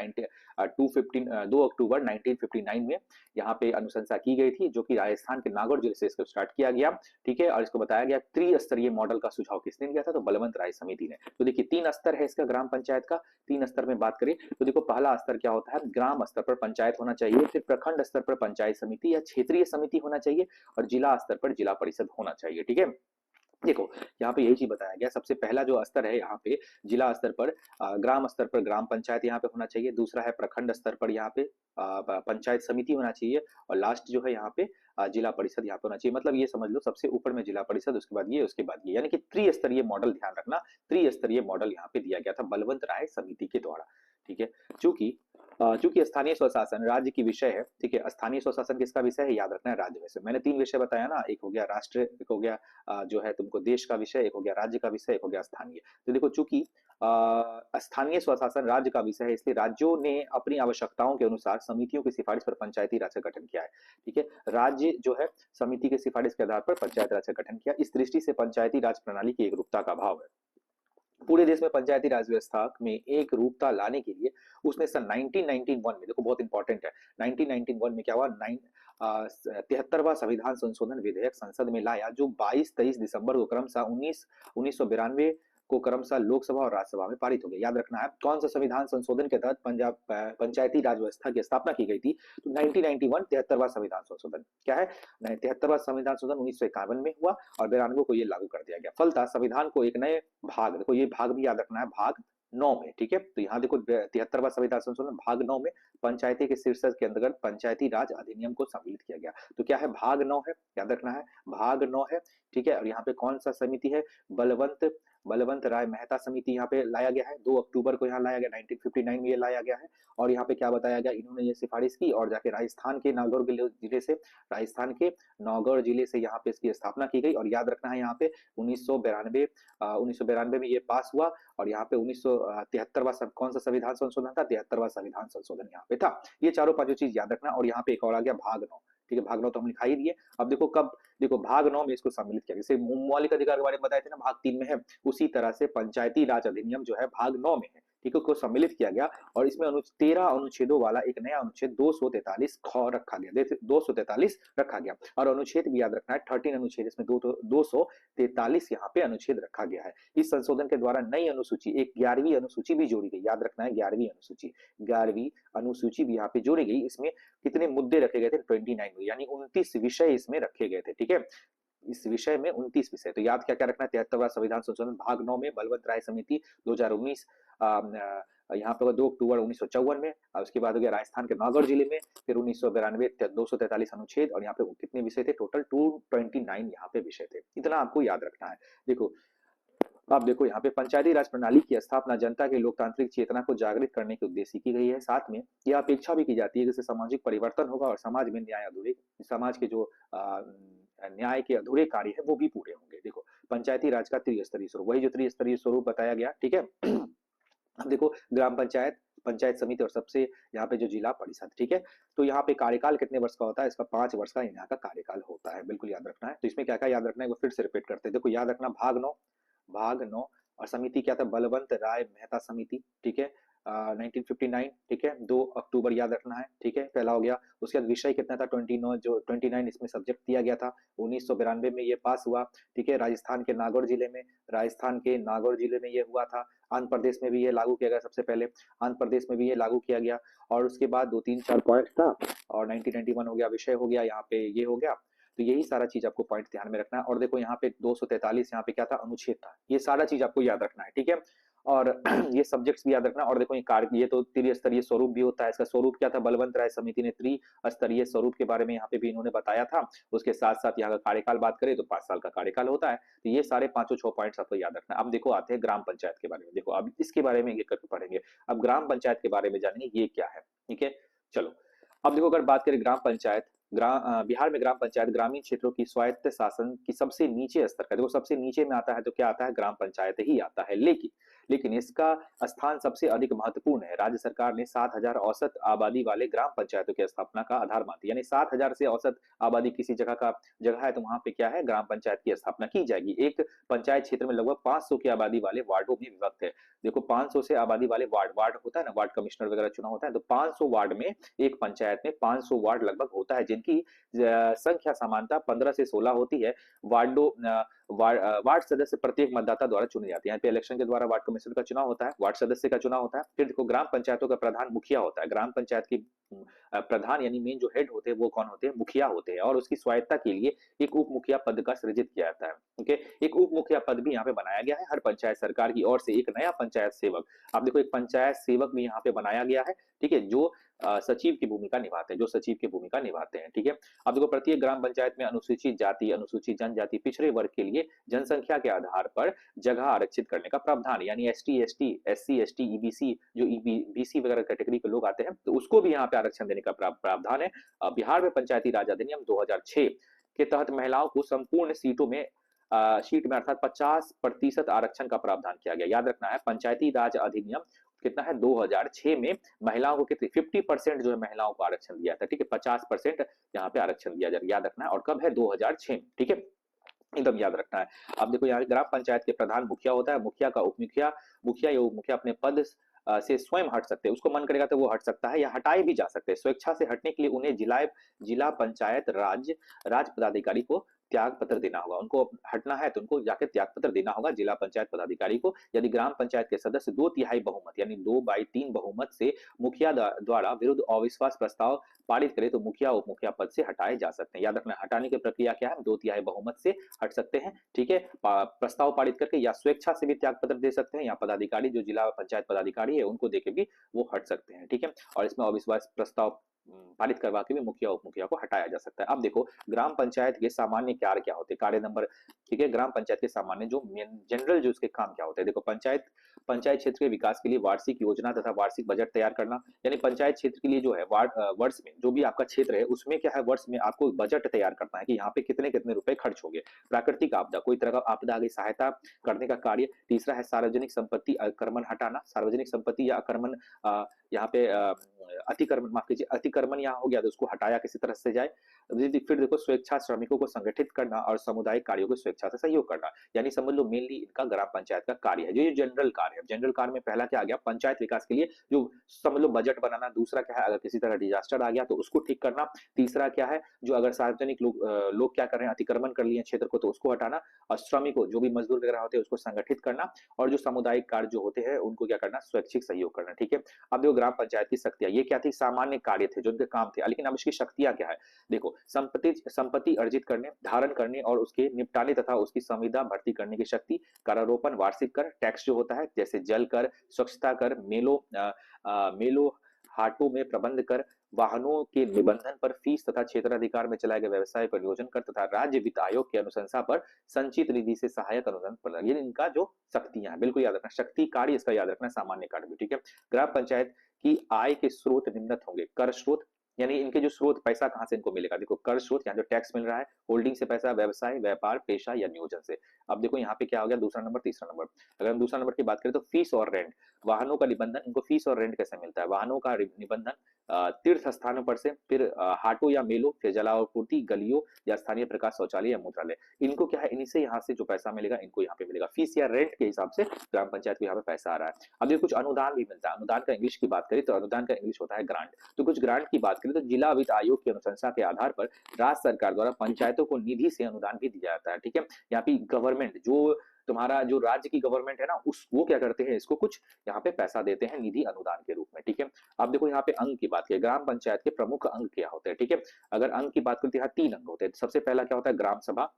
Speaker 1: 1959 में यहाँ पे अनुशंसा की गई थी, जो कि राजस्थान के नागौर जिले से इसको स्टार्ट किया गया। ठीक है, और इसको बताया गया त्रिस्तरीय मॉडल का सुझाव किसने दिया था, तो बलवंत राय समिति ने। तो देखिए 3 स्तर है इसका ग्राम पंचायत का। 3 स्तर में बात करें तो देखो पहला स्तर क्या होता है, ग्राम स्तर पर पंचायत होना चाहिए, फिर प्रखंड स्तर पर पंचायत समिति या क्षेत्रीय समिति होना चाहिए, और जिला स्तर पर जिला परिषद होना चाहिए। ठीक है, देखो यहाँ पे यही चीज बताया गया। सबसे पहला जो स्तर है यहाँ पे जिला स्तर पर, ग्राम स्तर पर ग्राम पंचायत यहाँ पे होना चाहिए। दूसरा है प्रखंड स्तर पर यहाँ पे पंचायत समिति होना चाहिए, और लास्ट जो है यहाँ पे जिला परिषद यहाँ पे होना चाहिए। मतलब ये समझ लो सबसे ऊपर में जिला परिषद, उसके बाद ये, उसके बाद ये, यानी कि त्रिस्तरीय मॉडल। ध्यान रखना त्रिस्तरीय मॉडल यहाँ पे दिया गया था बलवंत राय समिति के द्वारा। ठीक है, चूंकि चूंकि स्थानीय स्वशासन राज्य की विषय है। ठीक है, स्थानीय स्वशासन किसका विषय है, याद रखना है राज्य विषय। मैंने 3 विषय बताया ना, एक हो गया राष्ट्र, एक हो गया जो है तुमको देश का विषय, एक हो गया राज्य का विषय, एक हो गया स्थानीय। तो देखो चूंकि स्थानीय स्वशासन राज्य का विषय है, इसलिए राज्यों ने अपनी आवश्यकताओं के अनुसार समितियों की सिफारिश पर पंचायती राज का गठन किया है। ठीक है, राज्य जो है समिति के सिफारिश के आधार पर पंचायत राज का गठन किया। इस दृष्टि से पंचायती राज प्रणाली की एक रूपता का अभाव है। पूरे देश में पंचायती राज व्यवस्था में एक रूपता लाने के लिए उसने सन 1991 में, देखो बहुत इंपॉर्टेंट है, 1991 में क्या हुआ, 73वां संविधान संशोधन विधेयक संसद में लाया, जो 22-23 दिसंबर को क्रमशः 1992 को क्रमशः लोकसभा और राज्यसभा में पारित हो गया। याद रखना है कौन सा संविधान संशोधन के तहत पंजाब पंचायती राज व्यवस्था की स्थापना की गई थी, तो 1991 73वां संविधान संशोधन क्या है, 73वां संविधान संशोधन 1951 में हुआ, और 92 को ये लागू कर दिया गया। फलतः संविधान को एक नए भाग, देखो ये भाग भी याद रखना है, भाग 9 में। ठीक है, तो यहाँ देखो 73वां संविधान संशोधन भाग 9 में पंचायती के शीर्षक के अंतर्गत पंचायती राज अधिनियम को सम्मिलित किया गया। तो क्या है, भाग 9 है, याद रखना है भाग 9 है। ठीक है, और यहाँ पे कौन सा समिति है, बलवंत बलवंत राय मेहता समिति यहाँ पे लाया गया है। 2 अक्टूबर को यहाँ लाया गया, 1959 में ये लाया गया है। और यहाँ पे क्या बताया गया, इन्होंने ये सिफारिश की और जाके राजस्थान के नागौर जिले से, राजस्थान के नौगढ़ जिले से यहाँ पे इसकी स्थापना की गई। और याद रखना है यहाँ पे 1992 में ये पास हुआ, और यहाँ पे 1973वां कौन सा संविधान संशोधन था, 73वां संविधान संशोधन यहाँ पे था। ये चारों पांचों चीज याद रखना। और यहाँ पे एक और आ गया भाग 9। ठीक है, भाग 9 तो हम लिखा ही दिए। अब देखो कब, देखो भाग 9 में इसको सम्मिलित किया, जैसे मौलिक अधिकार के बारे में बताए थे ना भाग 3 में है, उसी तरह से पंचायती राज अधिनियम जो है भाग 9 में है। ठीक है, को सम्मिलित किया गया, और इसमें 13 अनुच्छेदों वाला एक नया अनुच्छेद 243 ख रखा गया, 243 रखा गया। और अनुच्छेद भी याद रखना है 13 अनुच्छेद, इसमें 243 यहाँ पे अनुच्छेद रखा गया है। इस संशोधन के द्वारा नई अनुसूची, एक 11वीं अनुसूची भी जोड़ी गई। याद रखना है 11वीं अनुसूची भी यहाँ पे जोड़ी गई। इसमें कितने मुद्दे रखे गए थे, 29, यानी 29 विषय इसमें रखे गए थे। ठीक है, इस विषय में 29 विषय। तो याद क्या क्या रखना है, 73वां संविधान संशोधन भाग 9 में बलवंत राय समिति 2019 यहाँ पे 2 अक्टूबर 1954 में, उसके बाद हो गया राजस्थान के नागौर जिले में, फिर 1992 243 अनुच्छेद, और यहाँ पे कितने विषय थे, टोटल 229 यहाँ पे विषय थे। इतना आपको याद रखना है। देखो अब देखो यहाँ पे पंचायती राज प्रणाली की स्थापना जनता के लोकतांत्रिक चेतना को जागृत करने के उद्देश्य की गई है। साथ में यह अपेक्षा भी की जाती है कि सामाजिक परिवर्तन होगा और समाज में समाज के जो न्याय के अधूरे कार्य है वो भी पूरे होंगे। देखो पंचायती राज का त्रिस्तरीय स्वरूप, वही जो त्रिस्तरीय स्वरूप बताया गया। ठीक है, अब देखो ग्राम पंचायत, पंचायत समिति, और सबसे यहाँ पे जो जिला परिषद। ठीक है, तो यहाँ पे कार्यकाल कितने वर्ष का होता है, इसका 5 वर्ष का यहाँ का कार्यकाल होता है। बिल्कुल याद रखना है। तो इसमें क्या क्या याद रखना है वो फिर से रिपीट करते हैं। देखो याद रखना भाग 9, और समिति क्या था, बलवंत राय मेहता समिति। ठीक है, 1959। ठीक है, 2 अक्टूबर याद रखना है। ठीक है, पहला हो गया। उसके बाद विषय कितना था, 29, जो 29 इसमें सब्जेक्ट दिया गया था। 1992 में ये पास हुआ। ठीक है, राजस्थान के नागौर जिले में ये हुआ था। आंध्र प्रदेश में भी ये लागू किया गया, सबसे पहले आंध्र प्रदेश में भी ये लागू किया गया। और उसके बाद 2-3-4 पॉइंट था, और 1991 हो गया, विषय हो गया, यहाँ पे ये हो गया। तो यही सारा चीज आपको पॉइंट ध्यान में रखना है। और देखो यहाँ पे 243 यहाँ पे क्या था, अनुच्छेद था। ये सारा चीज आपको याद रखना है। ठीक है, और ये सब्जेक्ट्स भी याद रखना। और देखो ये तो त्रिस्तरीय स्वरूप भी होता है। इसका स्वरूप क्या था, बलवंत राय समिति ने त्रिस्तरीय स्वरूप के बारे में यहाँ पे भी इन्होंने बताया था। उसके साथ साथ यहाँ का कार्यकाल बात करें तो 5 साल का कार्यकाल होता है। तो ये सारे 5-6 पॉइंट्स आपको याद रखना है। अब देखो आते हैं ग्राम पंचायत के बारे में। देखो अब इसके बारे में ये करके पढ़ेंगे। अब ग्राम पंचायत के बारे में जानेंगे ये क्या है। ठीक है, चलो अब देखो अगर बात करें बिहार में ग्राम पंचायत ग्रामीण क्षेत्रों की स्वायत्त शासन की सबसे नीचे स्तर का, देखो सबसे नीचे में आता है तो क्या आता है, ग्राम पंचायत ही आता है। लेकिन लेकिन इसका स्थान सबसे अधिक महत्वपूर्ण है। राज्य सरकार ने 7,000 औसत आबादी वाले ग्राम पंचायतों की स्थापना का आधार मानती है, यानी 7,000 से औसत आबादी किसी जगह है तो वहां पे क्या है, ग्राम पंचायत की स्थापना की जाएगी। एक पंचायत क्षेत्र में लगभग 500 की आबादी वाले वार्डों में विभक्त है। देखो 500 से आबादी वाले वार्ड वार्ड होता है ना, वार्ड कमिश्नर वगैरह चुनाव होता है, तो 500 वार्ड में, एक पंचायत में 500 वार्ड लगभग होता है, जिनकी संख्या सामान्यतः 15 से 16 होती है। वार्डो वार्ड सदस्य प्रत्येक मतदाता द्वारा चुने जाते हैं। यहाँ पे इलेक्शन के द्वारा वार्ड कमिश्नर का चुनाव होता है, वार्ड सदस्य का चुनाव होता है। फिर देखो ग्राम पंचायतों का प्रधान मुखिया होता है। ग्राम पंचायत की प्रधान यानी मेन जो हेड होते हैं वो कौन होते हैं, मुखिया होते हैं। और उसकी स्वायत्ता के लिए एक उप मुखिया पद का सृजित किया जाता है। ओके, एक उप मुखिया पद भी यहाँ पे बनाया गया है। हर पंचायत सरकार की ओर से एक नया पंचायत सेवक, आप देखो एक पंचायत सेवक भी यहाँ पे बनाया गया है, ठीक है, जो सचिव की भूमिका निभाते हैं, जो सचिव की भूमिका निभाते हैं, ठीक है। अब देखो प्रत्येक ग्राम पंचायत में अनुसूचित जाति, अनुसूचित जनजाति, पिछड़े वर्ग के लिए जनसंख्या के आधार पर जगह आरक्षित करने का प्रावधान, यानी ST ST SC ST EBC, जो बीसी वगैरह कैटेगरी के लोग आते हैं तो उसको भी यहाँ पे आरक्षण देने का प्रावधान है। बिहार में पंचायती राज अधिनियम 2006 के तहत महिलाओं को संपूर्ण सीटों में सीट में अर्थात 50% आरक्षण का प्रावधान किया गया। याद रखना है, पंचायती राज अधिनियम कितना है, 2006 में महिलाओं को कितने 50% जो है महिलाओं को आरक्षण दिया था, ठीक है, 50% यहाँ पे आरक्षण दिया जाए, याद रखना है। और कब है, 2006, ठीक है, एकदम याद रखना है। अब देखो यहाँ ग्राम पंचायत के प्रधान मुखिया होता है, मुखिया का उप मुखिया, मुखिया या उप मुखिया अपने पद से स्वयं हट सकते हैं, उसको मन करेगा तो वो हट सकता है या हटाए भी जा सकते हैं। स्वेच्छा से हटने के लिए उन्हें जिला पंचायत राज पदाधिकारी को त्याग पत्र देना होगा। उनको हटना है तो उनको जाकर त्याग पत्र देना होगा जिला पंचायत पदाधिकारी को। यदि ग्राम पंचायत के सदस्य 2/3 बहुमत यानी 2/3 बहुमत से मुखिया द्वारा विरुद्ध अविश्वास प्रस्ताव पारित करे तो मुखिया उप मुखिया पद से हटाए जा सकते हैं। याद रखना, हटाने की प्रक्रिया क्या है, 2/3 बहुमत से हट सकते हैं, ठीक है, प्रस्ताव पारित करके, या स्वेच्छा से भी त्याग पत्र दे सकते हैं, या पदाधिकारी जो जिला पंचायत पदाधिकारी है उनको देके भी वो हट सकते हैं, ठीक है। और इसमें अविश्वास प्रस्ताव पारित करवा के भी मुखिया उप मुखिया को हटाया जा सकता है। अब देखो ग्राम पंचायत के सामान्य कार्य क्या होते हैं, कार्य नंबर, ठीक है, ग्राम पंचायत के सामान्य जो जनरल जो उसके काम क्या होते हैं। देखो पंचायत पंचायत क्षेत्र के विकास के लिए वार्षिक योजना तथा वार्षिक बजट तैयार करना, यानी पंचायत क्षेत्र के लिए जो है वर्ष में जो भी आपका क्षेत्र है उसमें क्या है, वर्ष में आपको बजट तैयार करना है कि यहाँ पे कितने कितने रुपए खर्च होंगे। प्राकृतिक आपदा, कोई तरह का आपदा आ गई, सहायता करने का कार्य। तीसरा है सार्वजनिक संपत्ति अतिक्रमण हटाना, सार्वजनिक संपत्ति या अतिक्रमण यहाँ पे अतिक्रमण, माफ कीजिए, अतिक्रमण यहाँ हो गया तो उसको हटाया किसी तरह से जाए। फिर देखो स्वेच्छा श्रमिकों को संगठित करना और सामुदायिक कार्यों को स्वेच्छा से सहयोग करना, यानी समझ लो मेनली इनका ग्राम पंचायत का कार्य है। जो ये जनरल कार्य है, जनरल कार्य में पहला क्या आ गया, पंचायत विकास के लिए जो समझ लो बजट बनाना। दूसरा क्या है, अगर किसी तरह डिजास्टर आ गया तो उसको ठीक करना। तीसरा क्या है, जो अगर सार्वजनिक लोग क्या कर रहे हैं, अतिक्रमण कर लिए क्षेत्र को तो उसको हटाना। और श्रमिकों जो भी मजदूर वगैरह होते हैं उसको संगठित करना। और जो सामुदायिक कार्य जो होते हैं उनको क्या करना, स्वैच्छिक सहयोग करना, ठीक है। अब देखो ग्राम पंचायत की शक्तियां, ये क्या थी, सामान्य कार्य थे जो उनके काम थे, लेकिन अब इसकी शक्तियां क्या है, देखो संपत्ति अर्जित करने, धारण करने और उसके निपटाने तथा उसकी संविदा भर्ती करने की शक्ति। करारोपण, वार्षिक कर, टैक्स जो होता है जैसे जल कर, स्वच्छता कर, मेलो हाटों में प्रबंध कर, वाहनों के निबंधन पर फीस तथा क्षेत्राधिकार में चलाए गए व्यवसाय पर नियोजन कर, तथा राज्य वित्त आयोग की अनुशंसा पर संचित निधि से सहायक अनुदान प्रदान। ये इनका जो शक्तियां हैं, बिल्कुल याद रखना, शक्ति कार्य इसका याद रखना, सामान्य कार्य भी, ठीक है। ग्राम पंचायत की आय के स्रोत निम्नत होंगे। कर स्रोत, यानी इनके जो स्रोत, पैसा कहाँ से इनको मिलेगा, देखो कर स्रोत, यहाँ जो टैक्स मिल रहा है, होल्डिंग से पैसा, व्यवसाय, व्यापार, पेशा या नियोजन से। अब देखो यहाँ पे क्या हो गया, दूसरा नंबर, तीसरा नंबर। अगर हम दूसरा नंबर की बात करें तो फीस और रेंट, वाहनों का निबंधन, इनको फीस और रेंट कैसे मिलता है, वाहनों का निबंधन तीर्थ स्थानों पर से, फिर हाटों या मेलों, फिर जलापूर्ति, गलियों या स्थानीय प्रकाश शौचालय या मूत्रालय, इनको क्या है, इनसे यहाँ से जो पैसा मिलेगा इनको यहाँ पे मिलेगा, फीस या रेंट के हिसाब से ग्राम पंचायत को यहाँ पे पैसा आ रहा है। अब ये कुछ अनुदान भी मिलता है। अनुदान का इंग्लिश की बात करें तो अनुदान का इंग्लिश होता है ग्रांट। तो कुछ ग्रांट की बात करें तो जिला वित्त आयोग की अनुशंसा के आधार पर राज्य सरकार द्वारा पंचायतों को निधि से अनुदान भी दिया जाता है, ठीक है। यहाँ पे गवर्नमेंट जो तुम्हारा जो राज्य की गवर्नमेंट है ना, उस वो क्या करते हैं, इसको कुछ यहाँ पे पैसा देते हैं निधि अनुदान के रूप में, ठीक है। अब देखो यहाँ पे अंग की बात की, ग्राम पंचायत के प्रमुख अंग क्या होते हैं, ठीक है। अगर अंग की बात करते हैं, यहाँ 3 अंग होते हैं। सबसे पहला क्या होता है, ग्राम सभा।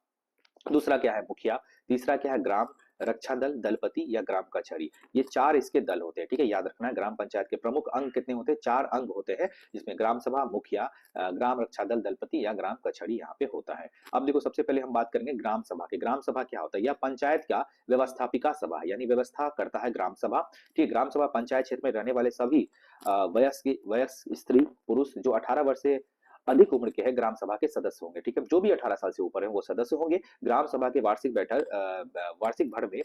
Speaker 1: दूसरा क्या है, मुखिया। तीसरा क्या है, ग्राम रक्षा दल, दलपति या ग्राम कचहरी। ये 4 इसके दल होते हैं, ठीक है, याद रखना है। ग्राम पंचायत के प्रमुख अंग कितने होते हैं, 4 अंग होते हैं, जिसमें ग्राम सभा, मुखिया, ग्राम रक्षा दल, दलपति या ग्राम कचहरी यहाँ पे होता है। अब देखो सबसे पहले हम बात करेंगे ग्राम सभा की। ग्राम सभा क्या होता है, यह पंचायत का व्यवस्थापिका सभा है, यानी व्यवस्था करता है ग्राम सभा, ठीक है। ग्राम सभा पंचायत क्षेत्र में रहने वाले सभी वयस्क स्त्री पुरुष जो 18 वर्ष से अधिक उम्र के हैं ग्राम सभा के सदस्य होंगे। ठीक है, जो भी 18 साल से ऊपर है वो सदस्य होंगे। ग्राम सभा के वार्षिक बैठक वार्षिक भर में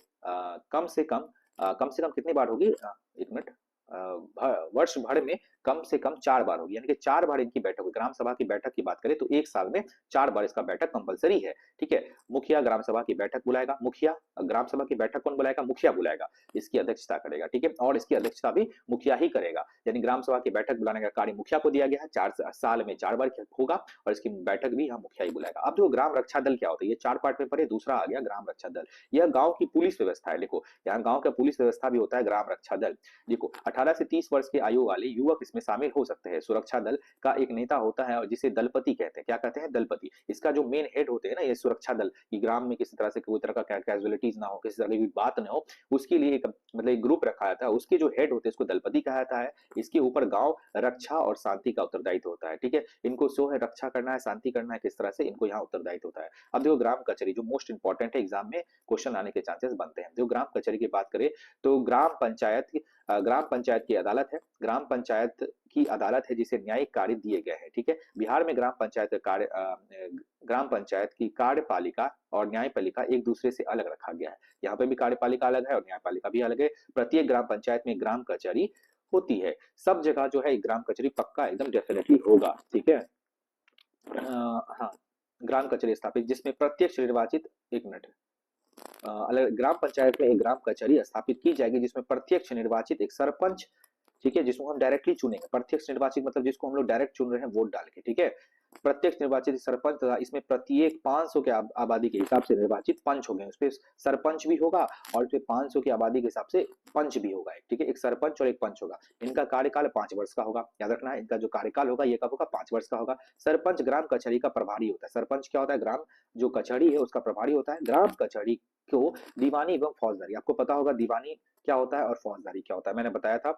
Speaker 1: कम से कम कितनी बार होगी, एक मिनट, वर्ष भर में कम से कम 4 बार होगी, यानी कि 4 बार इनकी बैठक होगी। ग्राम सभा की बैठक की बात करें तो एक साल में 4 बार इसका बैठक कंपलसरी है। ठीक है, मुखिया ग्राम सभा की बैठक बुलाएगा, मुखिया ग्राम सभा की बैठक कौन बुलाएगा, मुखिया बुलाएगा, इसकी अध्यक्षता करेगा। ठीक है, और इसकी अध्यक्षता भी मुखिया ही करेगा, यानी ग्राम सभा की बैठक बुलाने का कार्य मुखिया को दिया गया है। 4 साल में 4 बार होगा और इसकी बैठक भी यहाँ मुखिया ही बुलाएगा। अब जो ग्राम रक्षा दल क्या होता है, ये 4 पार्ट में पढ़े, दूसरा आ गया ग्राम रक्षा दल। यह गांव की पुलिस व्यवस्था है। देखो, यहाँ गांव का पुलिस व्यवस्था भी होता है ग्राम रक्षा दल। देखो, 18 से 30 वर्ष के आयु वाले युवक इसमें शामिल हो सकते हैं। सुरक्षा दल का एक नेता होता है और जिसे दलपति कहते हैं। क्या कहते हैं, दलपति। इसका जो मेन हेड होते हैं ना, ये सुरक्षा दल, कि ग्राम में किसी तरह से कोई तरह का कैजुअलिटीज ना हो, किसी तरह की बात ना हो, उसके लिए एक मतलब एक ग्रुप रखा जाता है। उसके जो हेड होते हैं इसको दलपति कहा जाता है। इसके ऊपर गांव रक्षा और शांति का उत्तरदायित्व होता है। ठीक है, इनको शो है रक्षा करना है, शांति करना है, किस तरह से इनको यहाँ उत्तरदायित्व होता है। अब देखो, ग्राम कचहरी जो मोस्ट इंपॉर्टेंट है, एग्जाम में क्वेश्चन आने के चांसेस बनते हैं। जो ग्राम कचहरी की बात करें तो ग्राम पंचायत की अदालत है। ग्राम पंचायत की अदालत है जिसे न्यायिक कार्य दिए गए हैं। ठीक है, बिहार में ग्राम पंचायत की कार्यपालिका और न्यायपालिका एक दूसरे से अलग रखा गया है। यहाँ पे भी कार्यपालिका अलग है और न्यायपालिका भी अलग है। प्रत्येक ग्राम पंचायत में ग्राम कचहरी होती है। सब जगह जो है ग्राम कचहरी पक्का एकदम डेफिनेटली होगा। ठीक है, हाँ, ग्राम कचहरी स्थापित जिसमें प्रत्यक्ष निर्वाचित, एक मिनट, अलग ग्राम पंचायत में एक ग्राम कचहरी स्थापित की जाएगी जिसमें प्रत्यक्ष निर्वाचित एक सरपंच, ठीक है, जिसको हम डायरेक्टली चुनेंगे। प्रत्यक्ष निर्वाचित मतलब जिसको हम लोग डायरेक्ट चुन रहे हैं वोट डाल के। ठीक है, प्रत्यक्ष निर्वाचित सरपंच तथा इसमें प्रत्येक 500 के आबादी के हिसाब से निर्वाचित पंच हो गए। उसपे सरपंच भी होगा और उसपे 500 की आबादी के हिसाब से पंच भी होगा। ठीक है, एक सरपंच और एक पंच होगा। इनका कार्यकाल 5 वर्ष का होगा। याद रखना है, इनका जो कार्यकाल होगा ये कब होगा, 5 वर्ष का होगा। सरपंच ग्राम कचहरी का प्रभारी होता है। सरपंच क्या होता है, ग्राम जो कचहरी है उसका प्रभारी होता है। ग्राम कचहरी को दीवानी एवं फौजदारी, आपको पता होगा दीवानी क्या होता है और फौजदारी क्या होता है, मैंने बताया था।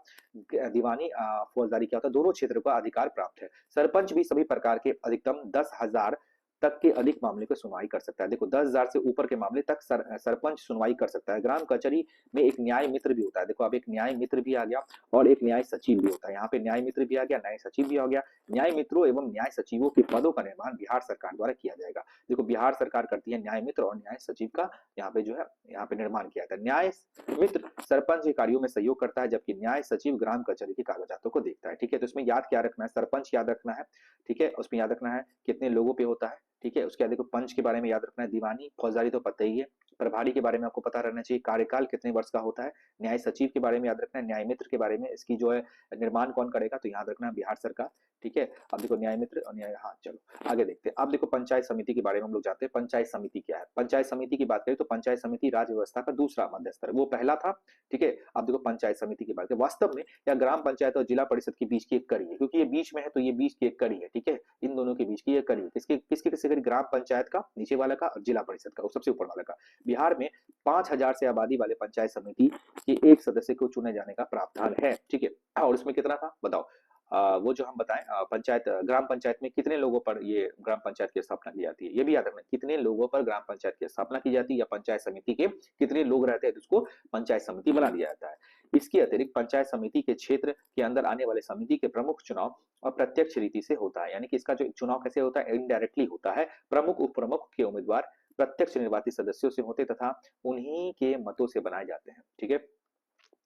Speaker 1: दीवानी फौजदारी क्या होता है, दोनों क्षेत्रों का अधिकार प्राप्त है। सरपंच भी सभी प्रकार के अधिकतम 10,000 तक के अधिक मामले को सुनवाई कर सकता है। देखो, 10,000 से ऊपर के मामले तक सरपंच सुनवाई कर सकता है। ग्राम कचहरी में एक न्याय मित्र भी होता है। देखो, अब एक न्याय मित्र भी आ गया और एक न्याय सचिव भी होता है। यहाँ पे न्याय मित्र भी आ गया, न्याय सचिव भी आ गया। न्याय मित्रों एवं न्याय सचिवों के पदों का निर्माण बिहार सरकार द्वारा किया जाएगा। देखो, बिहार सरकार करती है न्याय मित्र और न्याय सचिव का यहाँ पे जो है यहाँ पे निर्माण किया जाता है। न्याय मित्र सरपंच के कार्यों में सहयोग करता है जबकि न्याय सचिव ग्राम कचहरी के कागजातों को देखता है। ठीक है, तो इसमें याद क्या रखना है, सरपंच याद रखना है। ठीक है, उसमें याद रखना है कितने लोगों पे होता है। ठीक है, उसके बाद देखो पंच के बारे में याद रखना है, दीवानी फौजदारी तो पता ही है, प्रभारी के बारे में आपको पता रहना चाहिए, कार्यकाल कितने वर्ष का होता है। न्याय सचिव के बारे में याद रखना है, न्याय मित्र के बारे में, इसकी जो है निर्माण कौन करेगा, तो याद रखना है बिहार सरकार। ठीक है, अब देखो न्याय मित्र और न्याय, हाँ चलो आगे देखते हैं। अब देखो पंचायत समिति के बारे में हम लोग जानते हैं। पंचायत समिति क्या है, पंचायत समिति की बात करें तो पंचायत समिति राज्य व्यवस्था का दूसरा मध्यस्तर है, वो पहला था। ठीक है, अब देखो पंचायत समिति की बात करें, वास्तव में या ग्राम पंचायत और जिला परिषद के बीच की एक कड़ी है, क्योंकि ये बीच में है तो ये बीच की एक कड़ी है। ठीक है, इन दोनों के बीच की एक कड़ी है, किसकी किसकी किसकी कड़ी, ग्राम पंचायत का नीचे वाला का और जिला परिषद का सबसे ऊपर वाला का। बिहार में 5,000 से आबादी वाले पंचायत समिति के एक सदस्य को चुने जाने का प्रावधान है। ठीक है, और उसमें कितना था बताओ, वो जो हम बताएं, पंचायत ग्राम पंचायत में कितने लोगों पर ये ग्राम पंचायत की स्थापना की जाती है, ये भी याद रखना, कितने लोगों पर ग्राम पंचायत की स्थापना की जाती है या पंचायत समिति के कितने लोग रहते हैं तो उसको पंचायत समिति बना दिया जाता है। इसके अतिरिक्त पंचायत समिति के क्षेत्र के अंदर आने वाले समिति के प्रमुख चुनाव अप्रत्यक्ष रीति से होता है, यानी कि इसका जो चुनाव कैसे होता है, इनडायरेक्टली होता है। प्रमुख उप प्रमुख के उम्मीदवार प्रत्यक्ष निर्वाचित सदस्यों से होते तथा उन्हीं के मतों से बनाए जाते हैं। ठीक है,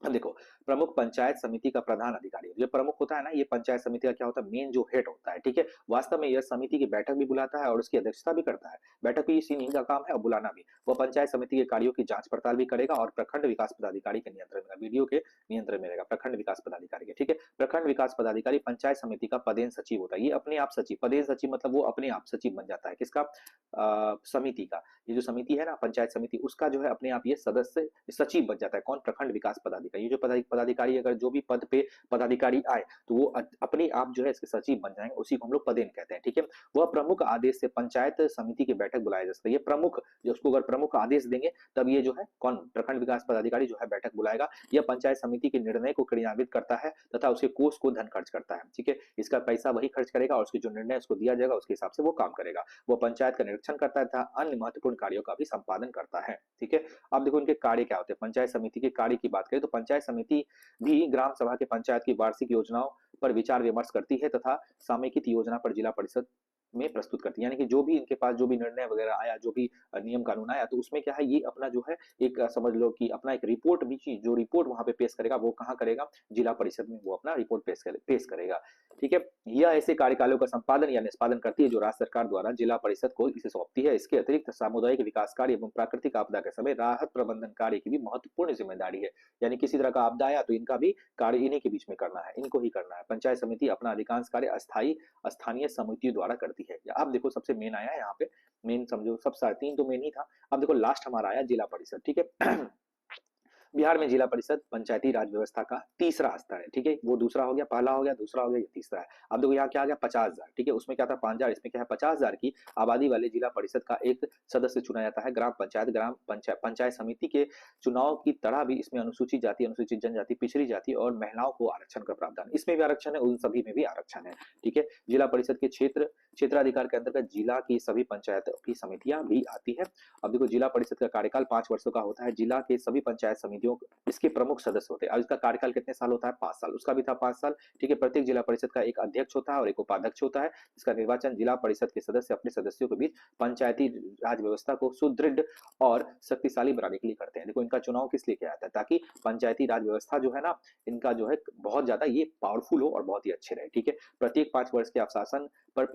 Speaker 1: अब देखो, प्रमुख पंचायत समिति का प्रधान अधिकारी जो प्रमुख होता है ना, ये पंचायत समिति का क्या होता है, मेन जो हेड होता है। ठीक है, वास्तव में यह समिति की बैठक भी बुलाता है और उसकी अध्यक्षता भी करता है। बैठक भी इसी नहीं का काम है और बुलाना भी। वह पंचायत समिति के कार्यों की जांच पड़ताल भी करेगा और प्रखंड विकास पदाधिकारी के नियंत्रण में, वीडियो के नियंत्रण में रहेगा, प्रखंड विकास पदाधिकारी के। ठीक है, प्रखंड विकास पदाधिकारी पंचायत समिति का पदेन सचिव होता है। ये अपने आप सचिव, पदेन सचिव मतलब वो अपने आप सचिव बन जाता है, किसका, समिति का। ये जो समिति है ना पंचायत समिति, उसका जो है अपने आप ये सदस्य सचिव बन जाता है। कौन, प्रखंड विकास पदाधिकारी। ये जो पदाधिकारी अगर जो भी पद पे पदाधिकारी आए तो वो अपने आप जो है इसके सचिव बन जाएंगे, उसी को हम लोग पदेन कहते हैं। ठीक है, वह प्रमुख आदेश से पंचायत समिति की बैठक बुलाया जा सकता है। ये प्रमुख जो उसको अगर प्रमुख आदेश देंगे तब ये जो है कौन, प्रखंड विकास पदाधिकारी जो है बैठक बुलाएगा। यह पंचायत समिति के निर्णय को क्रियान्वित करता है तथा उसके कोष को धन खर्च करता है। ठीक है, इसका पैसा वही खर्च करेगा और उसके जो निर्णय उसको दिया जाएगा उसके हिसाब से वो काम करेगा। वो पंचायत का निरीक्षण करता है तथा अन्य महत्वपूर्ण कार्यों का भी संपादन करता है। ठीक है, अब देखो इनके कार्य क्या होते हैं। पंचायत समिति के कार्य की बात करें तो पंचायत समिति भी ग्राम सभा के पंचायत की वार्षिक योजनाओं पर विचार विमर्श करती है तथा समेकित योजना पर जिला परिषद में प्रस्तुत करती है। यानी कि जो भी इनके पास जो भी निर्णय वगैरह आया, जो भी नियम कानून आया, तो उसमें क्या है, ये अपना जो है एक समझ लो कि अपना एक रिपोर्ट भी जो रिपोर्ट वहां पे पेश करेगा वो कहाँ करेगा, जिला परिषद में वो अपना रिपोर्ट पेश करेगा। ठीक है, यह ऐसे कार्यकालों का संपादन या निष्पादन करती है जो राज्य सरकार द्वारा जिला परिषद को इसे सौंपती है। इसके अतिरिक्त सामुदायिक विकास कार्य एवं प्राकृतिक आपदा के समय राहत प्रबंधन कार्य की भी महत्वपूर्ण जिम्मेदारी है। यानी किसी तरह का आपदा आया तो इनका भी कार्य इन्हीं के बीच में करना है, इनको ही करना है। पंचायत समिति अपना अधिकांश कार्य अस्थायी स्थानीय समितियों द्वारा करती है। अब देखो सबसे मेन आया यहाँ पे, मेन समझो सब साढ़े तीन तो मेन ही था। अब देखो लास्ट हमारा आया जिला परिषद। ठीक है, बिहार में जिला परिषद पंचायती राज व्यवस्था का तीसरा स्तर है। ठीक है, वो दूसरा हो गया, पहला हो गया, दूसरा हो गया, ये तीसरा है। अब देखो यहाँ क्या आ गया, 50,000। ठीक है, उसमें क्या था 5,000, इसमें क्या है 50,000 की आबादी वाले जिला परिषद का एक सदस्य चुना जाता है। ग्राम पंचायत समिति के चुनाव की तरह भी इसमें अनुसूचित जाति, अनुसूचित जनजाति, पिछड़ी जाति और महिलाओं को आरक्षण का प्रावधान, इसमें भी आरक्षण है, उन सभी में भी आरक्षण है। ठीक है, जिला परिषद के क्षेत्राधिकार के अंतर्गत जिला की सभी पंचायतों की समितियां भी आती है। अब देखो जिला परिषद का कार्यकाल 5 वर्षों का होता है। जिला के सभी पंचायत समितियों इसके प्रमुख सदस्य होते हैं। अब इसका कार्यकाल कितने साल होता है, 5 साल। उसका भी था 5 साल। ठीक है, प्रत्येक जिला परिषद का एक अध्यक्ष होता है और एक उपाध्यक्ष होता है। इसका निर्वाचन जिला परिषद के सदस्य अपने सदस्यों के बीच पंचायती राज व्यवस्था को सुदृढ़ और शक्तिशाली बनाने के लिए करते हैं। देखो इनका चुनाव किस लिए किया जाता है, ताकि पंचायती राज व्यवस्था जो है ना, इनका जो है बहुत ज्यादा ये पावरफुल हो और बहुत ही अच्छे रहे। ठीक है, प्रत्येक 5 वर्ष के अवशासन पर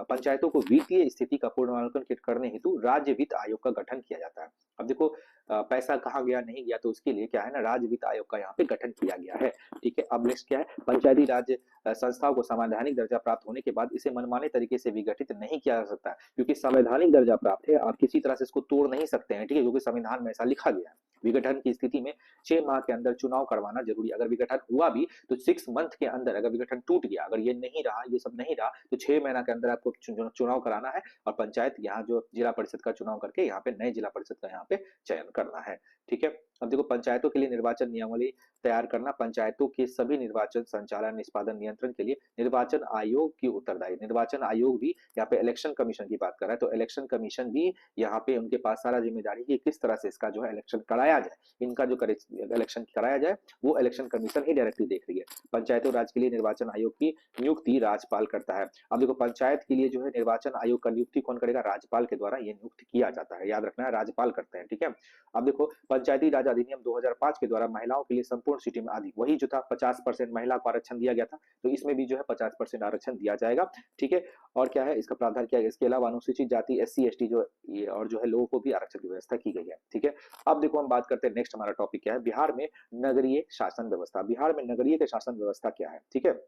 Speaker 1: पंचायतों को वित्तीय स्थिति का पूर्वांकन करने हेतु राज्य वित्त आयोग का गठन किया जाता है। अब देखो पैसा कहाँ गया नहीं गया, तो उसके लिए क्या है ना, राज्य वित्त आयोग का यहाँ पे गठन किया गया है। ठीक है, अब नेक्स्ट क्या है, पंचायती राज संस्थाओं को संवैधानिक दर्जा प्राप्त होने के बाद इसे मनमाने तरीके से विघटित नहीं किया जा सकता, क्योंकि संवैधानिक दर्जा प्राप्त है, आप किसी तरह से इसको तोड़ नहीं सकते हैं। ठीक है, क्योंकि संविधान में ऐसा लिखा गया है। विघटन की स्थिति में 6 माह के अंदर चुनाव करवाना जरूरी। अगर विघटन हुआ भी तो 6 मंथ के अंदर, अगर विघटन टूट गया, अगर ये नहीं रहा, ये सब नहीं रहा, तो 6 महीना के अंदर आपको चुनाव कराना है और पंचायत यहाँ जो जिला परिषद का चुनाव करके यहाँ पे नए जिला परिषद का यहाँ पे चयन करना है। ठीक है, अब देखो पंचायतों के लिए निर्वाचन नियमावली तैयार करना, पंचायतों के सभी निर्वाचन संचालन निष्पादन नियंत्रण के लिए निर्वाचन आयोग की उत्तरदायी। निर्वाचन आयोग भी यहाँ पे इलेक्शन कमीशन की बात कर रहा है, तो इलेक्शन कमीशन भी यहाँ पे उनके पास सारा जिम्मेदारी कि किस तरह से इसका जो है इलेक्शन कराया जाए, इनका जो इलेक्शन कराया जाए वो इलेक्शन कमीशन ही डायरेक्टली देख रही है। पंचायतों राज के लिए निर्वाचन आयोग की नियुक्ति राज्यपाल करता है। अब देखो पंचायत के लिए जो है निर्वाचन आयोग का नियुक्ति कौन करेगा, राज्यपाल के द्वारा ये नियुक्त किया जाता है, याद रखना है राज्यपाल करते हैं। ठीक है, अब देखो पंचायती राज अधिनियम 2005 के द्वारा महिलाओं के लिए संपूर्ण सिटी में आदि वही जो था 50% महिला को आरक्षण दिया गया था, तो इसमें भी जो है 50% आरक्षण दिया जाएगा। ठीक है, और क्या है इसका प्रावधान क्या है, इसके अलावा अनुसूचित जाति एससी एसटी जो ये और जो है लोगों को भी आरक्षण की व्यवस्था की गई है। ठीक है, अब देखो हम बात करते हैं, नेक्स्ट हमारा टॉपिक क्या है, बिहार में नगरीय शासन व्यवस्था। बिहार में नगरीय के शासन व्यवस्था क्या है। ठीक है,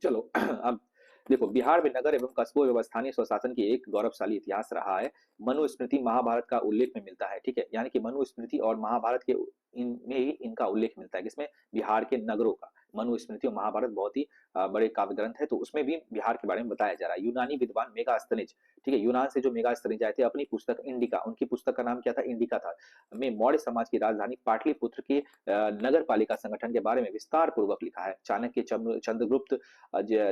Speaker 1: चलो अब देखो बिहार में नगर एवं कस्बों एवं स्थानीय स्वशासन की एक गौरवशाली इतिहास रहा है। मनुस्मृति महाभारत का उल्लेख में मिलता है। ठीक है, यानी कि मनुस्मृति और महाभारत के इनमें ही इनका उल्लेख मिलता है, किसमें, बिहार के नगरों का। मनुस्मृति और महाभारत बहुत ही बड़े काव्य ग्रंथ है, तो उसमें भी बिहार के बारे में बताया जा रहा है। यूनानी विद्वान मेगास्थनीज, ठीक है, यूनान से जो मेगास्थनीज आए थे, अपनी पुस्तक इंडिका, उनकी पुस्तक का नाम क्या था, इंडिका था, में मौर्य समाज की राजधानी पाटलिपुत्र के नगर पालिका संगठन के बारे में विस्तार पूर्वक लिखा है। चाणक्य चंद्रगुप्त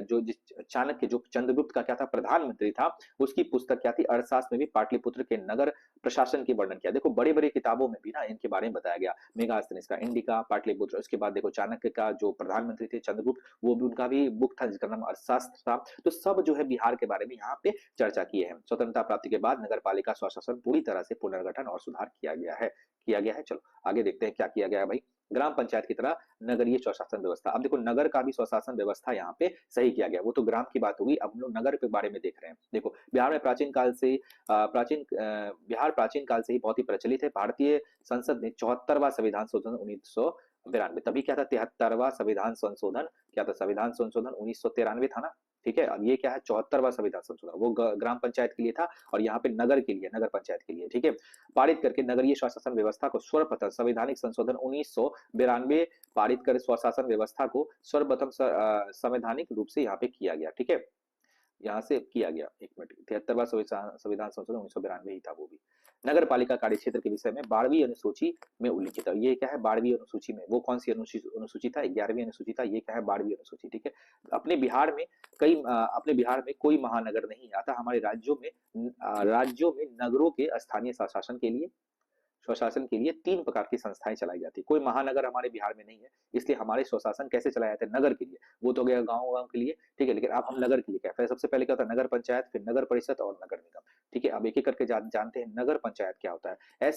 Speaker 1: जो चाणक्य जो चंद्रगुप्त का क्या था, प्रधानमंत्री था, उसकी पुस्तक क्या थी, अर्थशास्त्र में भी पाटलिपुत्र के नगर प्रशासन की वर्णन किया। देखो बड़ी बड़ी किताबों में भी ना इनके बारे में बताया गया, मेगास्थनीज का इंडिका, पाटलिपुत्र। उसके बाद देखो चाणक्य का जो प्रधानमंत्री थे चंद्रगुप्त, वो भी उनका भी बुक था जिसका नाम अर्थशास्त्र था। तो सब जो है बिहार के बारे में यहाँ पे चर्चा किए हैं। स्वतंत्रता प्राप्ति के बाद नगर पालिका स्वशासन पूरी तरह से पुनर्गठन और सुधार किया गया है। चलो आगे देखते हैं क्या किया गया है भाई। ग्राम पंचायत की तरह नगरीय स्वशासन व्यवस्था। अब देखो नगर का भी स्वशासन व्यवस्था यहाँ पे सही किया गया, वो तो ग्राम की बात होगी, अब हम लोग नगर के बारे में देख रहे हैं। देखो बिहार में बिहार प्राचीन काल से ही बहुत ही प्रचलित है। भारतीय संसद ने 74वां संविधान संशोधन 1992, तभी क्या था 73वां संविधान संशोधन, क्या था संविधान संशोधन 1993 था ना। ठीक है, अब ये क्या है 74वां संविधान संशोधन, वो ग्राम पंचायत के लिए था और यहाँ पे नगर के लिए, नगर पंचायत के लिए। ठीक है, पारित करके नगरीय स्वशासन व्यवस्था को सर्वप्रथम संवैधानिक संशोधन 1992 पारित कर स्वशासन व्यवस्था को सर्वप्रथम संवैधानिक रूप से यहाँ पे किया गया। ठीक है, यहाँ से किया गया, एक मिनट, 73वां संविधान संशोधन 1992 ही था वो भी। नगर पालिका कार्य क्षेत्र के विषय में 12वीं अनुसूची में उल्लिखित है। ये क्या है 12वीं अनुसूची में, वो कौन सी अनुसूची था, 11वीं अनुसूची था, ये क्या है 12वीं अनुसूची। ठीक है, अपने बिहार में कोई महानगर नहीं आता। हमारे राज्यों में नगरों के स्थानीय स्वशासन के लिए स्वशासन के लिए 3 प्रकार की संस्थाएं चलाई जाती है। कोई महानगर हमारे बिहार में नहीं है, इसलिए हमारे स्वशासन कैसे चलाए जाते हैं? नगर के लिए। वो तो गया गाँव-गाँव के लिए, ठीक है? लेकिन अब हम नगर के लिए क्या है? सबसे पहले क्या होता है? नगर पंचायत, फिर नगर परिषद और नगर निगम, ठीक है? अब एक-एक करके जानते हैं नगर पंचायत क्या होता है।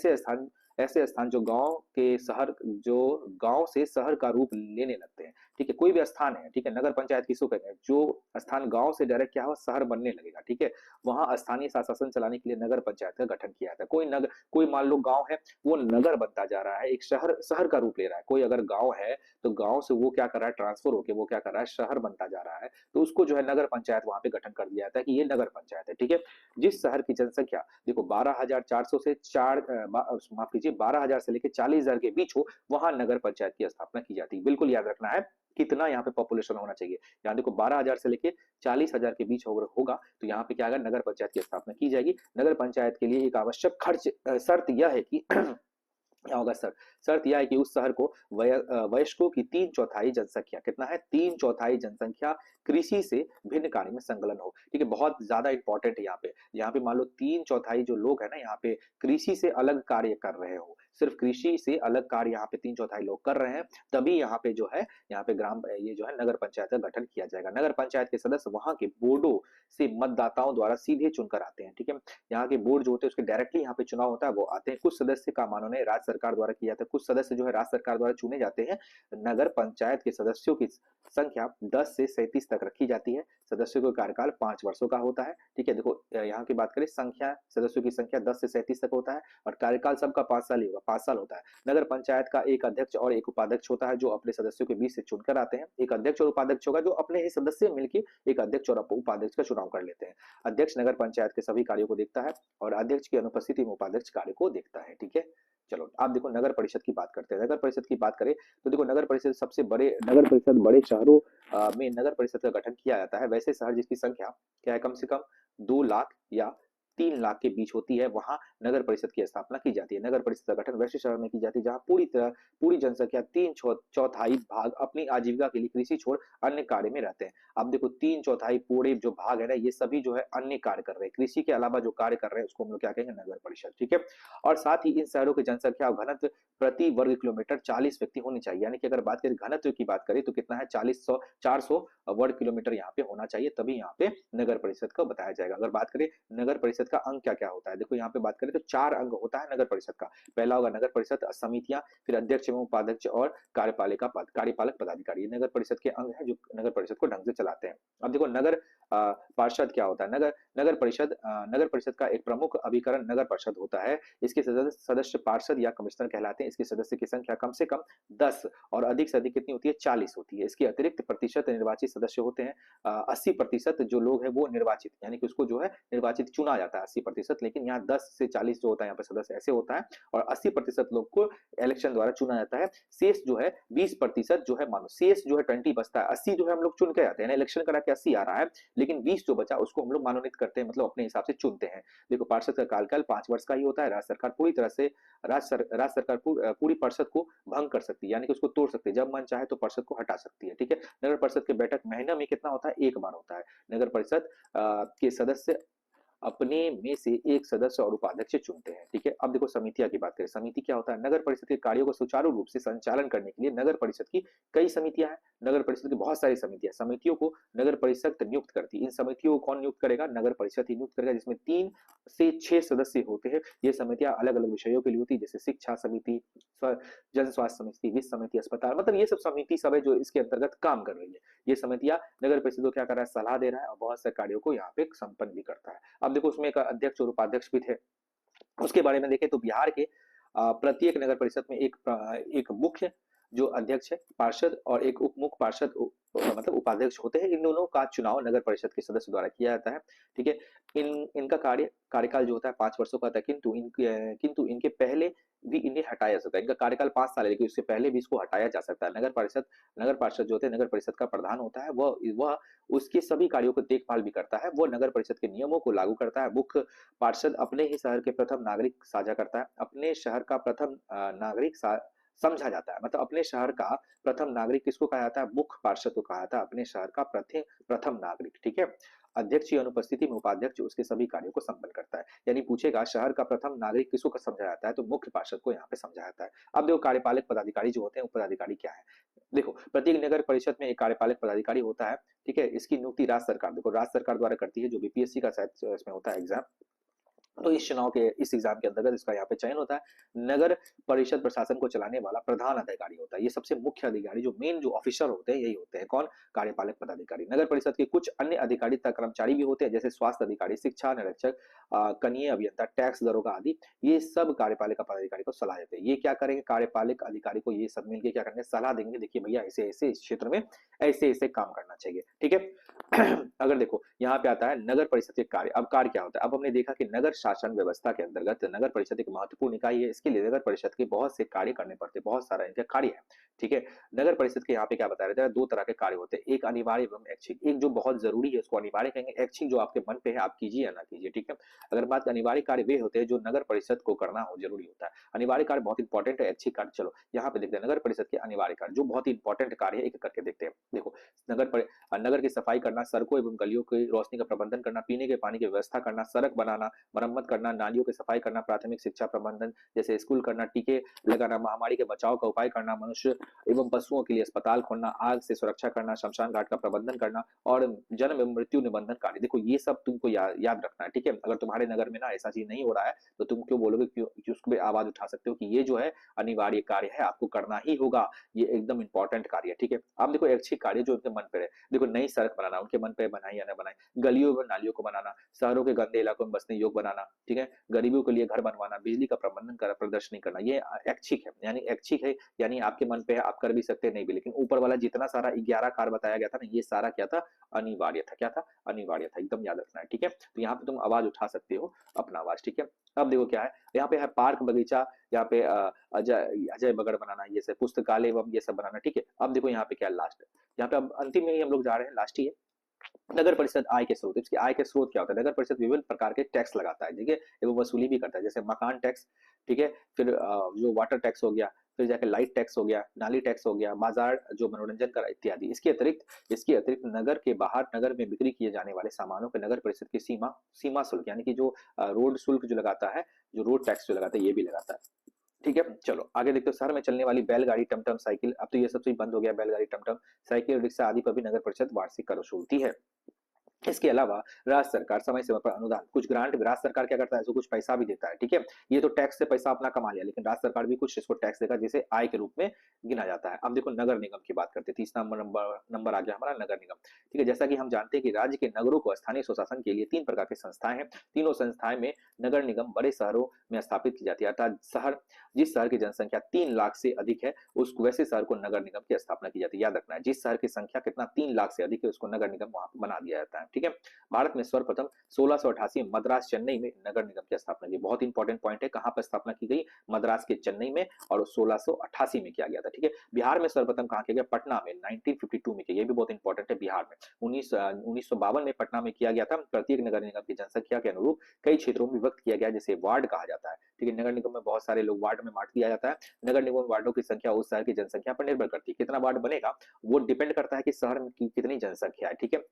Speaker 1: ऐसे स्थान जो गाँव के शहर जो गाँव से शहर का रूप लेने लगते हैं, ठीक है? कोई भी स्थान है, ठीक है? नगर पंचायत किसको कहते हैं? जो स्थान गाँव से डायरेक्ट क्या हो शहर बनने लगेगा, ठीक है? वहाँ स्थानीय शासन चलाने के लिए नगर पंचायत का गठन किया जाता है। कोई मान लो गाँव है, वो नगर बनता जा रहा है, एक शहर शहर का रूप ले रहा है। कोई अगर गाँव है, तो गाँव से वो क्या कर रहा है ट्रांसफर होके वो क्या कर रहा है शहर बनता जा रहा है, तो उसको जो है नगर पंचायत वहाँ पे गठन कर दिया जाता है कि ये नगर पंचायत है, ठीक है? जिस शहर की जनसंख्या देखो 12,400 से माफ कीजिए 12,000 से लेके 40,000 के बीच हो, वहाँ नगर पंचायत की स्थापना की जाती है। बिल्कुल याद रखना है कितना यहाँ पे पॉपुलेशन होना चाहिए। यहाँ देखो 12,000 से लेके 40,000 के बीच होगा, तो यहाँ पे क्या होगा नगर पंचायत की स्थापना की जाएगी। नगर पंचायत के लिए एक आवश्यक शर्त यह है कि क्या होगा सर? शर्त यह है कि उस शहर को वयस्कों की 3/4 जनसंख्या कितना है? 3/4 जनसंख्या कृषि से भिन्न कार्य में संलग्न हो। ठीक है? बहुत ज़्यादा इंपॉर्टेंट है यहाँ पे। यहाँ पे मान लो 3/4 जो लोग हैं ना यहाँ पे कृषि से अलग कार्य कर रहे हो। सिर्फ कृषि से अलग कार्य यहाँ पे 3/4 लोग कर रहे हैं, तभी यहाँ पे जो है यहाँ पे ये जो है नगर पंचायत का गठन किया जाएगा। नगर पंचायत के सदस्य वहाँ के बोर्डों से मतदाताओं द्वारा सीधे चुनकर आते हैं। ठीक है? यहाँ के बोर्ड जो होते हैं उसके डायरेक्टली यहाँ पे चुनाव होता है, वो आते हैं। कुछ सदस्य का मानना है राज्य सरकार द्वारा किया जाता है, कुछ सदस्य जो है राज्य सरकार द्वारा चुने जाते हैं। नगर पंचायत के सदस्यों की संख्या 10 से 37 तक रखी जाती है। सदस्यों का कार्यकाल 5 वर्षों का होता है। ठीक है? देखो यहाँ की बात करें संख्या सदस्यों की संख्या 10 से 37 तक होता है और कार्यकाल सबका 5 साल ही होगा, 5 साल होता है। नगर पंचायत का एक अध्यक्ष और एक उपाध्यक्ष होता है जो अपने सदस्यों के बीच से चुनकर आते हैं। एक अध्यक्ष और उपाध्यक्ष होगा जो अपने ही सदस्य मिलकर एक अध्यक्ष और उपाध्यक्ष का चुनाव कर लेते हैं। अध्यक्ष नगर पंचायत के सभी कार्यों को देखता है और अध्यक्ष की अनुपस्थिति में उपाध्यक्ष कार्य को देखता है। ठीक है? चलो आप देखो नगर परिषद की बात करते हैं। नगर परिषद की बात करें तो देखो नगर परिषद सबसे बड़े नगर परिषद बड़े शहरों में नगर परिषद का गठन किया जाता है। वैसे शहर जिसकी संख्या क्या है कम से कम 2 लाख या 3 लाख के बीच होती है, वहां नगर परिषद की स्थापना की जाती है। नगर परिषद का गठन वैसे शहर में की जाती है जहां पूरी जनसंख्या 3/4 भाग अपनी आजीविका के लिए कृषि छोड़ अन्य कार्य में रहते हैं। अब देखो 3/4 पूरे जो भाग है ना ये सभी जो है अन्य कार्य कर रहे हैं, कृषि के अलावा जो कार्य कर रहे हैं उसको हम लोग क्या कहेंगे नगर परिषद। ठीक है? और साथ ही इन शहरों की जनसंख्या और घनत्व प्रति वर्ग किलोमीटर 40 व्यक्ति होने चाहिए। यानी कि अगर बात करें घनत्व की बात करें तो कितना है 400 वर्ग किलोमीटर यहाँ पे होना चाहिए, तभी यहाँ पे नगर परिषद को बताया जाएगा। अगर बात करें नगर परिषद का अंग क्या क्या होता है, देखो यहाँ पे बात करें तो 4 अंग होता है नगर परिषद का। पहला होगा नगर परिषद समितियां, फिर अध्यक्ष एवं उपाध्यक्ष और कार्यपालक पदाधिकारी। नगर परिषद के अंग है जो नगर परिषद को ढंग से चलाते हैं। अब देखो नगर पार्षद क्या होता है? नगर परिषद का एक प्रमुख अभिकरण नगर परिषद होता है। इसके सदस्य पार्षद या कमिश्नर कहलाते हैं। इसके सदस्य की संख्या कम से कम 10 और अधिक से अधिक कितनी होती है 40 होती है। इसके अतिरिक्त प्रतिशत निर्वाचित सदस्य होते हैं। 80% जो लोग हैं वो निर्वाचित यानी कि उसको जो है निर्वाचित चुना जाता है 80%, लेकिन यहाँ 10 से 40 जो होता है यहाँ पे सदस्य ऐसे होता है और 80% लोग को इलेक्शन द्वारा चुना जाता है। शेष जो है 20% जो है मानो शेष जो है 20 बचता है। 80 जो है हम लोग चुन के आते हैं ना, इलेक्शन करा के 80 आ रहा है, लेकिन 20 जो बचा उसको हम लोग मनोनीत करते हैं, मतलब अपने हिसाब से चुनते हैं। देखो पार्षद का कार्यकाल 5 वर्ष का ही होता है। राज्य सरकार पूरी परिषद को भंग कर सकती है यानी कि उसको तोड़ सकती है, जब मन चाहे तो परिषद को हटा सकती है। ठीक है? नगर परिषद की बैठक महीना में कितना होता है? एक बार होता है। नगर परिषद के सदस्य अपने में से एक सदस्य और उपाध्यक्ष चुनते हैं। ठीक है? अब देखो समितियां की बात करें। समिति क्या होता है? नगर परिषद के कार्यों को सुचारू रूप से संचालन करने के लिए नगर परिषद की कई समितियां हैं। नगर परिषद की बहुत सारी समितियां समितियों को नगर परिषद नियुक्त करती है। इन समितियों को कौन नियुक्त करेगा? नगर परिषद ही नियुक्त करेगा, जिसमें 3 से 6 सदस्य होते हैं। ये समितियां अलग अलग विषयों के लिए होती है, जैसे शिक्षा समिति, जन स्वास्थ्य समिति, वित्त समिति, अस्पताल, मतलब ये सब समिति सब है जो इसके अंतर्गत काम कर रही है। ये समितियां नगर परिषद को क्या कर रहा है? सलाह दे रहा है और बहुत से कार्यों को यहाँ पे संपन्न भी करता है। अब देखो उसमें एक अध्यक्ष और उपाध्यक्ष भी थे। उसके बारे में देखें तो बिहार के प्रत्येक नगर परिषद में एक मुख्य जो अध्यक्ष है पार्षद और एक उप मुख्य पार्षद मतलब उपाध्यक्ष होते हैं। इन दोनों का चुनाव नगर परिषद के सदस्य द्वारा किया जाता है। ठीक है? इनका कार्यकाल जो होता है 5 वर्षों का था, किंतु इनके पहले भी इन्हें हटाया जा सकता है। इनका कार्यकाल 5 साल है लेकिन उससे पहले भी इसको हटाया जा सकता है। नगर पार्षद जो होते हैं नगर परिषद का प्रधान होता है, वह उसके सभी कार्यों को देखभाल भी करता है। वो नगर परिषद के नियमों को लागू करता है। मुख्य पार्षद अपने ही शहर के प्रथम नागरिक साझा करता है। अपने शहर का प्रथम नागरिक समझा जाता है, मतलब अपने शहर का प्रथम नागरिक किसको कहा जाता है? मुख्य पार्षद को कहा जाता है, अपने शहर का प्रथम नागरिक। ठीक है? अध्यक्ष की अनुपस्थिति में उपाध्यक्ष उसके सभी कार्यों को संपन्न करता है। यानी पूछेगा शहर का प्रथम नागरिक किसको समझा जाता है, तो मुख्य पार्षद को यहाँ पे समझा जाता है। अब देखो कार्यपालक पदाधिकारी जो होते हैं, वो पदाधिकारी क्या है। देखो प्रत्येक नगर परिषद में एक कार्यपालक पदाधिकारी होता है, ठीक है। इसकी नियुक्ति राज्य सरकार, देखो राज्य सरकार द्वारा करती है, जो बीपीएससी का शायद इसमें होता है एग्जाम, तो इस चुनाव के इस एग्जाम के अंतर्गत इसका यहाँ पे चयन होता है। नगर परिषद प्रशासन को चलाने वाला प्रधान अधिकारी होता है, ये सबसे मुख्य अधिकारी, जो मेन जो ऑफिसर होते हैं यही होते हैं, कौन, कार्यपालक पदाधिकारी। नगर परिषद के कुछ अन्य अधिकारी तथा कर्मचारी भी होते हैं, जैसे स्वास्थ्य अधिकारी, शिक्षा निरीक्षक, कनीय अभियंता, टैक्स दरोगा आदि। ये सब कार्यपालिका पदाधिकारी को सलाह देते हैं। ये क्या करेंगे, कार्यपालिक अधिकारी को ये सब मिलकर क्या करेंगे, सलाह देंगे, देखिए भैया ऐसे ऐसे इस क्षेत्र में ऐसे ऐसे काम करना चाहिए, ठीक है। अगर देखो यहाँ पे आता है नगर परिषद के कार्य। अब कार्य क्या होता है, अब हमने देखा कि नगर शासन व्यवस्था के अंतर्गत नगर परिषद एक महत्वपूर्ण इकाई है। इसके लिए नगर परिषद के बहुत से कार्य करने पड़ते हैं, बहुत सारा इनके कार्य है, ठीक है। नगर परिषद के यहाँ पे क्या बताया जाता है, दो तरह के कार्य होते हैं, एक अनिवार्य एवं ऐच्छिक। एक जो बहुत जरूरी है उसको अनिवार्य कहेंगे, ऐच्छिक जो आपके मन पे है आप कीजिए या ना कीजिए, ठीक है। अगर बात अनिवार्य कार्य वे होते हैं जो नगर परिषद को करना हो जरूरी होता है। अनिवार्य कार्य बहुत इंपॉर्टेंट है, ऐच्छिक कार्य चलो यहाँ पे देखते हैं। नगर परिषद के अनिवार्य कार्य जो बहुत ही इंपॉर्टेंट कार्य है, एक करके देखते हैं। देखो नगर की सफाई करना, सड़कों एवं गलियों की रोशनी का प्रबंधन करना, पीने के पानी की व्यवस्था करना, सड़क बनाना, मरम्मत करना, नालियों की सफाई करना, प्राथमिक शिक्षा प्रबंधन जैसे स्कूल करना, टीके लगाना, महामारी के बचाव का उपाय करना, मनुष्य एवं पशुओं के लिए अस्पताल खोलना, आग से सुरक्षा करना, शमशान घाट का प्रबंधन करना और जन्म एवं मृत्यु निबंधन कार्य। देखो ये सब तुमको याद रखना है, ठीक है। अगर तुम्हारे नगर में ना ऐसा चीज नहीं हो रहा है तो तुम क्यों बोलोगे, क्यों उस पर आवाज उठा सकते हो कि ये जो है अनिवार्य कार्य है, आपको करना ही होगा, ये एकदम इंपॉर्टेंट कार्य है, ठीक है। अब देखो ऐच्छिक कार्य जो उनके मन पे है, देखो नई सड़क बनाना, उनके मन पे बनाए या ना बनाए, गलियों व नालियों को बनाना, शहरों के गंदे इलाकों में बसने योग्य बनाना, ठीक है, गरीबों के लिए घर बनवाना, बिजली का प्रबंधन कर प्रदर्शनी करना, ये ऐच्छिक है। यानी ऐच्छिक है यानी आपके मन पे है, आप कर भी सकते नहीं भी, लेकिन ऊपर वाला जितना सारा 11 कार्य बताया गया था ना, ये सारा क्या था, अनिवार्य था। क्या था, अनिवार्य था, एकदम याद रखना है, ठीक है। तो यहाँ पे तुम आवाज उठा सकते हो अपना आवाज, ठीक है। अब देखो क्या है, यहाँ पे है पार्क बगीचा, यहाँ पे अजय अजय बगड़ बनाना, ये सब पुस्तकालय एवं ये सब बनाना, ठीक है। अब देखो यहाँ पे क्या लास्ट, यहाँ पे अब अंतिम में ही हम लोग जा रहे हैं, लास्ट ही है। नगर परिषद आय के स्रोत, इसकी आय के स्रोत क्या होता है, नगर परिषद विभिन्न प्रकार के टैक्स लगाता है, ठीक है, एवं वसूली भी करता है, जैसे मकान टैक्स, ठीक है, फिर जो वाटर टैक्स हो गया, फिर जाके लाइट टैक्स हो गया, नाली टैक्स हो गया, बाजार जो मनोरंजन कर इत्यादि। इसके अतिरिक्त नगर के बाहर नगर में बिक्री किए जाने वाले सामानों के नगर परिषद की सीमा शुल्क यानी कि जो रोड शुल्क जो लगाता है, जो रोड टैक्स जो लगाता है, ये भी लगाता है, ठीक है। चलो आगे देखते हो, शहर में चलने वाली बैलगाड़ी, टमटम, साइकिल, अब तो ये सब चीज बंद हो गया, बैलगाड़ी, टमटम, साइकिल, रिक्शा आदि पर भी नगर परिषद वार्षिक कर वसूलती है। इसके अलावा राज्य सरकार समय समय पर अनुदान, कुछ ग्रांट राज्य सरकार क्या करता है, कुछ पैसा भी देता है, ठीक है। ये तो टैक्स से पैसा अपना कमा लिया, लेकिन राज्य सरकार भी कुछ इसको टैक्स देगा, जिसे आय के रूप में गिना जाता है। अब देखो नगर निगम की बात करते हैं, तीसरा नंबर आ गया हमारा नगर निगम, ठीक है। जैसा कि हम जानते हैं कि राज्य के नगरों को स्थानीय स्वशासन के लिए 3 प्रकार की संस्थाएं हैं। तीनों संस्थाएं में नगर निगम बड़े शहरों में स्थापित की जाती है, अर्थात जिस शहर की जनसंख्या 3 लाख से अधिक है, उस वैसे शहर को नगर निगम की स्थापना की जाती है। याद रखना है, जिस शहर की संख्या कितना 3 लाख से अधिक है, उसको नगर निगम वहां बना दिया जाता है, ठीक है। भारत में सर्वप्रथम 1688 में मद्रास चेन्नई में नगर निगम की स्थापना की, बहुत इंपॉर्टेंट पॉइंट है, कहां पर स्थापना की गई, मद्रास के चेन्नई में, और 1688 में किया गया था, ठीक है। बिहार में सर्वप्रथम कहां किया गया, पटना में 1952 में किया, ये भी बहुत इंपॉर्टेंट है। बिहार में 1952 में पटना में किया गया था। प्रत्येक नगर निगम की जनसंख्या के अनुरूप कई क्षेत्रों में विभक्त किया गया, जिसे वार्ड कहा जाता है, ठीक है। नगर निगम में बहुत सारे लोग वार्ड में बांट दिया जाता है। नगर निगम वार्डों की संख्या उस शहर की जनसंख्या पर निर्भर करती है, कितना वार्ड बनेगा वो डिपेंड करता है कि शहर की कितनी जनसंख्या है, ठीक है।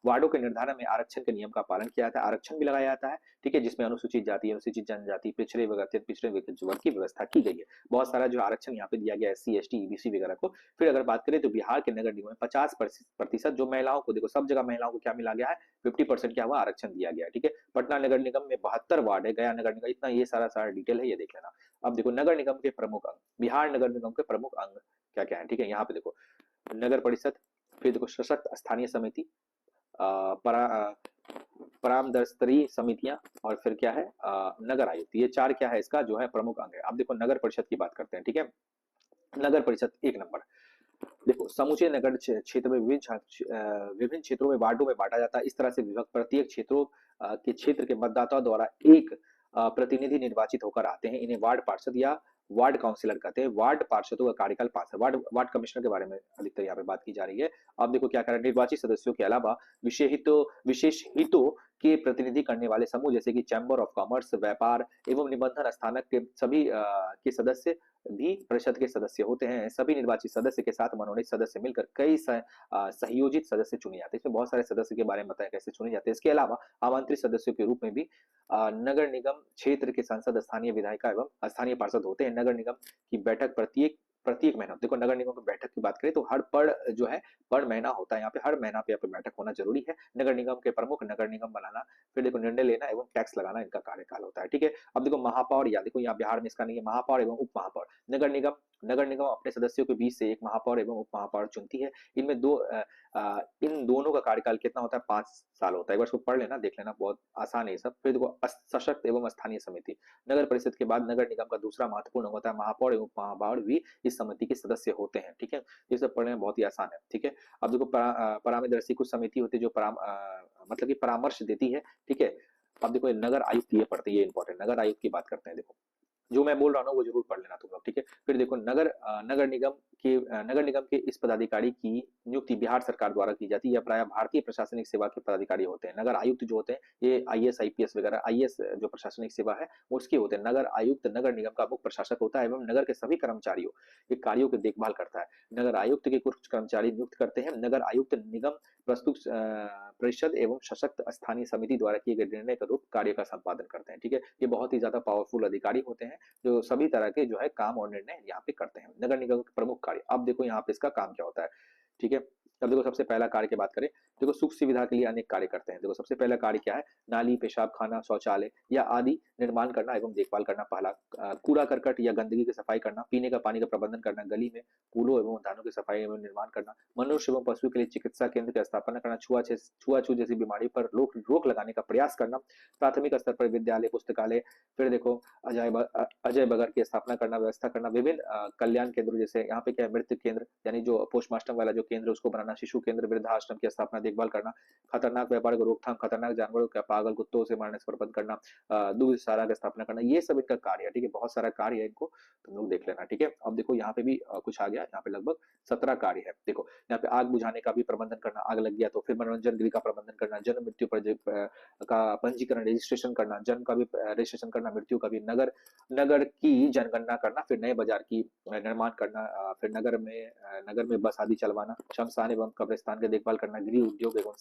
Speaker 1: वार्डों के निर्धारण में आरक्षण के नियम का पालन किया जाता है, आरक्षण भी लगाया जाता है, ठीक है, जिसमें अनुसूचित जाति, अनुसूचित जनजाति, पिछड़े वर्ग, अत्यंत पिछड़े वर्ग की व्यवस्था की गई है। बहुत सारा जो आरक्षण यहाँ पे दिया गया है SC ST EBC वगैरह को। फिर अगर बात करें तो बिहार के नगर निगम में 50% जो महिलाओं को, देखो सब जगह महिलाओं को क्या मिला गया है, 50% क्या हुआ, आरक्षण दिया गया है, ठीक है। पटना नगर निगम में 72 वार्ड है, गया नगर निगम, इतना ये सारा सारा डिटेल है, ये देख लेना। अब देखो नगर निगम के प्रमुख अंग, बिहार नगर निगम के प्रमुख अंग क्या क्या है, ठीक है। यहाँ पे देखो नगर परिषद, फिर देखो सशक्त स्थानीय समिति, परामर्श स्तरीय समितियां, और फिर क्या है, नगर आयुक्त, ये 4 क्या है इसका जो है प्रमुख अंग है। अब देखो नगर परिषद की बात करते हैं, ठीक है। नगर परिषद 1 नंबर, देखो समूचे नगर क्षेत्र में विभिन्न क्षेत्रों में वार्डों में बांटा जाता है। इस तरह से विभक्त प्रत्येक क्षेत्रों के क्षेत्र के मतदाताओं द्वारा एक प्रतिनिधि निर्वाचित होकर आते हैं। इन्हें वार्ड पार्षद या वार्ड काउंसिलर कहते हैं। वार्ड पार्षदों का कार्यकाल 5 है। वार्ड वार्ड कमिश्नर के बारे में अधिकतर यहाँ पे बात की जा रही है। अब देखो क्या कर रहे हैं, निर्वाचित सदस्यों के अलावा विशेष हितों के प्रतिनिधि करने वाले समूह जैसे कि चैम्बर ऑफ कॉमर्स, व्यापार एवं निबंधन स्थानक के सभी के सदस्य भी परिषद के सदस्य होते हैं। सभी निर्वाचित सदस्य के साथ मनोनीत सदस्य मिलकर कई संयोजित सदस्य चुने जाते हैं। इसमें बहुत सारे सदस्य के बारे में बताया कैसे चुने जाते हैं। इसके अलावा आमंत्रित सदस्यों के रूप में भी नगर निगम क्षेत्र के सांसद, स्थानीय विधायिका एवं स्थानीय पार्षद होते हैं। नगर निगम की बैठक प्रत्येक प्रत्येक महीना, देखो नगर निगम की बैठक की बात करें तो हर पड़ जो है पर महीना होता है, यहाँ पे हर महीना पे यहाँ पे बैठक होना जरूरी है। नगर निगम के प्रमुख नगर निगम बनाना, फिर देखो निर्णय लेना एवं टैक्स लगाना इनका कार्यकाल होता है। ठीक है, अब देखो महापौर, या देखो यहाँ बिहार में इसका नहीं है, महापौर एवं उप महापौर। नगर निगम अपने सदस्यों के बीच से एक महापौर एवं उप महापौर चुनती है। इनमें इन दोनों का कार्यकाल कितना होता है? 5 साल होता है। एक बार इसको पढ़ लेना, देख लेना, बहुत आसान है ये सब। फिर देखो सशक्त एवं स्थानीय समिति, नगर परिषद के बाद नगर निगम का दूसरा महत्वपूर्ण होता है। महापौर एवं उप महापौर भी इस समिति के सदस्य होते हैं। ठीक है, ये सब पढ़ने में बहुत ही आसान है। ठीक है, अब देखो परामर्शी कुछ समिति होती है जो मतलब कि परामर्श देती है। ठीक है, अब देखो नगर आयुक्त ये पढ़ते हैं, ये इंपॉर्टेंट, नगर आयुक्त की बात करते हैं। देखो जो मैं बोल रहा हूँ ना वो जरूर पढ़ लेना तुम लोग। ठीक है, फिर देखो नगर निगम के इस पदाधिकारी की नियुक्ति बिहार सरकार द्वारा की जाती है। यह प्रायः भारतीय प्रशासनिक सेवा के पदाधिकारी होते हैं। नगर आयुक्त जो होते हैं ये आईएएस आईपीएस वगैरह, आईएएस जो प्रशासनिक सेवा है वो उसके होते हैं। नगर आयुक्त नगर निगम का मुख्य प्रशासक होता है एवं नगर के सभी कर्मचारियों के कार्यों की देखभाल करता है। नगर आयुक्त के कुछ कर्मचारी नियुक्त करते हैं। नगर आयुक्त निगम प्रस्तुत परिषद एवं सशक्त स्थानीय समिति द्वारा किए गए निर्णय के रूप कार्य का संपादन करते हैं। ठीक है, ये बहुत ही ज्यादा पावरफुल अधिकारी होते हैं जो सभी तरह के जो है काम और निर्णय यहाँ पे करते हैं। नगर निगम के प्रमुख कार्य, अब देखो यहाँ पे इसका काम क्या होता है। ठीक है, अब देखो सबसे पहला कार्य की बात करें, देखो सुख सुविधा के लिए अनेक कार्य करते हैं। देखो सबसे पहला कार्य क्या है? नाली, पेशाब खाना, शौचालय या आदि निर्माण करना एवं देखभाल करना। पहला कूड़ा करकट या गंदगी की सफाई करना, पीने का पानी का प्रबंधन करना, गली में पुलों एवं उद्यानों की सफाई एवं निर्माण करना, मनुष्य एवं पशु के लिए चिकित्सा केंद्र की स्थापना करना, छुआछूत जैसी बीमारी पर रोक लगाने का प्रयास करना, प्राथमिक स्तर पर विद्यालय, पुस्तकालय, फिर देखो अजय बगर की स्थापना करना, व्यवस्था करना, विभिन्न कल्याण केंद्र, जैसे यहाँ पे क्या है, मृत्यु केंद्र यानी जो पोस्टमार्टम वाला जो केंद्र उसको बनाना, शिशु केंद्र, वृद्धाश्रम की स्थापना देखभाल करना, खतरनाक व्यापार को रोकथाम, खतरनाक जानवरों का, पागल कुत्तों से मारने से प्रबंध करना, दूध चारा की स्थापना करना, ये सब इनका कार्य है। ठीक है, बहुत सारा कार्य है, इनको तुम लोग देख लेना। ठीक है, अब देखो यहाँ पे भी कुछ आ गया, यहाँ पे लगभग 17 कार्य है। देखो यहाँ पे आग बुझाने का भी प्रबंधन करना, आग लग गया तो फिर मनोरंजन गृह का प्रबंधन करना, जन्म मृत्यु पर का पंजीकरण, रजिस्ट्रेशन करना, जन्म का भी रजिस्ट्रेशन करना, मृत्यु का भी, नगर की जनगणना करना, फिर नए बाजार की निर्माण करना, फिर नगर में बस आदि चलवाना, शमशान एवं कब्रिस्तान की देखभाल करना, गृह उद्योग एवं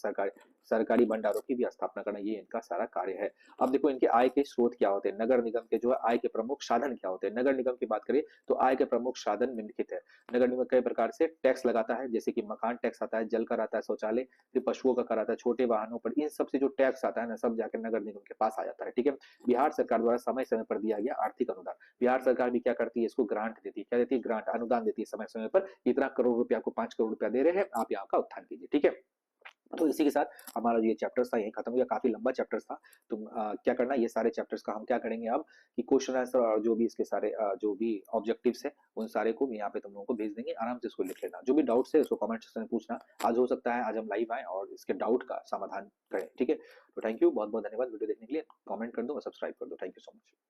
Speaker 1: सरकारी भंडारों की भी स्थापना करना, ये इनका सारा कार्य है। अब देखो इनके आय के स्रोत क्या होते हैं, नगर निगम के जो है आय के प्रमुख साधन क्या होते हैं। नगर निगम की बात करें तो आय के प्रमुख साधन निम्नलिखित है। नगर निगम कई प्रकार से टैक्स लगाता है, जैसे कि मकान टैक्स आता है, जल कर आता है, शौचालय, फिर पशुओं का कर आता है, छोटे वाहनों पर, इन सब से जो टैक्स आता है ना सब जाकर नगर निगम के पास आ जाता है। ठीक है, बिहार सरकार द्वारा समय समय पर दिया गया आर्थिक अनुदान, बिहार सरकार भी क्या करती है, इसको ग्रांट देती है। क्या देती है? ग्रांट, अनुदान देती है समय समय पर। इतना करोड़ रुपया, आपको 5 करोड़ रुपया दे रहे हैं, आप यहाँ का उत्थान कीजिए। ठीक है, तो इसी के साथ हमारा जो ये चैप्टर था यही खत्म हो गया। काफी लंबा चैप्टर था। तुम क्या करना, ये सारे चैप्टर्स का हम क्या करेंगे अब कि क्वेश्चन आंसर और जो भी इसके सारे जो भी ऑब्जेक्टिव्स है उन सारे को भी यहाँ पे तुम लोगों को भेज देंगे। आराम से इसको लिख लेना, जो भी डाउट्स है उसको कमेंट सेक्शन में पूछना। आज हो सकता है आज हम लाइव आए और इसके डाउट का समाधान करें। ठीक है, तो थैंक यू, बहुत बहुत धन्यवाद वीडियो देखने के लिए। कमेंट कर दो और सब्सक्राइब कर दो। Thank you so much.